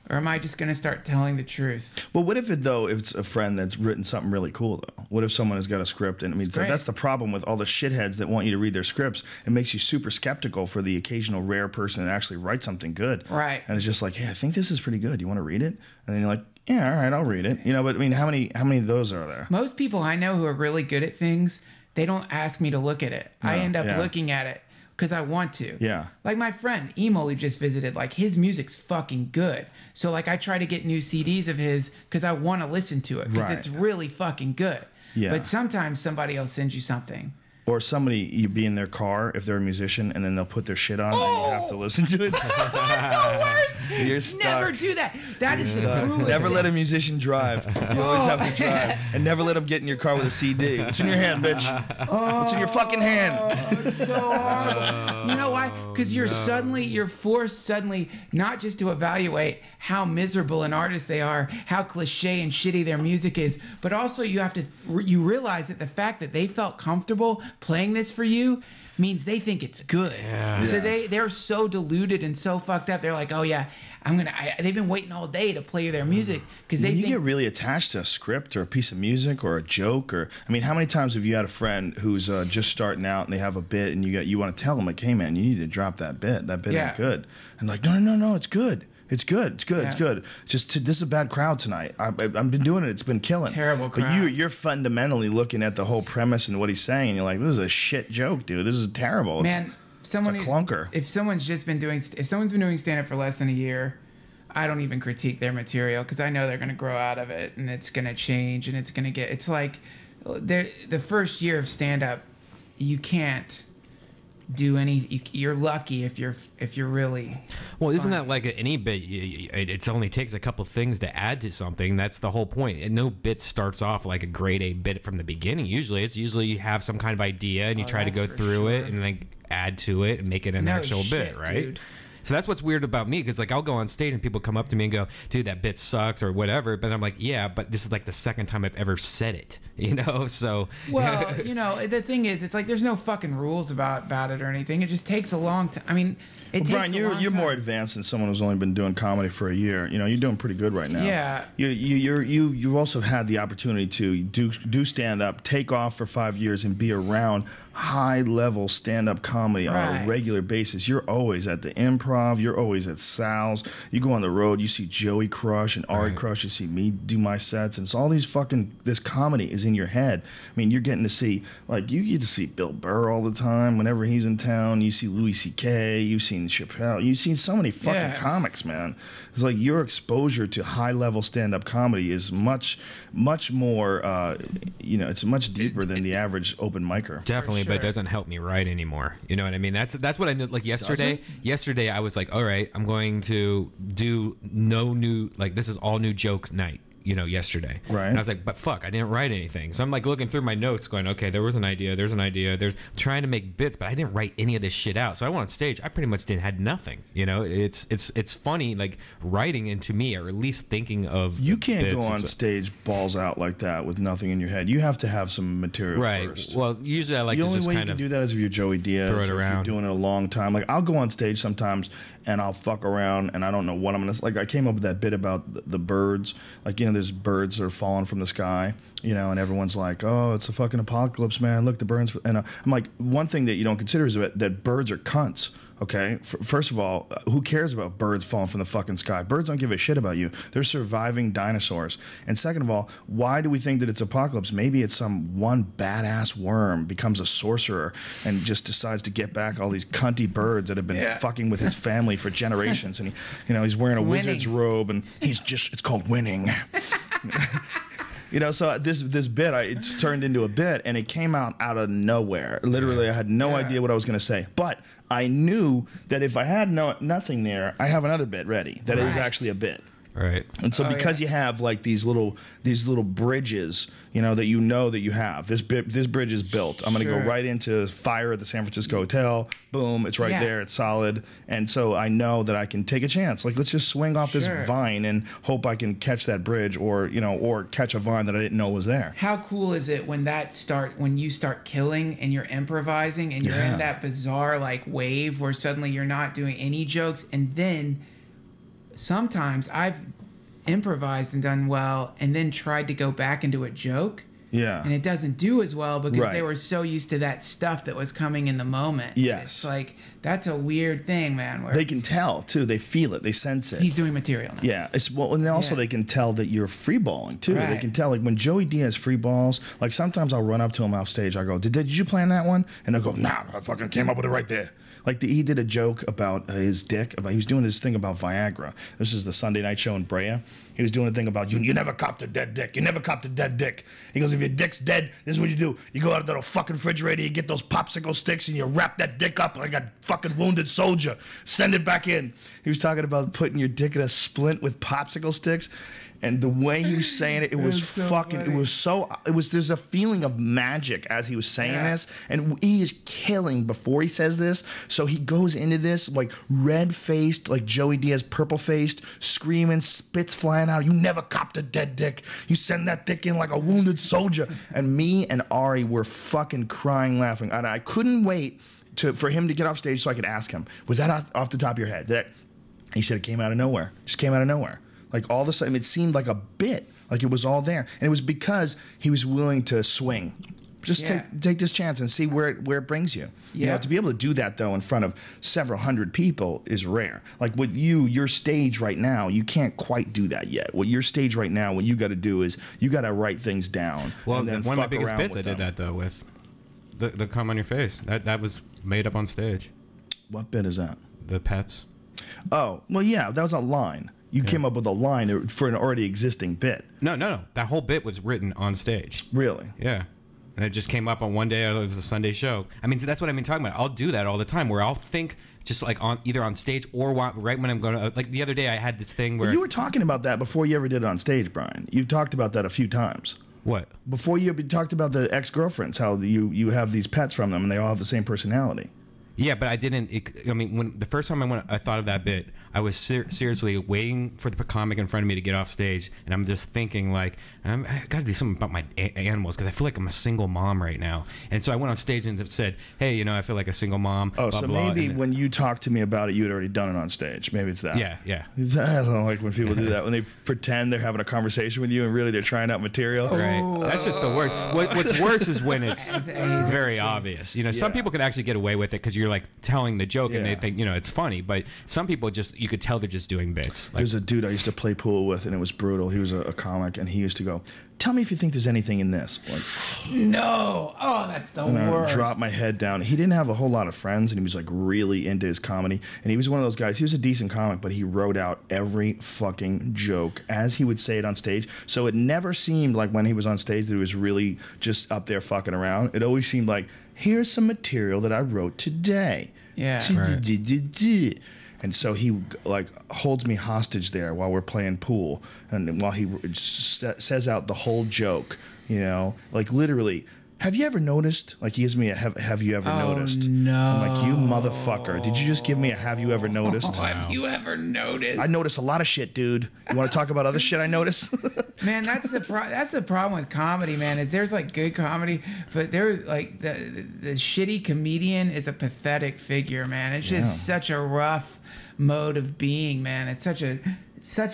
Or am I just going to start telling the truth? Well, what if it's a friend that's written something really cool, though? What if someone has got a script? And I mean, so that's the problem with all the shitheads that want you to read their scripts. It makes you super skeptical for the occasional rare person that actually writes something good. Right. And it's just like, hey, I think this is pretty good. You want to read it? And then you're like, yeah, all right, I'll read it. You know, but I mean, how many of those are there? Most people I know who are really good at things, they don't ask me to look at it. I end up looking at it because I want to. Yeah. Like my friend Emo, who just visited, like his music's fucking good. So like I try to get new CDs of his because I want to listen to it because it's really fucking good. Yeah. But sometimes somebody else sends you something. Or somebody, you be in their car if they're a musician, and then they'll put their shit on, and you have to listen to it. That's the worst. You're stuck. Never do that. That is the cruelest. Never let a musician drive. You always have to drive. And never let them get in your car with a CD. What's in your hand, bitch? What's in your fucking hand? It's so hard. You know why? Because you're forced suddenly not just to evaluate how miserable an artist they are, how cliche and shitty their music is, but also you realize that the fact that they felt comfortable playing this for you means they think it's good. Yeah. So they're so deluded and so fucked up. They're like, oh yeah, they've been waiting all day to play their music because you get really attached to a script or a piece of music or a joke. Or I mean, how many times have you had a friend who's just starting out and they have a bit and you want to tell them like, hey man, you need to drop that bit. That bit ain't good. And like, no, it's good. It's good. It's good. Yeah. It's good. Just this is a bad crowd tonight. I've been doing it. It's been killing. Terrible crowd. But you're fundamentally looking at the whole premise and what he's saying. And you're like, this is a shit joke, dude. This is terrible. Man, it's a clunker. If someone's been doing stand up for less than a year, I don't even critique their material because I know they're going to grow out of it and it's going to change and it's going to get. It's like the first year of stand up, you can't do you're lucky if you're really isn't that like any bit? It only takes a couple things to add to something. That's the whole point. And no bit starts off like a grade A bit from the beginning. Usually you have some kind of idea and you try to go through it and like add to it and make it an actual bit, right? Dude. So that's what's weird about me because like I'll go on stage and people come up to me and go, dude, that bit sucks or whatever, but I'm like, yeah, but this is like the second time I've ever said it, you know? So well, you know, the thing is, it's like there's no fucking rules about it or anything. It just takes a long time. I mean, Brian, you're more advanced than someone who's only been doing comedy for a year. You know, you're doing pretty good right now. Yeah. You've also had the opportunity to do stand up, take off for 5 years, and be around high level stand up comedy on a regular basis. You're always at the Improv. You're always at Sal's. You go on the road. You see Joey crush and Ari crush. You see me do my sets, and it's all these this comedy is in your head. I mean, you're getting to see you get to see Bill Burr all the time whenever he's in town. You see Louis C.K. You've seen Chappelle. You've seen so many fucking comics, man. It's like your exposure to high level stand up comedy is much more. It's much deeper than the average open micer. Definitely, but it doesn't help me write anymore. You know what I mean? That's what I knew. Like yesterday. Yesterday, I was like, all right, I'm going to do no new. Like this is all new joke night. You know, yesterday. Right. And I was like, but fuck, I didn't write anything. So I'm like looking through my notes going, okay, there's an idea, there's trying to make bits, but I didn't write any of this shit out. So I went on stage, I pretty much had nothing. You know, it's funny, like writing into me, or at least thinking of you can't go on stage balls out like that with nothing in your head. You have to have some material first. Well, usually I like to just kind of the only way you can do that is if you're Joey Diaz, throw it around. If you're doing it a long time. Like I'll go on stage sometimes and I'll fuck around and I don't know what I'm gonna like. I came up with that bit about the birds. Like, you know, there's birds that are falling from the sky, you know, and everyone's like, oh, it's a fucking apocalypse, man. Look, the birds. And I'm like, one thing that you don't consider is that birds are cunts. Okay, first of all, who cares about birds falling from the fucking sky? Birds don't give a shit about you. They're surviving dinosaurs. And second of all, why do we think that it's apocalypse? Maybe it's some one badass worm becomes a sorcerer and just decides to get back all these cunty birds that have been fucking with his family for generations. And he's wearing a wizard's robe, and it's called winning. You know, so this bit, it's turned into a bit, and it came out of nowhere. Literally, I had no idea what I was going to say. But I knew that if I had nothing there, I have another bit ready that is actually a bit. Right. And so because you have like these little bridges, that you have. This bridge is built. I'm going to go right into fire at the San Francisco hotel. Boom, it's right there. It's solid. And so I know that I can take a chance. Like, let's just swing off this vine and hope I can catch that bridge, or catch a vine that I didn't know was there. How cool is it when you start killing and you're improvising and you're in that bizarre like wave where suddenly you're not doing any jokes, and then sometimes I've improvised and done well and then tried to go back into a joke. Yeah. And it doesn't do as well because they were so used to that stuff that was coming in the moment. Yes. It's like, that's a weird thing, man. Where they can tell, too. They feel it. They sense it. He's doing material now. Yeah. And also they can tell that you're freeballing, too. Right. They can tell, like, when Joey Diaz free balls, like, sometimes I'll run up to him off stage. I go, did you plan that one? And they'll go, nah, I fucking came up with it right there. Like, he did a joke about his dick. He was doing this thing about Viagra. This is the Sunday night show in Brea. He was doing a thing about, you never copped a dead dick. You never copped a dead dick. He goes, if your dick's dead, this is what you do. You go out to the fucking refrigerator, you get those popsicle sticks, and you wrap that dick up like a fucking wounded soldier. Send it back in. He was talking about putting your dick in a splint with popsicle sticks. And the way he was saying it, it was fucking, there's a feeling of magic as he was saying this. And he is killing before he says this. So he goes into this like red-faced, like Joey Diaz, purple-faced, screaming, spits flying out. You never copped a dead dick. You send that dick in like a wounded soldier. And me and Ari were fucking crying, laughing. And I couldn't wait for him to get off stage so I could ask him, was that off the top of your head? He said it came out of nowhere. Just came out of nowhere. Like, all of a sudden, it seemed like a bit. Like, it was all there. And it was because he was willing to swing. Just take this chance and see where it brings you. Yeah. To be able to do that, though, in front of several hundred people is rare. Like, with your stage right now, you can't quite do that yet. What your stage right now, what you got to do is you got to write things down. Well, and then one of my fuck biggest around bits I with did them. that, though, with the cum on your face. That was made up on stage. What bit is that? The pets. Oh, well, yeah, that was a line. You came up with a line for an already existing bit. No. That whole bit was written on stage. Really? Yeah. And it just came up on one day. It was a Sunday show. I mean, that's what I've been talking about. I'll do that all the time where I'll think just like either on stage or right when I'm going to, like the other day I had this thing where. Well, you were talking about that before you ever did it on stage, Brian. You talked about that a few times. What? Before you talked about the ex-girlfriends, how you have these pets from them and they all have the same personality. Yeah, but I didn't. When the first time I thought of that bit, I was seriously waiting for the comic in front of me to get off stage, and I'm just thinking like, I got to do something about my animals because I feel like I'm a single mom right now. And so I went on stage and said, "Hey, I feel like a single mom." Oh, blah, so blah, maybe when you talked to me about it, you had already done it on stage. Maybe it's that. Yeah. I don't like when people do that when they pretend they're having a conversation with you and really they're trying out material. Right. That's just the word. What's worse is when it's very obvious. Some people can actually get away with it because you're like telling the joke and they think it's funny, but some people you could tell they're just doing bits. Like, there's a dude I used to play pool with and it was brutal. He was a comic and he used to go, "Tell me if you think there's anything in this." Like, no. Oh, that's the worst. I dropped my head down. He didn't have a whole lot of friends and he was like really into his comedy. And he was one of those guys, he was a decent comic, but he wrote out every fucking joke as he would say it on stage. So it never seemed like when he was on stage that he was really just up there fucking around. It always seemed like, here's some material that I wrote today. Yeah. And so he like holds me hostage there while we're playing pool, and while he says out the whole joke, like literally. Have you ever noticed? Like he gives me a have you ever noticed? No. I'm like, you motherfucker! Did you just give me a have you ever noticed? Have you ever noticed? I notice a lot of shit, dude. You want to talk about other shit I notice? Man, that's the problem with comedy, man. Is there's like good comedy, but there's like the shitty comedian is a pathetic figure, man. It's just such a rough mode of being, man. It's such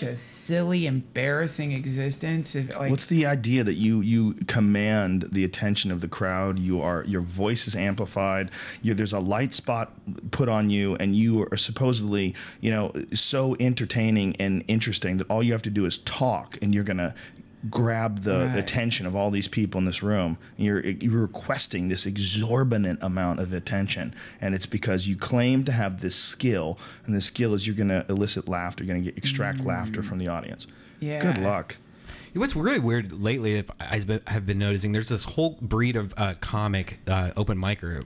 a silly, embarrassing existence. What's the idea that you command the attention of the crowd? Your voice is amplified. There's a light spot put on you, and you are supposedly so entertaining and interesting that all you have to do is talk, and you're gonna grab the attention of all these people in this room. You're requesting this exorbitant amount of attention, and it's because you claim to have this skill, and the skill is you're going to elicit laughter, you're going to extract laughter from the audience. Yeah. Good luck. What's really weird lately, I have been noticing, there's this whole breed of comic, open micer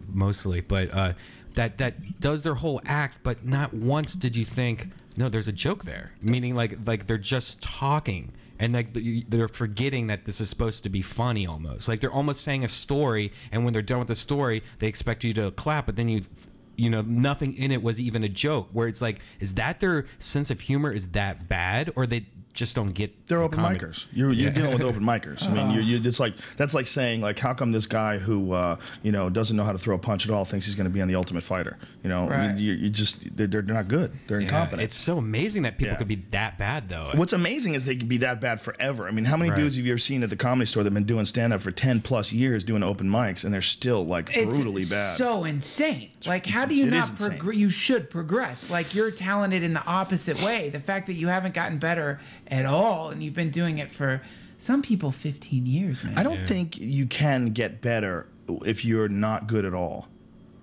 mostly, but that does their whole act, but not once did you think, No, there's a joke there, meaning like they're just talking. And like they're forgetting that this is supposed to be funny almost. Like they're almost saying a story, and when they're done with the story, they expect you to clap, but then you know, nothing in it was even a joke. Where it's like, is that their sense of humor is that bad, or they just don't get? They're open comedy? micers. You're dealing with open micers. I mean, it's like that's like saying like, how come this guy who you know, doesn't know how to throw a punch at all thinks he's going to be on The Ultimate Fighter? You know, Right. I mean, you just they're not good. They're incompetent. It's so amazing that people Yeah. could be that bad, though. What's amazing is they can be that bad forever. I mean, how many Right. dudes have you ever seen at the Comedy Store that have been doing stand up for 10 plus years doing open mics, and they're still like brutally bad? So insane. Like, how do you it not is insane. progress? You should progress. Like, you're talented in the opposite way. The fact that you haven't gotten better at all, and you've been doing it for some people 15 years, man. I don't think you can get better if you're not good at all.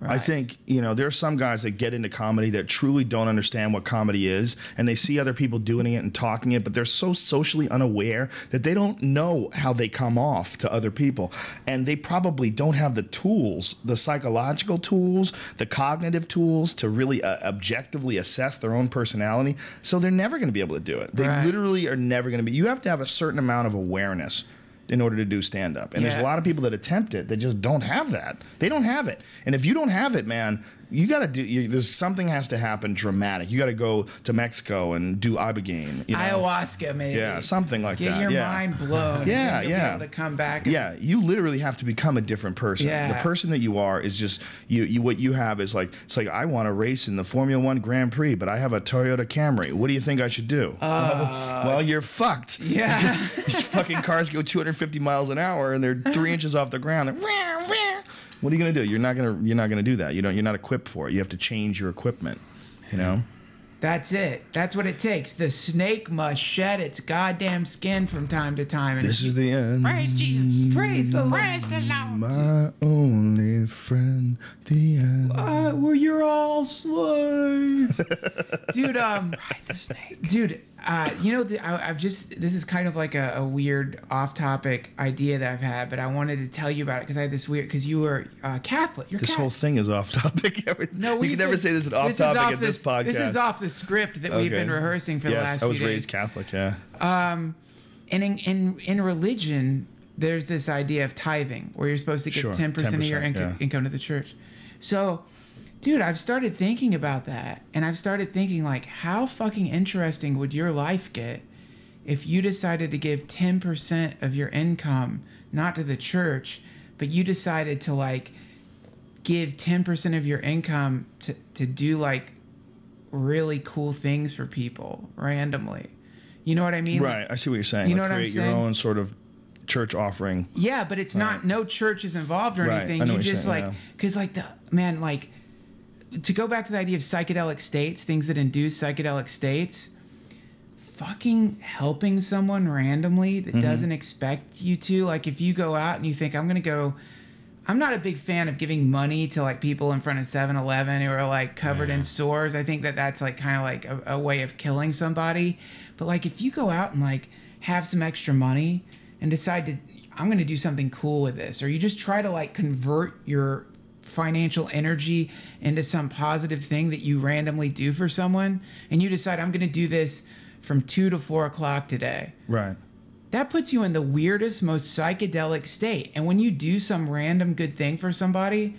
I Right. think, you know, there are some guys that get into comedy that truly don't understand what comedy is, and they see other people doing it and talking it, but they're so socially unaware that they don't know how they come off to other people. And they probably don't have the tools, the psychological tools, the cognitive tools to really objectively assess their own personality. So they're never going to be able to do it. They Right. literally are never going to be. You have to have a certain amount of awareness in order to do stand-up. And there's a Yeah. lot of people that attempt it that just don't have that. They don't have it. And if you don't have it, man, you got to do, there's something has to happen dramatic. You got to go to Mexico and do Ibogaine. You know? Ayahuasca, maybe. Yeah, something like Get that. your yeah. mind blown. Yeah, and you'll yeah. Be able to come back. Yeah, you literally have to become a different person. Yeah. The person that you are is just you. What you have is like, it's like, I want to race in the Formula One Grand Prix, but I have a Toyota Camry. What do you think I should do? Well, you're fucked. Yeah. Because these fucking cars go 250 miles an hour and they're 3 inches off the ground. What are you gonna do? You're not gonna do that. You're not equipped for it. You have to change your equipment. You know. That's it. That's what it takes. The snake must shed its goddamn skin from time to time. And This is the end. Praise Jesus. praise the Lord. Praise the Lord. My only friend, the end. Well, you're all slaves, dude. Ride the snake. Dude, you know, I've just, this is kind of like a weird off-topic idea that I've had, but I wanted to tell you about it because I had this weird, because you were Catholic. You're This Catholic. whole thing is off topic. No, you can never say this is off topic at this podcast. This is off the script that we've Okay. been rehearsing for the Yes, last few I was days. raised Catholic. Yeah. And in religion, there's this idea of tithing, where you're supposed to give Sure, 10% of your 10%, yeah. income to the church. So, dude, I've started thinking about that, and I've started thinking, like, how fucking interesting would your life get if you decided to give 10% of your income, not to the church, but you decided to, like, give 10% of your income to do, like, really cool things for people randomly. You know what I mean? Right. I see what you're saying. You know Like, what I'm create your saying? own sort of church offering. Yeah, but it's not, no church is involved or Right. anything. I know You what you're just saying, like, yeah. because like to go back to the idea of psychedelic states, things that induce psychedelic states, fucking helping someone randomly that Mm-hmm. doesn't expect you to. Like, if you go out and you think, I'm not a big fan of giving money to like people in front of 7-Eleven who are like covered in sores. I think that that's like kind of like a way of killing somebody. But like, if you go out and like have some extra money and decide to, I'm going to do something cool with this, or you just try to like convert your financial energy into some positive thing that you randomly do for someone, and you decide, I'm going to do this from 2 to 4 o'clock today. Right. That puts you in the weirdest, most psychedelic state. And when you do some random good thing for somebody,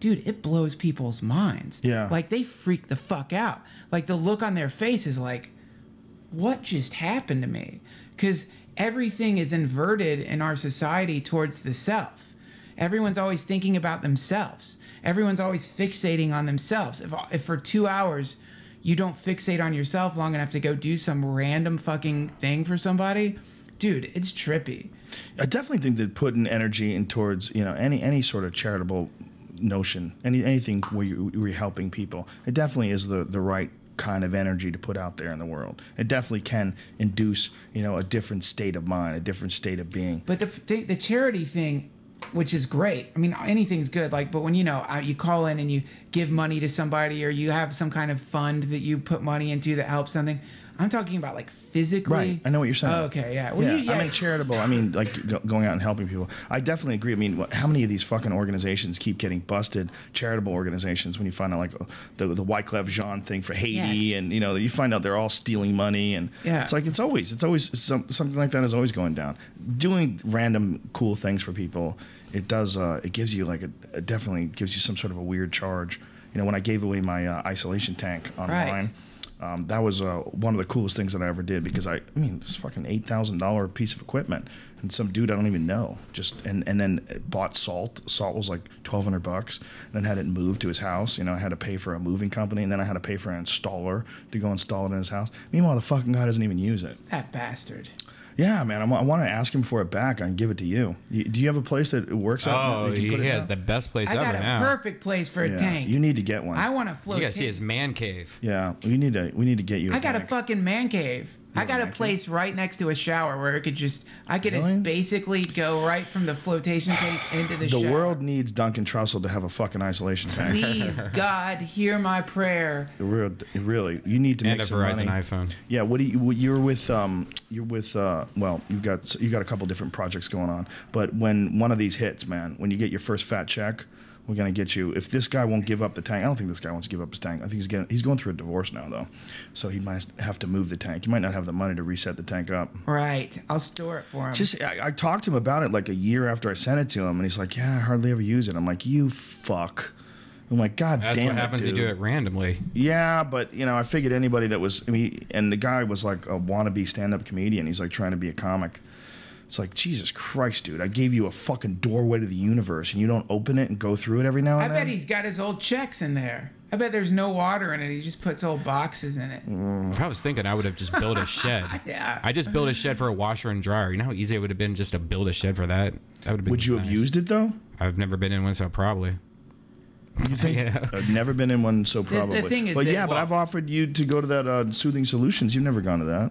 dude, it blows people's minds. Yeah. Like, they freak the fuck out. Like, the look on their face is like, what just happened to me? Because everything is inverted in our society towards the self. Everyone's always thinking about themselves. Everyone's always fixating on themselves. If for 2 hours you don't fixate on yourself long enough to go do some random fucking thing for somebody, dude, it's trippy. I definitely think that putting energy in towards, you know, any sort of charitable notion, anything where you're helping people, it definitely is the right kind of energy to put out there in the world. It definitely can induce, you know, a different state of mind, a different state of being. But the charity thing, which is great. I mean, anything's good. Like, but when, you know, you call in and you give money to somebody, or you have some kind of fund that you put money into that helps something, I'm talking about like physically. Right, I know what you're saying. Oh, okay, yeah. Well, I mean charitable. I mean like going out and helping people. I definitely agree. I mean, how many of these fucking organizations keep getting busted? Charitable organizations. When you find out like the Wyclef Jean thing for Haiti, and you find out they're all stealing money, and it's like it's always something like that is always going down. Doing random cool things for people, it does. It gives you like it definitely gives you some sort of a weird charge. When I gave away my isolation tank online. Right. That was one of the coolest things that I ever did because I mean, it's fucking $8,000 piece of equipment, and some dude I don't even know and then bought salt. Salt was like $1,200, and then had it moved to his house. I had to pay for a moving company, and then I had to pay for an installer to go install it in his house. Meanwhile, the fucking guy doesn't even use it. That bastard. Yeah, man, I want to ask him for it back and give it to you. Do you have a place that works out? Oh, he has the best place I ever got a now. perfect place for a tank. You need to get one. I want to float. You gotta see his man cave. Yeah, we need to get you. I got a fucking man cave. I got a place right next to a shower where I could just basically go right from the flotation tank into the shower. The world needs Duncan Trussell to have a fucking isolation tank. Please, God, hear my prayer. Really, you need to make some money. And a Verizon iPhone. Yeah, you're with well, you got a couple different projects going on, but when one of these hits, man, when you get your first fat check, we're gonna get you. If this guy won't give up the tank, I don't think this guy wants to give up his tank. I think he's going through a divorce now though, so he might have to move the tank. He might not have the money to reset the tank up. Right, I'll store it for him. I talked to him about it like a year after I sent it to him, and he's like, "Yeah, I hardly ever use it." I'm like, "You fuck." I'm like, God That's damn it, what happens dude. to do it randomly. Yeah, but I figured anybody that was, and the guy was like a wannabe stand-up comedian. He's like trying to be a comic. It's like, Jesus Christ, dude, I gave you a fucking doorway to the universe, and you don't open it and go through it every now and then? I bet he's got his old checks in there. I bet there's no water in it. He just puts old boxes in it. If I was thinking, I would have just built a shed. Yeah. I just built a shed for a washer and dryer. You know how easy it would have been just to build a shed for that? That would have been Would you have used it, though? I've never been in one, so probably. You think? Yeah. I've never been in one, so probably. The thing is but that- yeah, but I've offered you to go to that Soothing Solutions. You've never gone to that.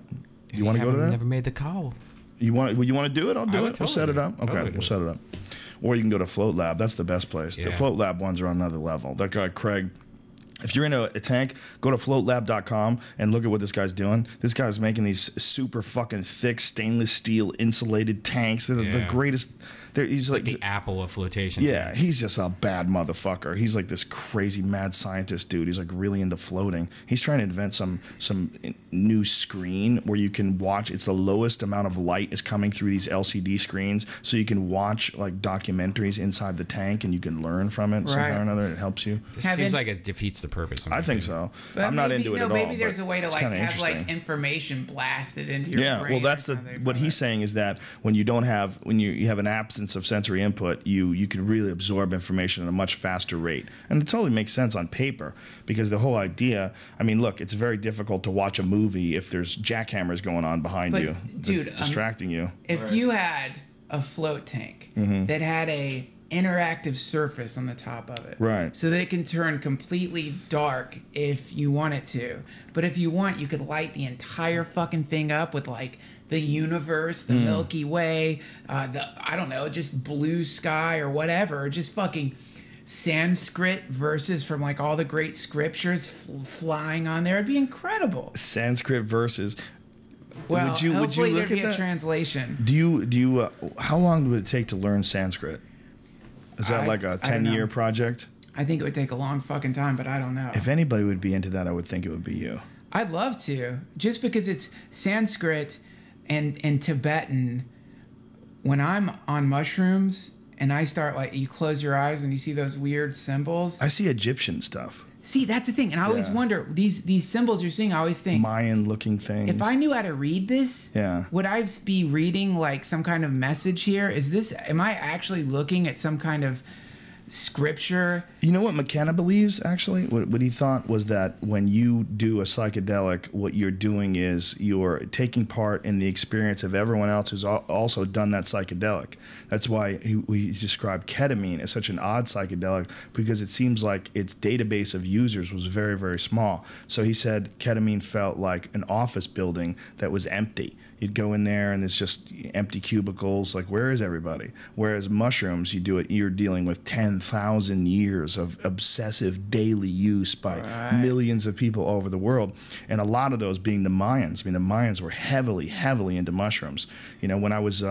You want to go to that? Never made the call. You want to do it? I'll do it. We'll set it up. Okay, totally we'll set it up. Or you can go to Float Lab. That's the best place. Yeah. The Float Lab ones are on another level. That guy, Craig, if you're in a tank, go to floatlab.com and look at what this guy's doing. This guy's making these super fucking thick stainless steel insulated tanks. They're the greatest. He's like the Apple of flotation yeah, tanks. he's just a bad motherfucker. He's like this crazy mad scientist dude. He's like really into floating. He's trying to invent some new screen where you can watch. It's the lowest amount of light is coming through these LCD screens, so you can watch like documentaries inside the tank and you can learn from it somehow or another. It helps you. It seems like it defeats the purpose. I think so. But I'm not into it at all. Maybe there's a way to it's like kinda have like interesting. information blasted into your Yeah, brain. well, that's what he's saying is that when you have an absence of sensory input, you can really absorb information at a much faster rate, and it totally makes sense on paper because the whole idea. I mean, look, it's very difficult to watch a movie if there's jackhammers going on behind you, dude, distracting you. If you had a float tank that had a interactive surface on the top of it, Right. so that it can turn completely dark if you want it to, but if you want, you could light the entire fucking thing up with like the universe, the Milky Way, I don't know, just blue sky or whatever, just fucking Sanskrit verses from like all the great scriptures flying on there. It'd be incredible. Sanskrit verses. Well, would you hopefully look there'd be at a that? translation. Do you? How long would it take to learn Sanskrit? Is that like a I don't know. 10-year project? I think it would take a long fucking time, but I don't know. If anybody would be into that, I would think it would be you. I'd love to, just because it's Sanskrit and Tibetan. When I'm on mushrooms and I start like, you close your eyes and you see those weird symbols. I see Egyptian stuff. See, that's the thing, and I always wonder these symbols you're seeing. I always think Mayan-looking things. if I knew how to read this, would I be reading like some kind of message here? Am I actually looking at some kind of scripture? You know what McKenna believes, actually? What he thought was that when you do a psychedelic, what you're doing is you're taking part in the experience of everyone else who's also done that psychedelic. That's why he described ketamine as such an odd psychedelic, because it seems like its database of users was very, very small. So he said ketamine felt like an office building that was empty. You'd go in there and it's just empty cubicles. Like, where is everybody? Whereas mushrooms, you're dealing with 10,000 years of obsessive daily use by millions of people all over the world, and a lot of those being the Mayans. I mean, the Mayans were heavily into mushrooms. You know, when I was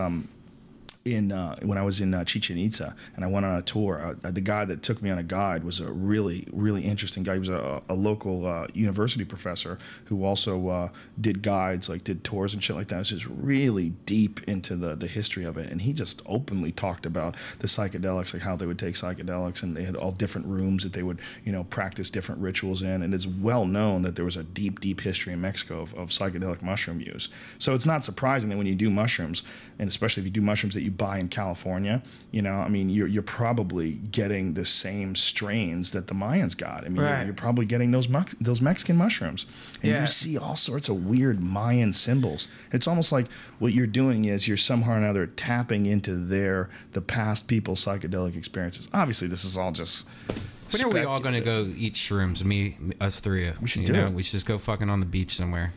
in Chichen Itza and I went on a tour, the guy that took me on a guide was a really interesting guy. He was a local university professor who also did guides, like did tours and shit like that. It was just really deep into the history of it, and he just openly talked about the psychedelics, like how they would take psychedelics, and they had all different rooms that they would, you know, practice different rituals in. And it's well known that there was a deep history in Mexico of psychedelic mushroom use. So it's not surprising that when you do mushrooms, and especially if you do mushrooms that you buy in California, you know, I mean, you're probably getting the same strains that the Mayans got. I mean, you're probably getting those Mexican mushrooms, and you see all sorts of weird Mayan symbols. It's almost like what you're doing is you're somehow or another tapping into the past people's psychedelic experiences. Obviously, this is all just. When are we all going to go eat shrooms? Us three. We should do it. We should just go fucking on the beach somewhere.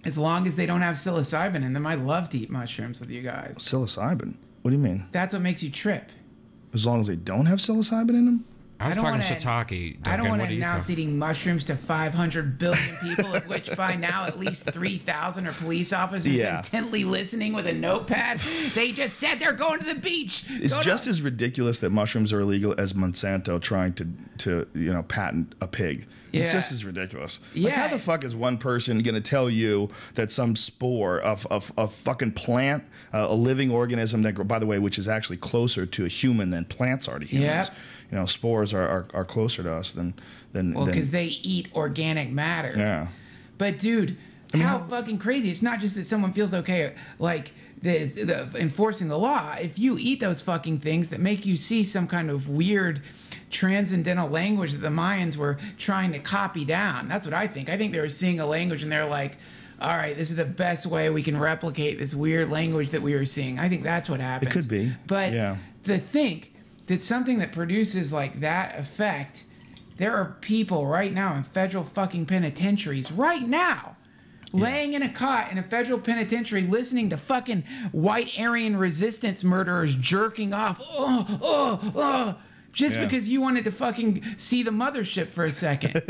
As long as they don't have psilocybin in them, I'd love to eat mushrooms with you guys. Psilocybin? What do you mean? That's what makes you trip. As long as they don't have psilocybin in them? I was talking shiitake. I don't want to announce eating mushrooms to 500 billion people, of which by now at least 3,000 are police officers intently listening with a notepad. They just said they're going to the beach. It's just as ridiculous that mushrooms are illegal as Monsanto trying to you know, patent a pig. It's just as ridiculous. Like, how the fuck is one person going to tell you that some spore of a fucking plant, a living organism that, by the way, which is actually closer to a human than plants are to humans. You know, spores are closer to us than well, because they eat organic matter. Yeah. But dude, how fucking crazy! It's not just that someone feels okay, like the enforcing the law. If you eat those fucking things that make you see some kind of weird transcendental language that the Mayans were trying to copy down, that's what I think. I think they were seeing a language and they're like, all right, this is the best way we can replicate this weird language that we were seeing. I think that's what happens. It could be. But to think that something that produces like that effect, there are people right now in federal fucking penitentiaries right now laying in a cot in a federal penitentiary listening to fucking white Aryan resistance murderers jerking off. Just because you wanted to fucking see the mothership for a second.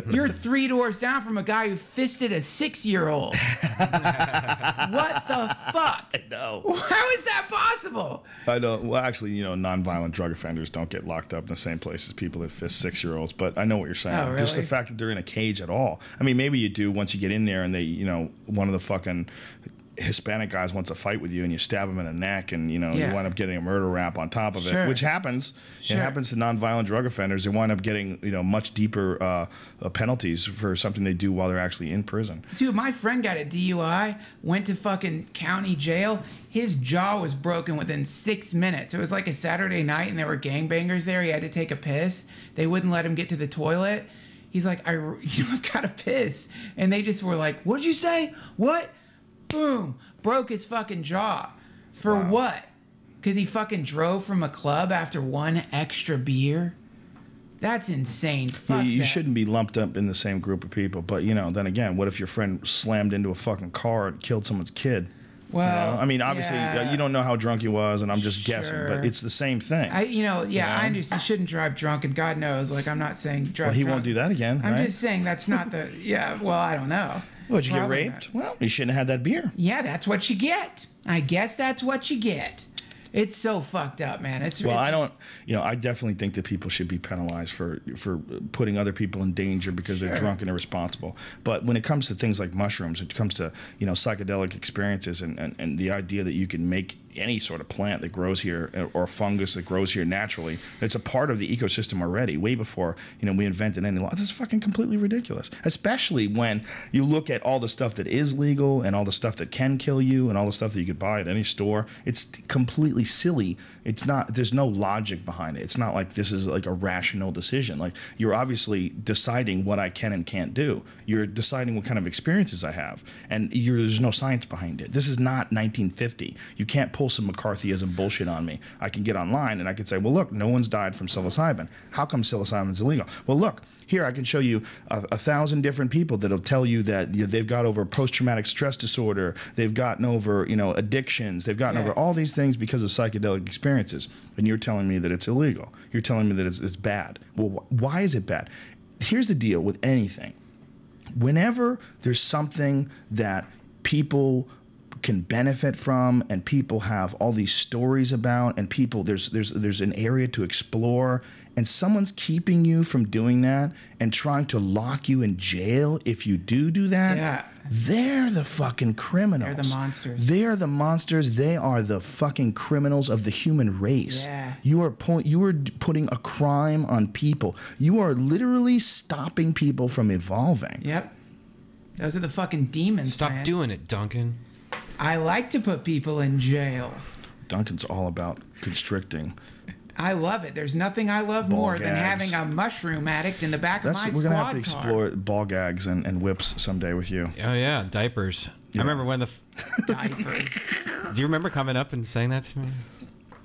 You're 3 doors down from a guy who fisted a 6-year-old. What the fuck? I know. How is that possible? I know. Well, actually, you know, nonviolent drug offenders don't get locked up in the same place as people that fist 6-year-olds. But I know what you're saying. Oh, really? Just the fact that they're in a cage at all. I mean, maybe you do once you get in there and they, you know, one of the fucking Hispanic guys wants to fight with you and you stab him in the neck and, you know, you wind up getting a murder rap on top of it, which happens. It happens to nonviolent drug offenders. They wind up getting, you know, much deeper penalties for something they do while they're actually in prison. Dude, my friend got a DUI, went to fucking county jail. His jaw was broken within 6 minutes. It was like a Saturday night and there were gangbangers there. He had to take a piss. They wouldn't let him get to the toilet. He's like, I've got to piss. And they just were like, what'd you say? What? Boom, broke his fucking jaw. For what? Because he fucking drove from a club after one extra beer? That's insane. Fuck you that. shouldn't be lumped up in the same group of people. But, you know, then again, what if your friend slammed into a fucking car and killed someone's kid? Well, you know? I mean, obviously, you don't know how drunk he was, and I'm just guessing, but it's the same thing. I understand. You shouldn't drive drunk, and God knows, like, I'm not saying drive drunk. Well, he won't do that again, I'm right? just saying that's not the, well, I don't know. Did you get raped? Not. Well, you shouldn't have had that beer. Yeah, that's what you get. I guess that's what you get. It's so fucked up, man. I definitely think that people should be penalized for putting other people in danger because they're drunk and irresponsible. But when it comes to things like mushrooms, it comes to, you know, psychedelic experiences and the idea that you can make any sort of plant that grows here or fungus that grows here naturally, it's a part of the ecosystem already, way before, you know, we invented any law. This is fucking completely ridiculous, especially when you look at all the stuff that is legal and all the stuff that can kill you and all the stuff that you could buy at any store. It's completely silly. It's not, there's no logic behind it. It's not like this is like a rational decision. Like, you're obviously deciding what I can and can't do. You're deciding what kind of experiences I have, and there's no science behind it. This is not 1950. You can't pull pull some McCarthyism bullshit on me. I can get online and I can say, well, look, no one's died from psilocybin. How come psilocybin's illegal? Well, look, here I can show you 1,000 different people that'll tell you that they've got over post-traumatic stress disorder, they've gotten over addictions, they've gotten over all these things because of psychedelic experiences, and you're telling me that it's illegal. You're telling me that it's bad. Well, why is it bad? Here's the deal with anything. Whenever there's something that people can benefit from, and people have all these stories about, and people there's an area to explore, and someone's keeping you from doing that and trying to lock you in jail if you do that, they're the fucking criminals. They're the monsters. They're the monsters. They are the fucking criminals of the human race. Yeah. You are putting a crime on people. You are literally stopping people from evolving. Yep. Those are the fucking demons. Stop man. doing it, Duncan. I like to put people in jail. Duncan's all about constricting. I love it. There's nothing I love more than gags. having a mushroom addict in the back of my We're squad gonna have to car. explore ball gags and whips someday with you. Oh yeah, diapers. Yeah. I remember when Diapers. Do you remember coming up and saying that to me?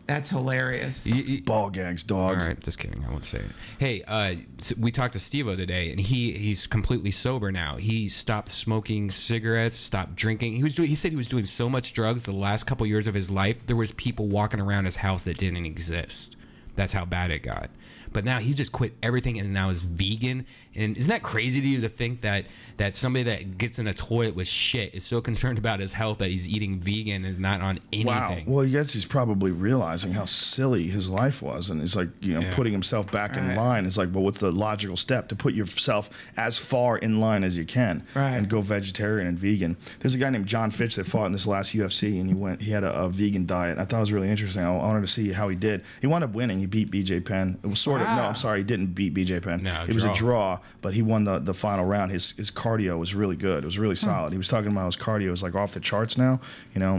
That's hilarious. Ball gags, dog. All right, just kidding. I won't say it. Hey, so we talked to Steve-O today, and he's completely sober now. He stopped smoking cigarettes, stopped drinking. He said he was doing so much drugs the last couple years of his life. There was people walking around his house that didn't exist. That's how bad it got. But now he just quit everything and now is vegan. And isn't that crazy to you to think that somebody that gets in a toilet with shit is so concerned about his health that he's eating vegan and not on anything? Wow. Well, I guess he's probably realizing how silly his life was, and he's like, putting himself back in line. It's like, well, what's the logical step to put yourself as far in line as you can and go vegetarian and vegan? There's a guy named John Fitch that fought in this last UFC, and he had a vegan diet. I thought it was really interesting. I wanted to see how he did. He wound up winning. He beat BJ Penn. It was sort of no, I'm sorry, he didn't beat BJ Penn. No, it was a draw, but he won the final round. His cardio was really good. It was really solid. He was talking about his cardio is like off the charts now,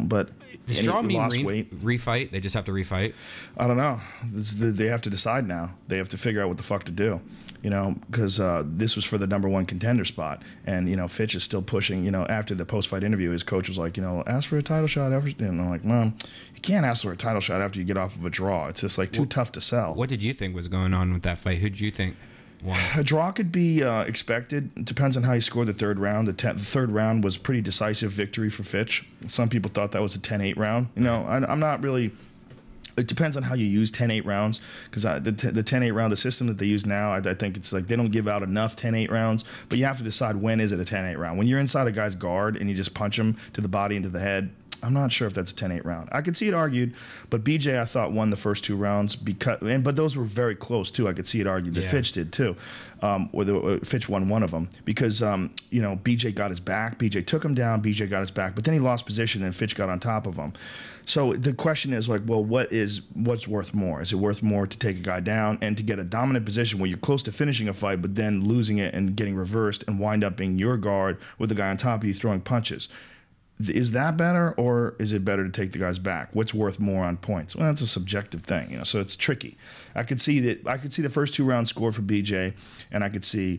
but does draw mean lost weight. Refight? They just have to refight? I don't know. They have to decide now. They have to figure out what the fuck to do. Because this was for the #1 contender spot, and Fitch is still pushing. After the post-fight interview, his coach was like, ask for a title shot after. And I'm like, Mom, you can't ask for a title shot after you get off of a draw. It's just like too tough to sell. What did you think was going on with that fight? Who did you think won? A draw could be expected. It depends on how you score the third round. The third round was pretty decisive victory for Fitch. Some people thought that was a 10-8 round. I'm not really. It depends on how you use 10-8 rounds, because the 10-8 round, the system that they use now, I think it's like they don't give out enough 10-8 rounds, but you have to decide when is it a 10-8 round. When you're inside a guy's guard and you just punch him to the body and to the head, I'm not sure if that's a 10-8 round. I could see it argued, but BJ, I thought, won the first 2 rounds, but those were very close, too. I could see it argued that Fitch did, too. Fitch won one of them because, BJ got his back. BJ took him down. BJ got his back. But then he lost position, and Fitch got on top of him. So the question is, like, well, what's worth more? Is it worth more to take a guy down and to get a dominant position where you're close to finishing a fight, but then losing it and getting reversed and wind up being your guard with the guy on top of you throwing punches? Is that better, or is it better to take the guy's back? What's worth more on points? Well, that's a subjective thing, so it's tricky. I could see the first 2 rounds score for BJ, and I could see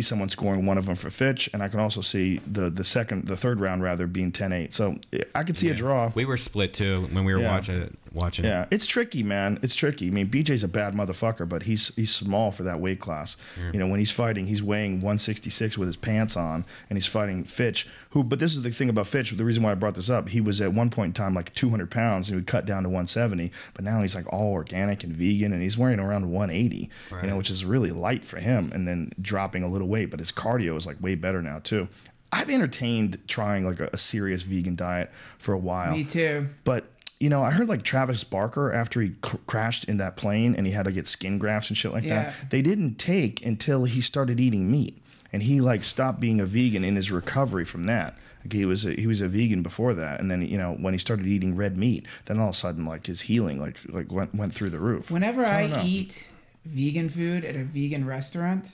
someone scoring one of them for Fitch, and I can also see the third round rather being 10-8. So I could see a draw. We were split too when we were watching. Yeah, it's tricky, man. It's tricky. I mean, BJ's a bad motherfucker, but he's small for that weight class. Yeah. When he's fighting, he's weighing 166 with his pants on, and he's fighting Fitch, but this is the thing about Fitch. The reason why I brought this up, he was at one point in time like 200 pounds, and he would cut down to 170, but now he's like all organic and vegan, and he's wearing around 180, which is really light for him, and then dropping a little weight, but his cardio is like way better now too. I've entertained trying like a serious vegan diet for a while. Me too. But I heard like Travis Barker, after he crashed in that plane and he had to get skin grafts and shit like that, they didn't take until he started eating meat, and he like stopped being a vegan in his recovery from that. Like he was a vegan before that, and then when he started eating red meat, then all of a sudden like his healing like went through the roof. Whenever I eat vegan food at a vegan restaurant,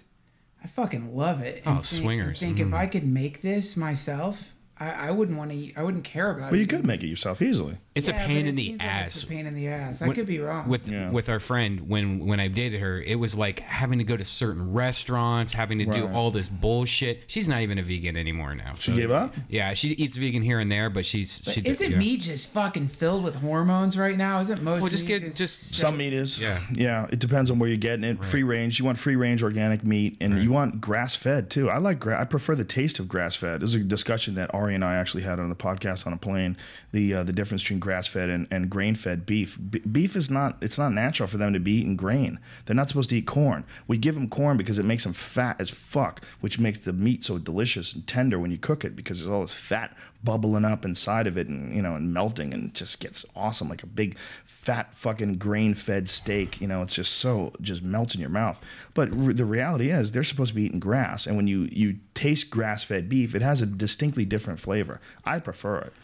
I fucking love it. And swingers. Think if I could make this myself, I wouldn't want to eat. I wouldn't care about it. But you could make it yourself easily. It's a Yeah, pain but in it the seems like ass. It's a pain in the ass. I could be wrong. With our friend, when I dated her, it was like having to go to certain restaurants, having to do all this bullshit. She's not even a vegan anymore now. She gave up? Yeah, she eats vegan here and there, but isn't meat just fucking filled with hormones right now? Isn't most meat some meat is. Yeah. It depends on where you're getting it. Right. Free range. You want free range organic meat, and you want grass fed too. I prefer the taste of grass fed. There's a discussion that Ari and I actually had on the podcast on a plane. The difference between grass fed and grain fed beef. Beef is not. It's not natural for them to be eating grain. They're not supposed to eat corn. We give them corn because it makes them fat as fuck, which makes the meat so delicious and tender when you cook it, because there's all this fat bubbling up inside of it, and and melting, and it just gets awesome, like a big fat fucking grain fed steak. It's just melts in your mouth. But the reality is they're supposed to be eating grass, and when you taste grass fed beef, it has a distinctly different flavor. I prefer it.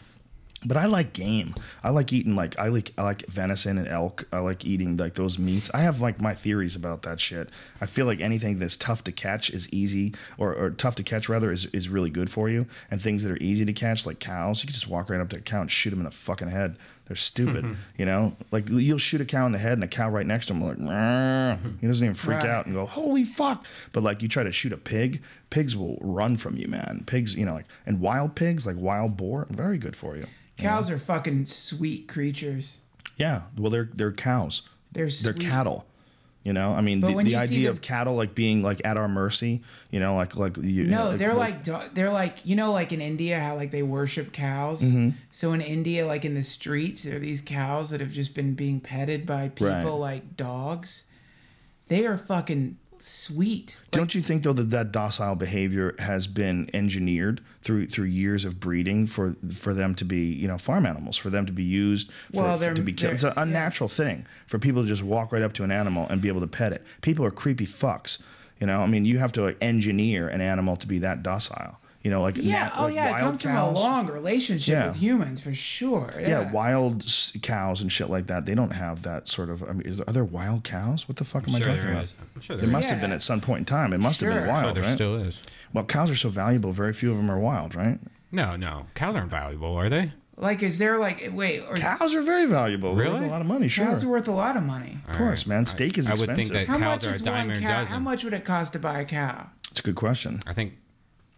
But I like game. I like eating I like venison and elk. I like eating like those meats. I have like my theories about that shit. I feel like anything that's tough to catch is easy, or tough to catch rather, is really good for you. And things that are easy to catch, like cows, you can just walk right up to a cow and shoot them in the fucking head. They're stupid, Like you'll shoot a cow in the head and a cow right next to him, like, he doesn't even freak out and go, holy fuck. But like you try to shoot a pig, pigs will run from you, man. Pigs, and wild pigs, like wild boar, very good for you. Cows are fucking sweet creatures. Yeah, well, they're cows. They're cattle. I mean, the idea of cattle like being like at our mercy. They're like like in India how like they worship cows. Mm-hmm. So in India, like in the streets, there are these cows that have just been being petted by people like dogs. They are fucking sweet. Don't you think though that docile behavior has been engineered through years of breeding for them to be farm animals, for them to be used to be killed? It's an unnatural thing for people to just walk right up to an animal and be able to pet it. People are creepy fucks. I mean, you have to engineer an animal to be that docile. It comes from a long relationship with humans for sure. Yeah, wild cows and shit like that. They don't have that sort of. I mean, are there wild cows? What the fuck am I talking about? I'm sure there must have been at some point in time. It must have been wild, there right? still is. Well, cows are so valuable. Very few of them are wild, right? No, cows aren't valuable, are they? Like, is there cows are very valuable. Really? Worth a lot of money. Sure, cows are worth a lot of money. Of course, man. Steak is expensive. I would think that cows are a dime a dozen. How much would it cost to buy a cow? It's a good question. I think.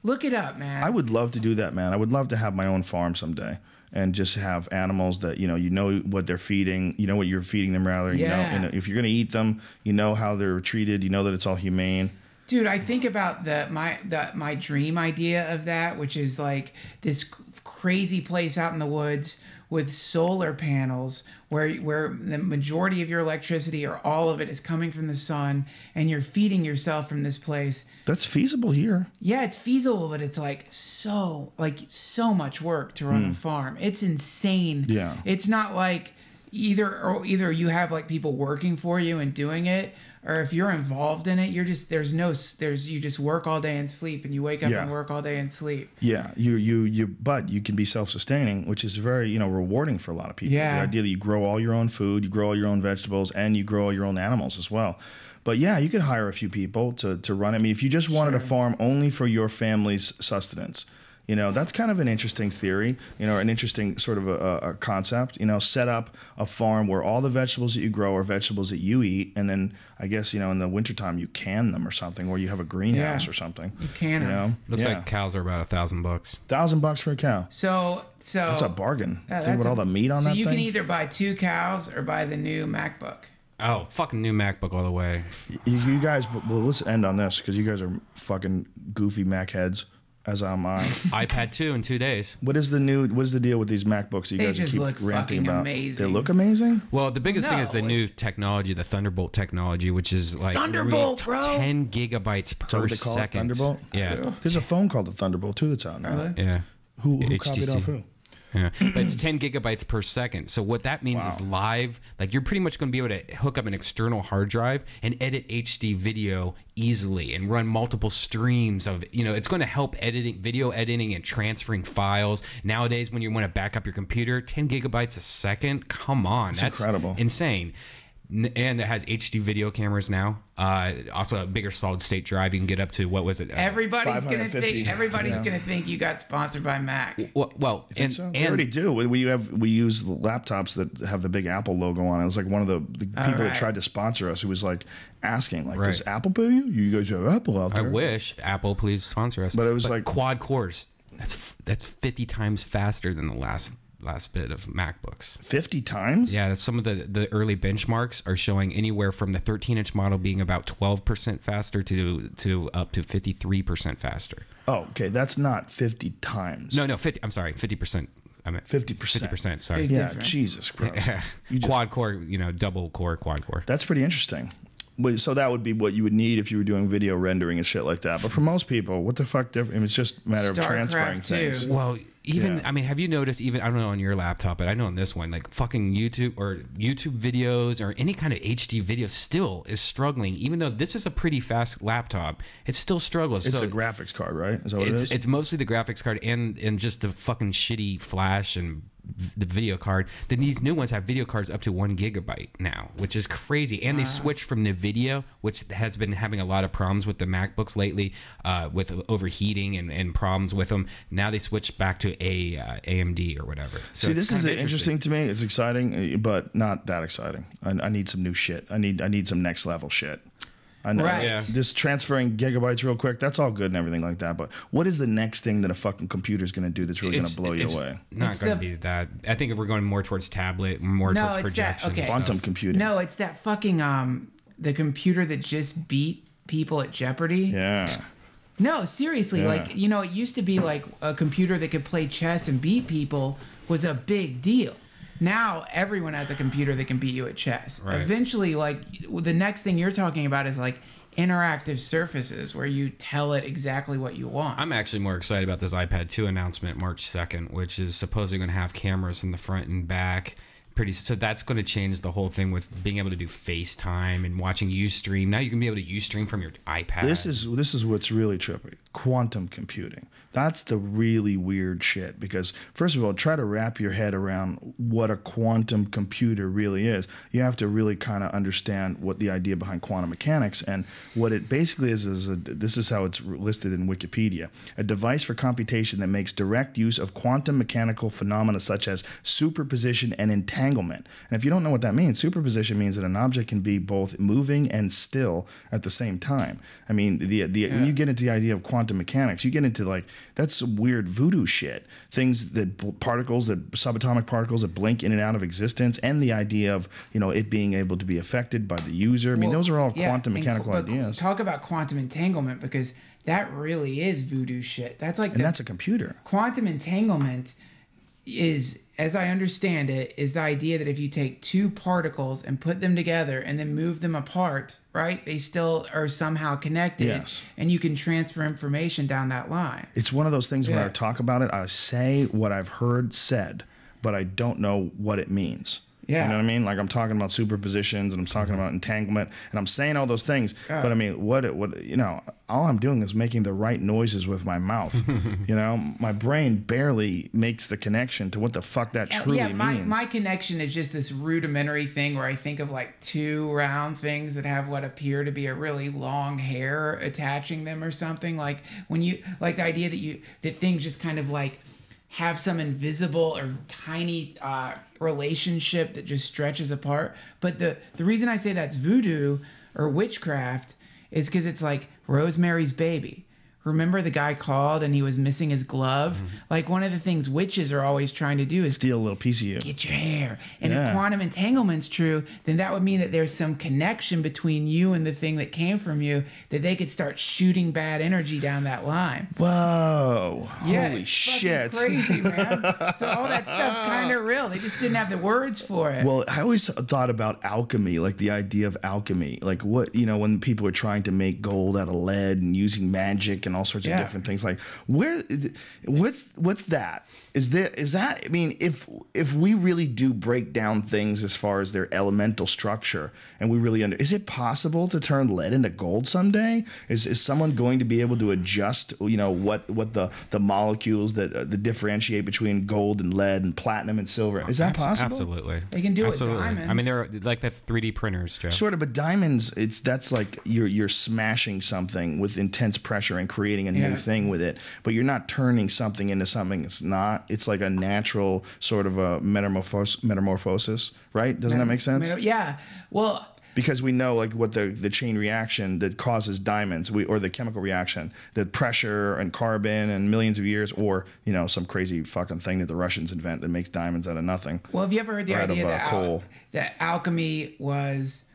Look it up, man. I would love to do that, man. I would love to have my own farm someday and just have animals that, you know what they're feeding, what you're feeding them rather. And if you're going to eat them, how they're treated, that it's all humane. Dude, I think about my dream idea of that, which is like this crazy place out in the woods with solar panels where the majority of your electricity or all of it is coming from the sun, and you're feeding yourself from this place. That's feasible here. Yeah, it's feasible, but it's so much work to run a farm. It's insane. Yeah. It's not like either you have like people working for you and doing it, or if you're involved in it, you just work all day and sleep, and you wake up and work all day and sleep. Yeah, but you can be self-sustaining, which is very rewarding for a lot of people. Yeah. The idea that you grow all your own food, you grow all your own vegetables, and you grow all your own animals as well. But yeah, you could hire a few people to run it. I mean, if you just wanted a farm only for your family's sustenance, that's kind of an interesting theory, an interesting sort of a concept. Set up a farm where all the vegetables that you grow are vegetables that you eat, and then I guess in the wintertime you can them or something, or you have a greenhouse or something. You can them. Looks like cows are about $1,000. $1,000 for a cow. So that's a bargain. Think about all the meat on that thing. So you can either buy 2 cows or buy the new MacBook. Oh, fucking new MacBook all the way. You guys, well, let's end on this because you guys are fucking goofy Mac heads. As am I. iPad 2 in 2 days. What is the deal with these MacBooks that you guys keep ranting about? Amazing. They look amazing? Well, the biggest thing is the new technology, the Thunderbolt technology, which is like Thunderbolt, bro. 10 gigabytes per second. Thunderbolt? Yeah. There's a phone called the Thunderbolt too that's out now. Yeah. Who copied off who? Yeah, but it's 10 gigabytes per second. So what that means is live, like you're pretty much going to be able to hook up an external hard drive and edit HD video easily and run multiple streams of, it's going to help video editing and transferring files. Nowadays, when you want to back up your computer, 10 gigabytes a second, come on. That's incredible. Insane. And it has HD video cameras now. Also a bigger solid state drive. You can get up to, what was it? Everybody's gonna 550. think you got sponsored by Mac. Well, and, So? and We already do. We use laptops that have the big Apple logo on it. It was like one of the people that tried to sponsor us who was like asking, like, does Apple pay you? You guys have Apple out there. I wish Apple, please sponsor us. But it was like quad cores. That's 50 times faster than the last bit of MacBooks. 50 times? Yeah, some of the early benchmarks are showing anywhere from the 13-inch model being about 12% faster to up to 53% faster. Oh, okay. That's not 50 times. No, 50. I'm sorry, 50%. I meant 50%. 50%. Sorry. Big Yeah, difference. Jesus Christ. Quad core, double core, quad core. That's pretty interesting. So that would be what you would need if you were doing video rendering and shit like that. But for most people, what the fuck different? I mean, it's just a matter of transferring StarCraft 2. things. Well, even Yeah. I mean, have you noticed? Even I don't know on your laptop, but I know on this one, like fucking YouTube videos or any kind of HD video still is struggling. Even though this is a pretty fast laptop, it still struggles. It's so the graphics card, right? Is that what it is? it's mostly the graphics card and just the fucking shitty flash and the video card. Then these new ones have video cards up to 1 gigabyte now, which is crazy. And they switched from NVIDIA, which has been having a lot of problems with the MacBooks lately, with overheating and problems with them. Now they switched back to AMD or whatever. So See, it's this kind is of interesting to me. It's exciting, but not that exciting. I need some new shit. I need some next level shit. I know. Right. Yeah. Just transferring gigabytes real quick, that's all good and everything like that. But what is the next thing that a fucking computer is going to do that's really going to blow you away? Not It's going to the- be that. I think if we're going more towards tablet, more No, towards it's that- projection. okay. and Quantum stuff. computing. No, it's that fucking the computer that just beat people at Jeopardy. Yeah. No, seriously, Yeah. like, it used to be like a computer that could play chess and beat people was a big deal. Now everyone has a computer that can beat you at chess. Right. Eventually, like, the next thing you're talking about is like interactive surfaces where you tell it exactly what you want. I'm actually more excited about this iPad 2 announcement March 2nd, which is supposedly going to have cameras in the front and back. So that's going to change the whole thing with being able to do FaceTime and watching Ustream. Now you can be able to Ustream from your iPad. This is what's really trippy. Quantum computing. That's the really weird shit because first of all, try to wrap your head around what a quantum computer really is. You have to really kind of understand what the idea behind quantum mechanics and what it basically is this is how it's listed in Wikipedia. A device for computation that makes direct use of quantum mechanical phenomena such as superposition and entanglement. And if you don't know what that means, superposition means that an object can be both moving and still at the same time. I mean, when you get into the idea of quantum mechanics, you get into like that's some weird voodoo shit. Things that particles, that subatomic particles that blink in and out of existence, and the idea of it being able to be affected by the user. I mean, those are all quantum mechanical ideas. Talk about quantum entanglement because that really is voodoo shit. That's like That's a computer. Quantum entanglement is, as I understand it, is the idea that if you take two particles and put them together and then move them apart, right, they still are somehow connected. Yes. And you can transfer information down that line. It's one of those things when Yeah. I talk about it, I say what I've heard said, but I don't know what it means. Yeah. You know what I mean? Like I'm talking about superpositions and I'm talking about entanglement and I'm saying all those things. Yeah. But I mean, what all I'm doing is making the right noises with my mouth. My brain barely makes the connection to what the fuck that truly means. My connection is just this rudimentary thing where I think of like two round things that have what appear to be a really long hair attaching them or something. Like when you like the idea that things just kind of like have some invisible or tiny relationship that just stretches apart. But the reason I say that's voodoo or witchcraft is because it's like Rosemary's Baby. Remember the guy called and he was missing his glove? Mm-hmm. Like one of the things witches are always trying to do is Steal a little piece of you. get your hair. And Yeah. if quantum entanglement's true, then that would mean that there's some connection between you and the thing that came from you, that they could start shooting bad energy down that line. Whoa. Yeah, Holy it's shit. fucking crazy, man. So all that stuff's kind of real. They just didn't have the words for it. Well, I always thought about alchemy, like the idea of alchemy, like what, when people are trying to make gold out of lead and using magic and all sorts of different things. Like, what's that? Is that? I mean, if we really do break down things as far as their elemental structure, and we really is it possible to turn lead into gold someday? Is someone going to be able to adjust, what the molecules that differentiate between gold and lead and platinum and silver? Is that possible? Absolutely. They can do it with diamonds. I mean, they're like the 3D printers, Joe. Sort of, but diamonds, that's like you're smashing something with intense pressure and creating a new thing with it, but you're not turning something into something it's not. It's like a natural sort of a metamorphosis, right? Doesn't that make sense? Yeah. Well, because we know like what the chain reaction that causes diamonds, or the chemical reaction, the pressure and carbon and millions of years, or some crazy fucking thing that the Russians invent that makes diamonds out of nothing. Well, have you ever heard the idea coal? That alchemy was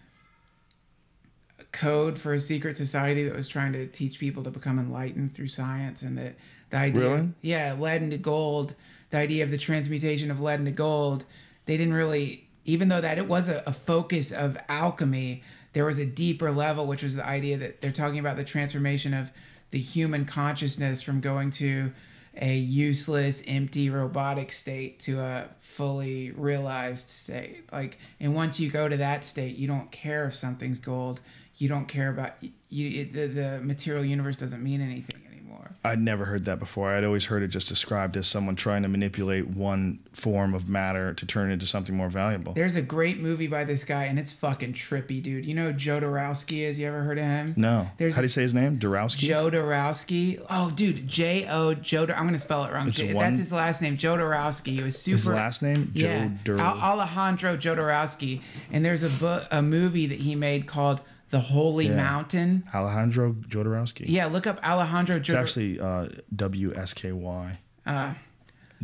a code for a secret society that was trying to teach people to become enlightened through science, and that the idea, lead into gold, the idea of the transmutation of lead into gold, they didn't really. Even though that it was a focus of alchemy, there was a deeper level, which was the idea that they're talking about the transformation of the human consciousness from going to a useless, empty, robotic state to a fully realized state. And once you go to that state, you don't care if something's gold. You don't care about the material universe doesn't mean anything anymore. I'd never heard that before. I'd always heard it just described as someone trying to manipulate one form of matter to turn it into something more valuable. There's a great movie by this guy, and it's fucking trippy, dude. You know who Jodorowsky is? You ever heard of him? No. How do you say his name? Dorowski? Jodorowsky. Oh, dude. Jodor. I'm going to spell it wrong. That's his last name, Jodorowsky. He was super. His last name? Yeah. Alejandro Jodorowsky. And there's a movie that he made called The Holy Mountain. Alejandro Jodorowsky. Yeah, look up Alejandro Jodorowsky. It's actually WSKY.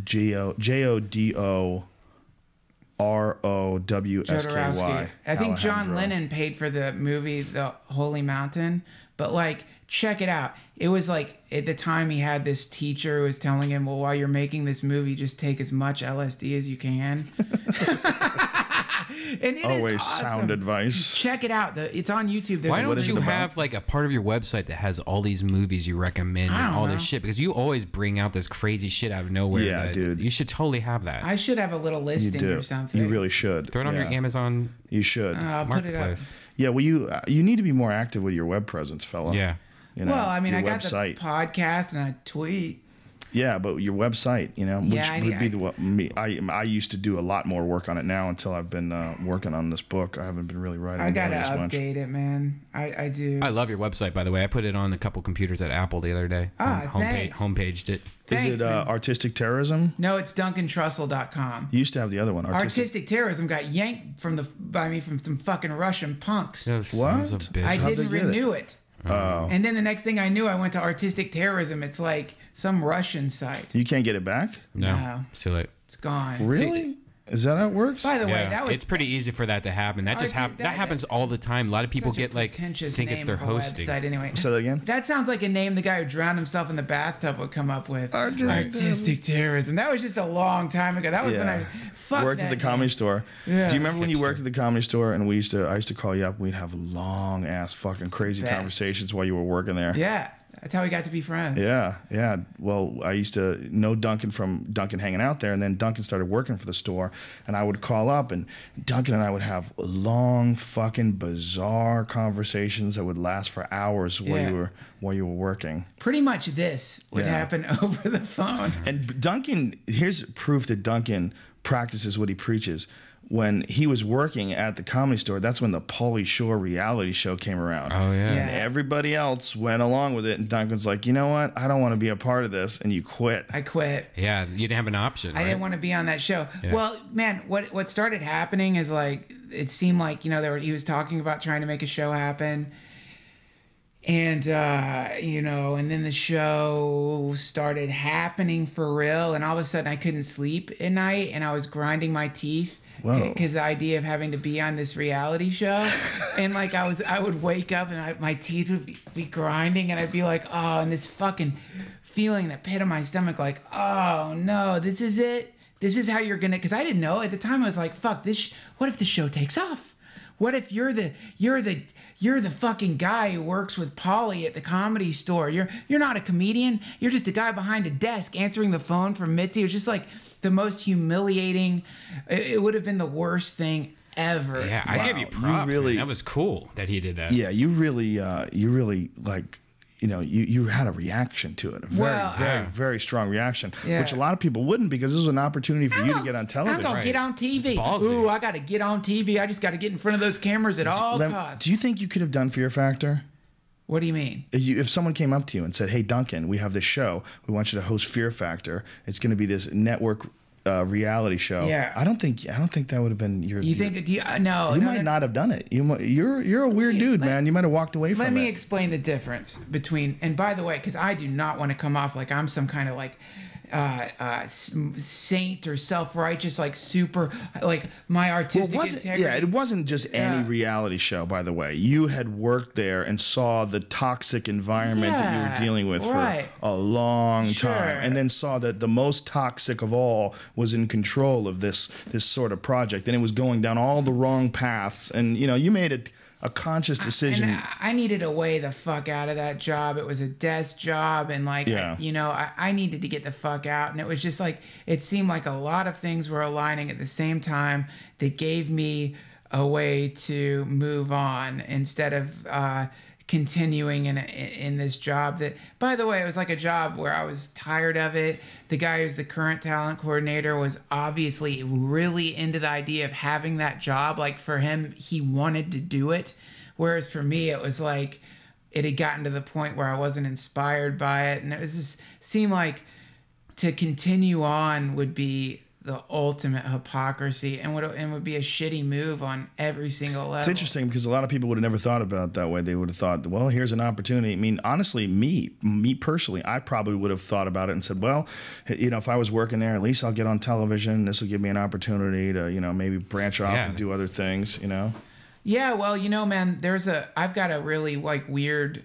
Jodorowsky. I think John Lennon paid for the movie The Holy Mountain, but check it out. It was at the time he had this teacher who was telling him, well, while you're making this movie, just take as much LSD as you can. And it always is awesome. Sound advice. Check it out. It's on YouTube. Why don't you have a part of your website that has all these movies you recommend and all this shit? Because you always bring out this crazy shit out of nowhere. Yeah, dude. You should totally have that. I should have a little listing or something. You really should. Throw it on your Amazon. You should. I'll put it up. Yeah, well, you need to be more active with your web presence, fella. Yeah. Well, I mean, I got the podcast and I tweet. Yeah, but your website, I used to do a lot more work on it now until I've been working on this book. I haven't been really writing. I gotta update it, man. I do. I love your website, by the way. I put it on a couple computers at Apple the other day. Homepaged it. Is it Artistic Terrorism? No, it's DuncanTrussell.com. You used to have the other one. Artistic Terrorism got yanked by me from some fucking Russian punks. What? I didn't renew it. Oh. And then the next thing I knew, I went to Artistic Terrorism. It's like some Russian site. You can't get it back? No. It's too late. It's gone. Really? Is that how it works? By the way, it's pretty easy for that to happen. That happens all the time. A lot of people think it's their hosting. Anyway. Say that again? That sounds like a name the guy who drowned himself in the bathtub would come up with. Artistic Terrorism. That was just a long time ago. That was when I worked at the Comedy Store. Yeah. Do you remember when you worked at the Comedy Store and I used to call you up? We'd have long ass fucking crazy conversations while you were working there. Yeah. That's how we got to be friends. Yeah. Well, I used to know Duncan from Duncan hanging out there, and then Duncan started working for the store, and I would call up, and Duncan and I would have long, fucking bizarre conversations that would last for hours while you were working. Pretty much this would happen over the phone. And Duncan, here's proof that Duncan practices what he preaches. When he was working at the Comedy Store, that's when the Pauly Shore reality show came around. Oh, yeah. And everybody else went along with it, and Duncan's like, you know what? I don't want to be a part of this, and you quit. I quit. Yeah, you didn't have an option, I didn't want to be on that show. Yeah. Well, man, what started happening is it seemed like, he was talking about trying to make a show happen. And, and then the show started happening for real, and all of a sudden I couldn't sleep at night, and I was grinding my teeth. Because the idea of having to be on this reality show, and I would wake up and my teeth would be grinding, and I'd be like, oh, and this fucking feeling, that pit of my stomach, like, oh no, this is it. This is how you're gonna. Because I didn't know at the time. I was like, fuck this. What if the show takes off? What if you're the fucking guy who works with Polly at the Comedy Store? You're not a comedian. You're just a guy behind a desk answering the phone for Mitzi. It was just like the most humiliating. It would have been the worst thing ever. Yeah, I give you props. really- Man. That was cool that he did that. Yeah, you really like, you know, you had a reaction to it, a very strong reaction, Yeah. which a lot of people wouldn't, because this was an opportunity for you to get on I'm television. gonna get on TV. It's ballsy. Ooh, I gotta get on TV. I just gotta get in front of those cameras at all costs. Do you think you could have done Fear Factor? What do you mean? If someone came up to you and said, "Hey, Duncan, we have this show. We want you to host Fear Factor. It's going to be this network reality show." Yeah. I don't think that would have been your. You think? Do you? No. You no, might no. not have done it. You're a weird dude, man. You might have walked away from it. Let me explain the difference between. And by the way, because I do not want to come off like I'm some kind of like saint or self-righteous, like super, like my artistic integrity. Yeah, it wasn't just any reality show, by the way. You had worked there and saw the toxic environment that you were dealing with for a long time, and then saw that the most toxic of all was in control of this sort of project, and it was going down all the wrong paths, and you know, you made a conscious decision. And I needed a way the fuck out of that job. It was a desk job, and like, I needed to get the fuck out. And it was just like, it seemed like a lot of things were aligning at the same time that gave me a way to move on instead of continuing in this job that, by the way, it was like a job where I was tired of it. The guy who's the current talent coordinator was obviously really into the idea of having that job. Like, for him, he wanted to do it. Whereas for me, it was like, it had gotten to the point where I wasn't inspired by it. And it was just seemed like to continue on would be the ultimate hypocrisy and would be a shitty move on every single level. It's interesting because a lot of people would have never thought about it that way. They would have thought, well, here's an opportunity. I mean, honestly, me personally, I probably would have thought about it and said, well, you know, if I was working there, at least I'll get on television. This will give me an opportunity to, you know, maybe branch off and do other things, you know? Yeah, well, you know, man, I've got a really like weird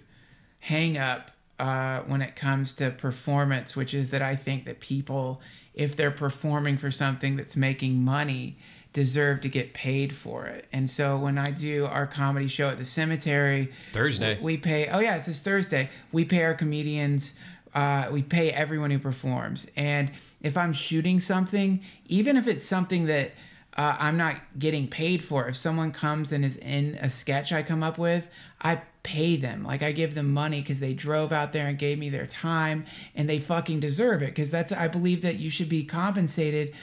hang up when it comes to performance, which is that I think that people, if they're performing for something that's making money, deserve to get paid for it. And so when I do our comedy show at the cemetery Thursday, we pay, it's this Thursday, we pay our comedians, we pay everyone who performs. And if I'm shooting something, even if it's something that I'm not getting paid for, if someone comes and is in a sketch I come up with, I pay them. Like, I give them money because they drove out there and gave me their time, and they fucking deserve it, because I believe that you should be compensated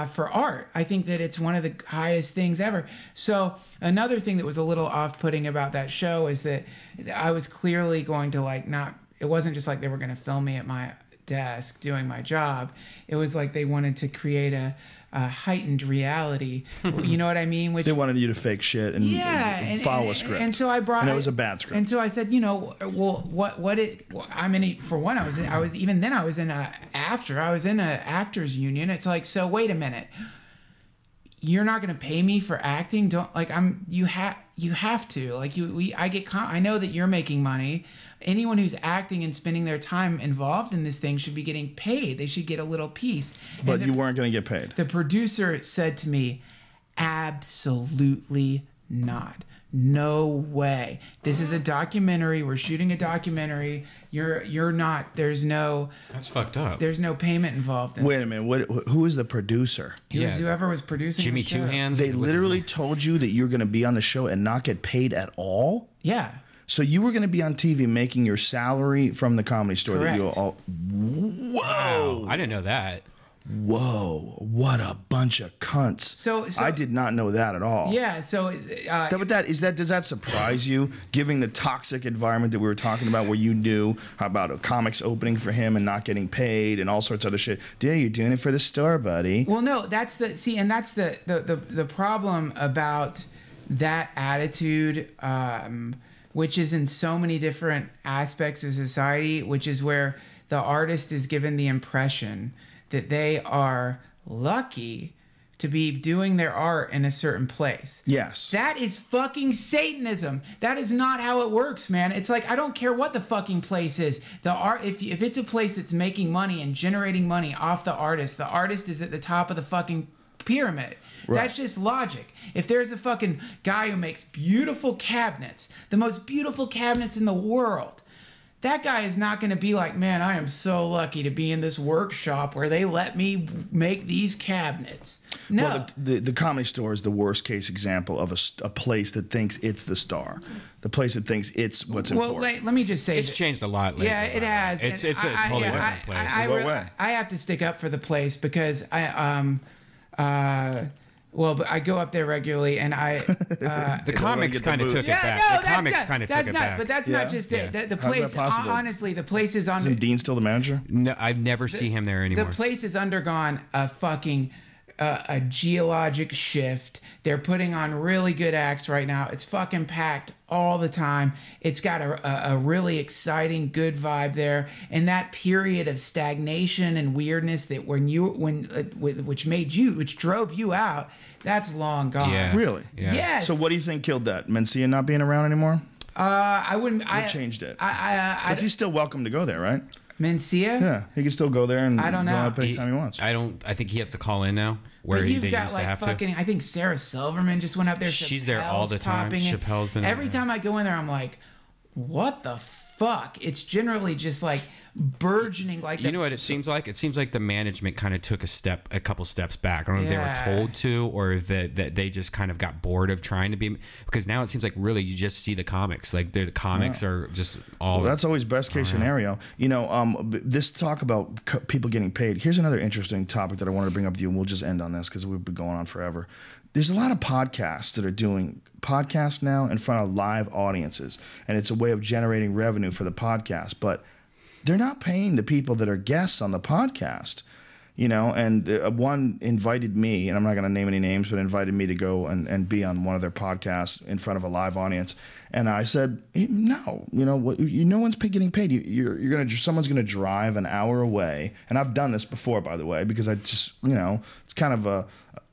for art. I think that it's one of the highest things ever. So another thing that was a little off-putting about that show is that I was clearly going to it wasn't just like they were going to film me at my desk doing my job. It was like they wanted to create a heightened reality, you know what I mean? Which they wanted you to fake shit and follow a script. And so I brought, and it was a bad script. And so I said, you know, well, I mean, for one, I was in a actors union. It's like, so wait a minute, you're not going to pay me for acting? You have to, like, I know that you're making money. Anyone who's acting and spending their time involved in this thing should be getting paid. They should get a little piece. But you weren't going to get paid. The producer said to me, absolutely not. No way. This is a documentary. We're shooting a documentary. You're not. That's fucked up. There's no payment involved in it. Wait a minute. Who is the producer? It was whoever was producing Jimmy the show. Two Hands. They literally told you that you're going to be on the show and not get paid at all? Yeah. So you were going to be on TV making your salary from the Comedy Store. Correct. Whoa! Wow, I didn't know that. Whoa! What a bunch of cunts. So I did not know that at all. Yeah. So. Does that surprise you? Given the toxic environment that we were talking about, where you knew about a comics opening for him and not getting paid and all sorts of other shit. Yeah, you're doing it for the store, buddy. Well, no, that's the problem about that attitude. Which is in so many different aspects of society, which is where the artist is given the impression that they are lucky to be doing their art in a certain place. Yes. That is fucking Satanism. That is not how it works, man. It's like, I don't care what the fucking place is. The art, if it's a place that's making money and generating money off the artist is at the top of the fucking pyramid. That's just logic. If there's a fucking guy who makes beautiful cabinets, the most beautiful cabinets in the world, that guy is not going to be like, man, I am so lucky to be in this workshop where they let me make these cabinets. No. Well, the Comedy Store is the worst case example of a place that thinks it's the star. The place that thinks it's what's important. Well, let me just say... It's changed a lot lately. Yeah, it has. It's a totally different place. I have to stick up for the place because but I go up there regularly, and the comics kind of took it back. No, the comics kind of took it back. But that's not just it. The place, honestly, the place is on. Isn't Dean still the manager? No, I've never seen him there anymore. The place has undergone a fucking a geologic shift. They're putting on really good acts right now. It's fucking packed all the time. It's got a really exciting, good vibe there. And that period of stagnation and weirdness that which drove you out, that's long gone. Yeah. Really? Yeah. Yes. So what do you think killed that? Mencia not being around anymore? I wouldn't. What changed it? Because he's still welcome to go there, right? Mencia? Yeah, he can still go there and I don't know. go up anytime he wants. I think he has to call in now. Where But you've they got used like to have fucking. to. I think Sarah Silverman just went up there. She's there all the time. Popping in. Chappelle's been Every there. time I go in there, I'm like, what the fuck? It's generally just like burgeoning. Like You know what it seems like? It seems like the management kind of took a couple steps back. I don't know if they were told to, or that they just kind of got bored of trying to be. Because now it seems like really you just see the comics. Like the comics are just all. Well, that's always best case scenario. You know, this talk about people getting paid. Here's another interesting topic that I wanted to bring up to you, and we'll just end on this because we've been going on forever. There's a lot of podcasts that are doing podcasts now in front of live audiences, and it's a way of generating revenue for the podcast, but they're not paying the people that are guests on the podcast, you know, and one invited me, and I'm not going to name any names, but invited me to go and be on one of their podcasts in front of a live audience. And I said, no, no one's getting paid. Someone's going to drive an hour away. And I've done this before, by the way, because I just, it's kind of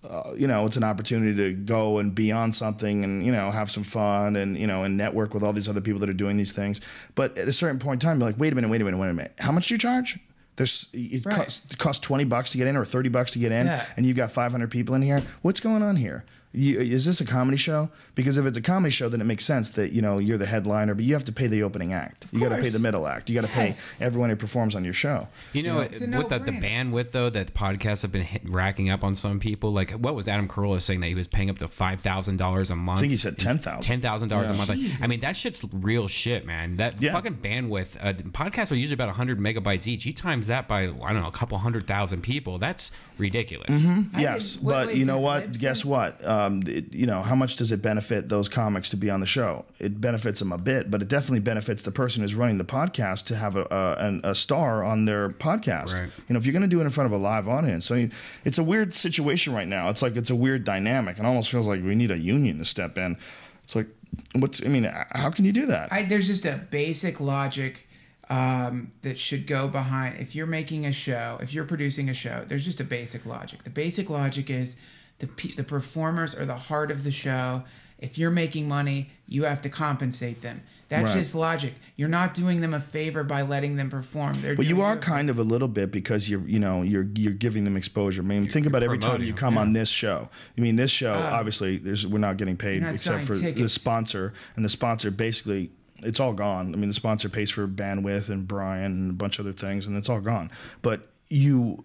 it's an opportunity to go and be on something and, have some fun and, and network with all these other people that are doing these things. But at a certain point in time, you're like, wait a minute. How much do you charge? It costs $20 to get in or $30 to get in, and you've got 500 people in here. What's going on here? Is this a comedy show? Because if it's a comedy show, then it makes sense that you're the headliner, but you have to pay the opening act. You got to pay the middle act. You got to pay everyone who performs on your show. With the bandwidth though that podcasts have been racking up on some people, like what was Adam Carolla saying that he was paying up to $5,000 a month? I think he said $10,000. $10,000 a month. Jesus. I mean that shit's real shit, man. That fucking bandwidth. Podcasts are usually about 100 megabytes each. You times that by a couple 100,000 people. That's ridiculous. Mm-hmm. Yes, but you know what? Guess what? How much does it benefit those comics to be on the show? It benefits them a bit, but it definitely benefits the person who's running the podcast to have a star on their podcast. Right. If you're going to do it in front of a live audience. So it's a weird situation right now. It's like it's a weird dynamic. It almost feels like we need a union to step in. It's like, how can you do that? There's just a basic logic that should go behind. If you're making a show, if you're producing a show, there's just a basic logic. The basic logic is the performers are the heart of the show. If you're making money, you have to compensate them. That's just logic. You're not doing them a favor by letting them perform. Well, you are kind of a little bit because you're giving them exposure. I mean, think about every time you come on this show. I mean, this show obviously we're not getting paid except for the sponsor, and the sponsor basically. It's all gone. I mean, the sponsor pays for bandwidth and Brian and a bunch of other things, and it's all gone. But you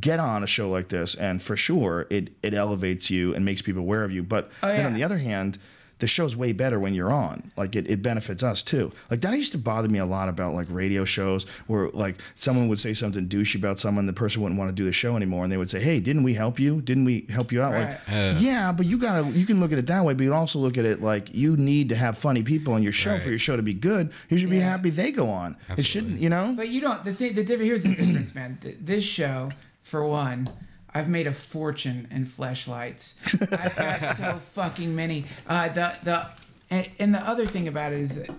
get on a show like this, and for sure, it elevates you and makes people aware of you. But then on the other hand, the show's way better when you're on. Like it benefits us too. Like that used to bother me a lot about like radio shows where like someone would say something douchey about someone, the person wouldn't want to do the show anymore, and they would say, "Hey, didn't we help you? Didn't we help you out?" Right. Like, yeah, but you can look at it that way, but you can also look at it like you need to have funny people on your show for your show to be good. You should be happy they go on. Absolutely. It shouldn't, But you don't. Here's the difference, man. This show, for one. I've made a fortune in fleshlights. I've got so fucking many. And the other thing about it is that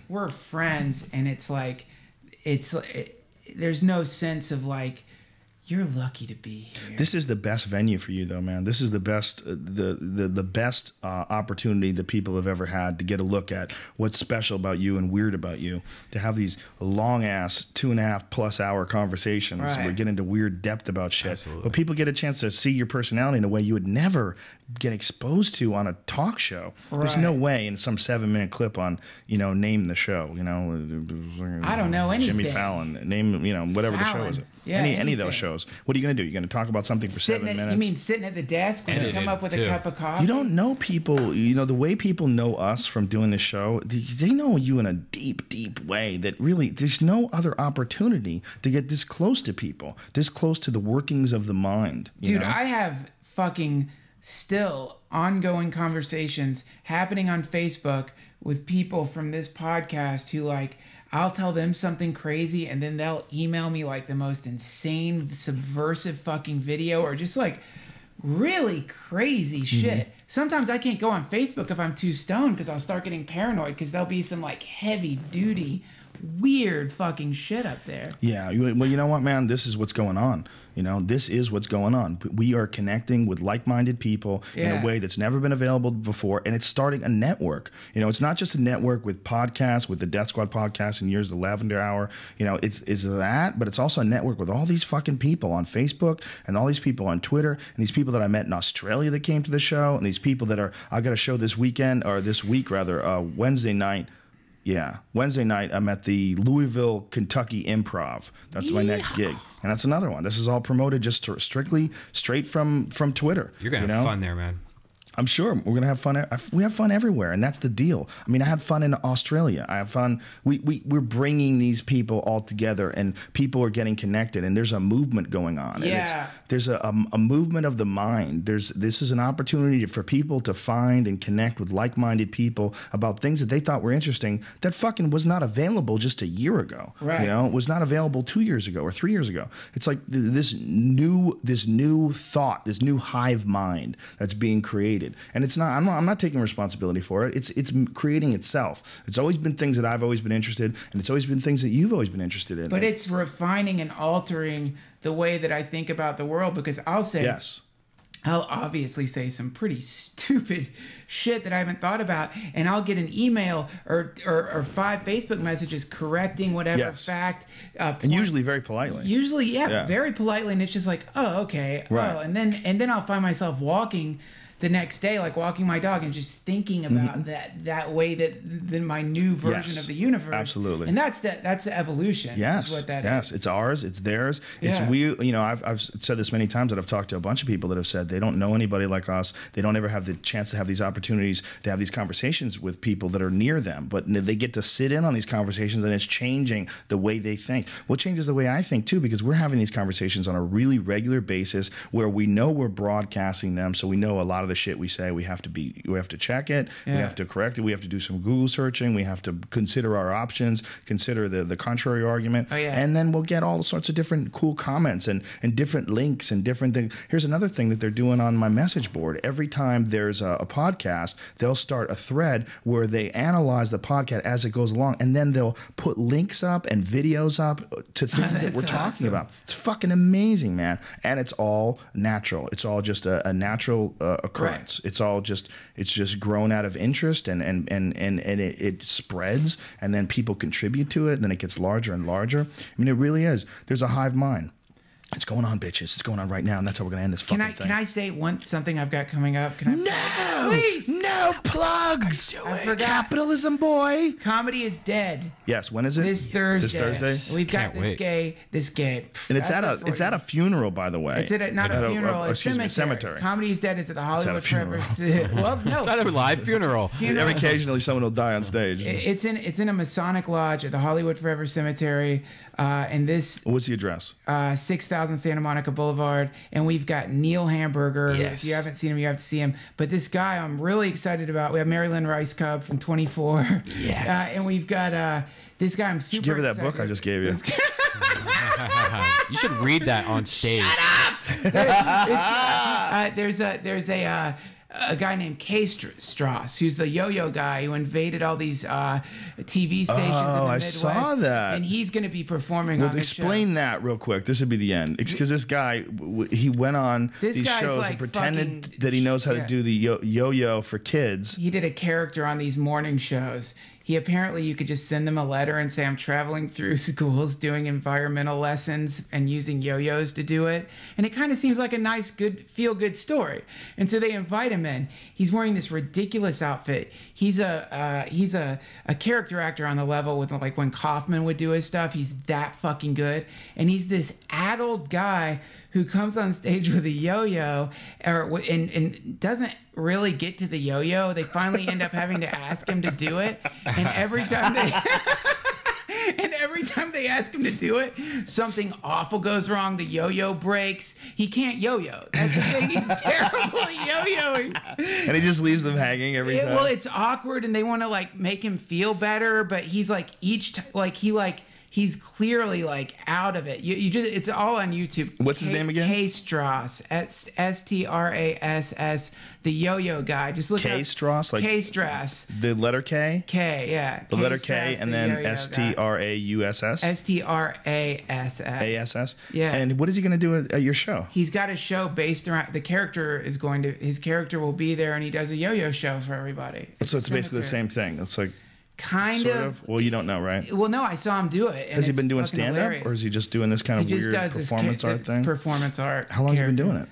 we're friends, and it's like, there's no sense of like, You're lucky to be here. This is the best venue for you, though, man. This is the best, the best opportunity that people have ever had to get a look at what's special about you and weird about you. To have these long ass 2.5+ hour conversations Right. where we get into weird depth about shit. Absolutely. But people get a chance to see your personality in a way you would never get exposed to on a talk show. There's no way in some 7-minute clip on, name the show. I don't know anything. Jimmy Fallon, name whatever the show Fallon. is. Yeah, any of those anything. shows. What are you going to do? You're going to talk about something for 7 minutes? You mean sitting at the desk when you Edited, come up with too. a cup of coffee? You don't know people. The way people know us from doing this show, they know you in a deep, deep way that really there's no other opportunity to get this close to people, this close to the workings of the mind. Dude, know? I have fucking still ongoing conversations happening on Facebook with people from this podcast who I'll tell them something crazy and then they'll email me the most insane subversive fucking video or just really crazy shit. Sometimes I can't go on Facebook if I'm too stoned because I'll start getting paranoid because there'll be some heavy duty weird fucking shit up there. Yeah, well, you know what, man? This is what's going on. This is what's going on. We are connecting with like-minded people in a way that's never been available before, and it's starting a network. It's not just a network with podcasts, with the Death Squad podcast and yours, the Lavender Hour. It's that, but it's also a network with all these fucking people on Facebook and all these people on Twitter and these people that I met in Australia that came to the show and these people that I got a show this week, Wednesday night. Yeah, Wednesday night I'm at the Louisville, Kentucky Improv. That's my next gig, and that's another one. This is all promoted just strictly straight from Twitter. You're gonna have fun there, man. I'm sure we're gonna have fun. We have fun everywhere, and that's the deal. I mean, I had fun in Australia. I have fun. We're bringing these people all together, and people are getting connected, and there's a movement going on. Yeah. And there's a movement of the mind. This is an opportunity for people to find and connect with like-minded people about things that they thought were interesting that fucking was not available just a year ago. Right. It was not available 2 years ago or 3 years ago. It's like this new thought, this new hive mind that's being created. And it's not. I'm not taking responsibility for it. It's creating itself. It's always been things that I've always been interested in, and it's always been things that you've always been interested in. But it's refining and altering the way that I think about the world because I'll say yes. I'll obviously say some pretty stupid shit that I haven't thought about, and I'll get an email or 5 Facebook messages correcting whatever Yes. fact. And usually very politely. Usually, Yeah. very politely, and it's just oh, okay, Right. oh, and then I'll find myself walking the next day, walking my dog and just thinking about that way that my new version Yes. of the universe. Absolutely. And that's the evolution. Yes, is what that yes, is. it's ours, it's theirs. It's Yeah. we. I've said this many times that I've talked to a bunch of people that have said they don't know anybody like us. They don't ever have the chance to have these opportunities to have these conversations with people that are near them. But they get to sit in on these conversations, and it's changing the way they think. Well, it changes the way I think too, because we're having these conversations on a really regular basis where we know we're broadcasting them, so we know a lot of the shit we say we have to check it, we have to correct it, we have to do some Google searching, we have to consider our options, consider the contrary argument, and then we'll get all sorts of different cool comments and different links and different things. Here's another thing that they're doing on my message board. Every time there's a podcast, they'll start a thread where they analyze the podcast as it goes along, and then they'll put links up and videos up to things that we're talking about. It's fucking amazing, man. And it's all natural. It's all just a natural occurrence. Right. It's just grown out of interest and it spreads, and then people contribute to it, and then it gets larger and larger. I mean, it really is. There's a hive mind. It's going on, bitches. It's going on right now, and that's how we're gonna end this fucking thing. Can I say something I've got coming up? Please, no plugs. I forgot. Capitalism, boy. Comedy is dead. Yes. When is it? This Thursday. This Thursday. We've got Can't this gay. And it's at a funeral, by the way. It's at not a funeral. A cemetery. Comedy is dead is at the Hollywood Forever. Well, no. It's not a live funeral. Every occasionally someone will die on stage. It's in a Masonic lodge at the Hollywood Forever Cemetery. And this. What's the address? 6000 Santa Monica Boulevard. And we've got Neil Hamburger. Yes. If you haven't seen him, you have to see him. But this guy I'm really excited about. We have Marilyn Rice Cub from 24. Yes. And we've got this guy I'm super Give her that excited. book I just gave you. You should read that on stage. There's a guy named K. Strauss, who's the yo-yo guy who invaded all these TV stations in the I Midwest. saw that. And he's going to be performing Well, on the explain show. that real quick. This would be the end. Because this guy, he went on This these guy's shows like and pretended fucking- that he knows how to yeah. do the yo-yo for kids. He did a character on these morning shows. He apparently, you could just send them a letter and say, I'm traveling through schools doing environmental lessons and using yo-yos to do it. And it kind of seems like a nice, good, feel-good story. And so they invite him in. He's wearing this ridiculous outfit. He's a character actor on the level with like when Kaufman would do his stuff. He's that fucking good. And he's this adult guy who comes on stage with a yo-yo and doesn't really get to the yo-yo. They finally end up having to ask him to do it, and every time they ask him to do it, something awful goes wrong. The yo-yo breaks. He can't yo-yo. That's the thing. He's terrible at yo-yoing. And he just leaves them hanging every time. Well, it's awkward, and they want to like make him feel better, but he's like he's clearly like out of it. You just, it's all on YouTube. What's his name again? K. Strauss. Strass. The yo-yo guy. Just look K. up Strauss, like K. Strauss. the letter K. K. Yeah. The letter K, and then Strauss. Strass. Yeah. And what is he going to do at your show? He's got a show based around his character will be there, and he does a yo-yo show for everybody. So it's basically the same thing. It's like kind sort of. Well, you don't know, right? Well, no, I saw him do it. And Has he it's been doing fucking stand-up, hilarious. or is he just doing this kind of He just weird does this performance art thing? Performance art. How long has he been doing it?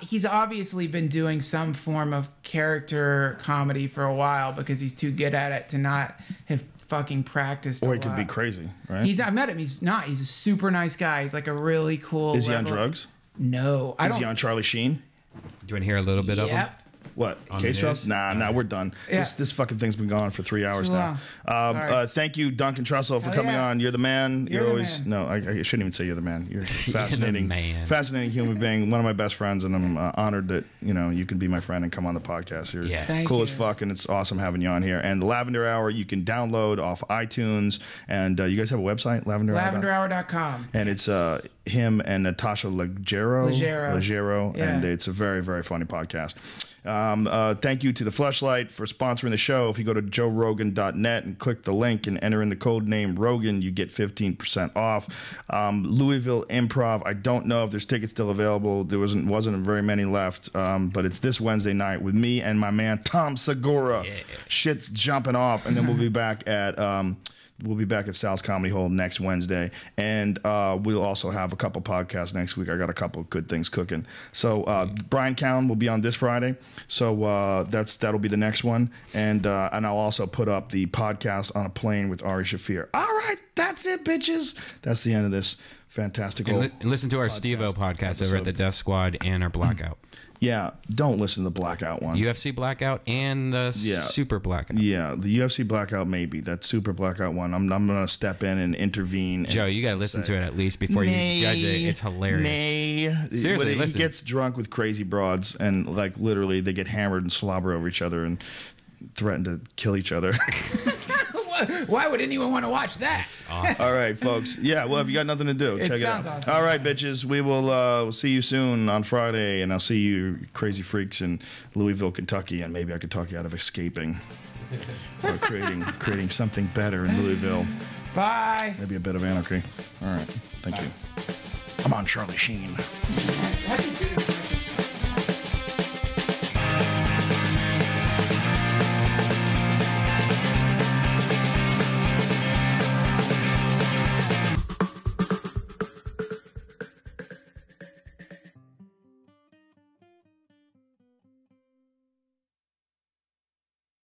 He's obviously been doing some form of character comedy for a while because he's too good at it to not have fucking practiced. Or a he could lot. be crazy, right? I met him. He's not. He's a super nice guy. He's like a really cool. Is he on drugs? No, I Is don't. he on Charlie Sheen? Do you want to hear a little bit of them? Yep. What? On K. the Strauss? news? Nah, we're done. Yeah. This fucking thing's been going on for 3 hours Too now. long. Sorry. Thank you, Duncan Trussell, for Hell coming yeah. on. You're the man. You're the always man. no. I shouldn't even say you're the man. You're a fascinating, man. fascinating human being. One of my best friends, and I'm honored that you can be my friend and come on the podcast. You're Yes. Thank cool you. as fuck, and it's awesome having you on here. And the Lavender Hour, you can download off iTunes. And you guys have a website, Lavender Hour. LavenderHour.com. And it's him and Natasha Leggero, Yeah. and it's a very, very funny podcast. Thank you to the Fleshlight for sponsoring the show. If you go to joerogan.net and click the link and enter in the code name Rogan, you get 15% off. Louisville Improv, I don't know if there's tickets still available. There wasn't very many left, but it's this Wednesday night with me and my man Tom Segura. Yeah. Shit's jumping off, and then we'll be back at Sal's Comedy Hole next Wednesday, and we'll also have a couple podcasts next week. I got a couple of good things cooking. So Brian Cowan will be on this Friday, so that'll be the next one, and I'll also put up the podcast on a plane with Ari Shafir. All right, that's it, bitches. That's the end of this fantastical. And listen to our Steve-O podcast over at the Death Squad and our Blackout. Yeah, don't listen to the Blackout one. UFC Blackout and the Super Blackout. Yeah, the UFC Blackout, maybe. That Super Blackout one. I'm going to step in and intervene. Joe, you got to listen to it at least before you judge it. It's hilarious. Seriously, He listen. gets drunk with crazy broads, and like literally they get hammered and slobber over each other and threaten to kill each other. Why would anyone want to watch that? Awesome. All right, folks. Yeah, well, if you got nothing to do, check it out. sounds awesome. All right, bitches. We will see you soon on Friday, and I'll see you crazy freaks in Louisville, Kentucky, and maybe I could talk you out of escaping or creating something better in Louisville. Bye. Maybe a bit of anarchy. All right. Thank you. I'm on Charlie Sheen. How do you do this?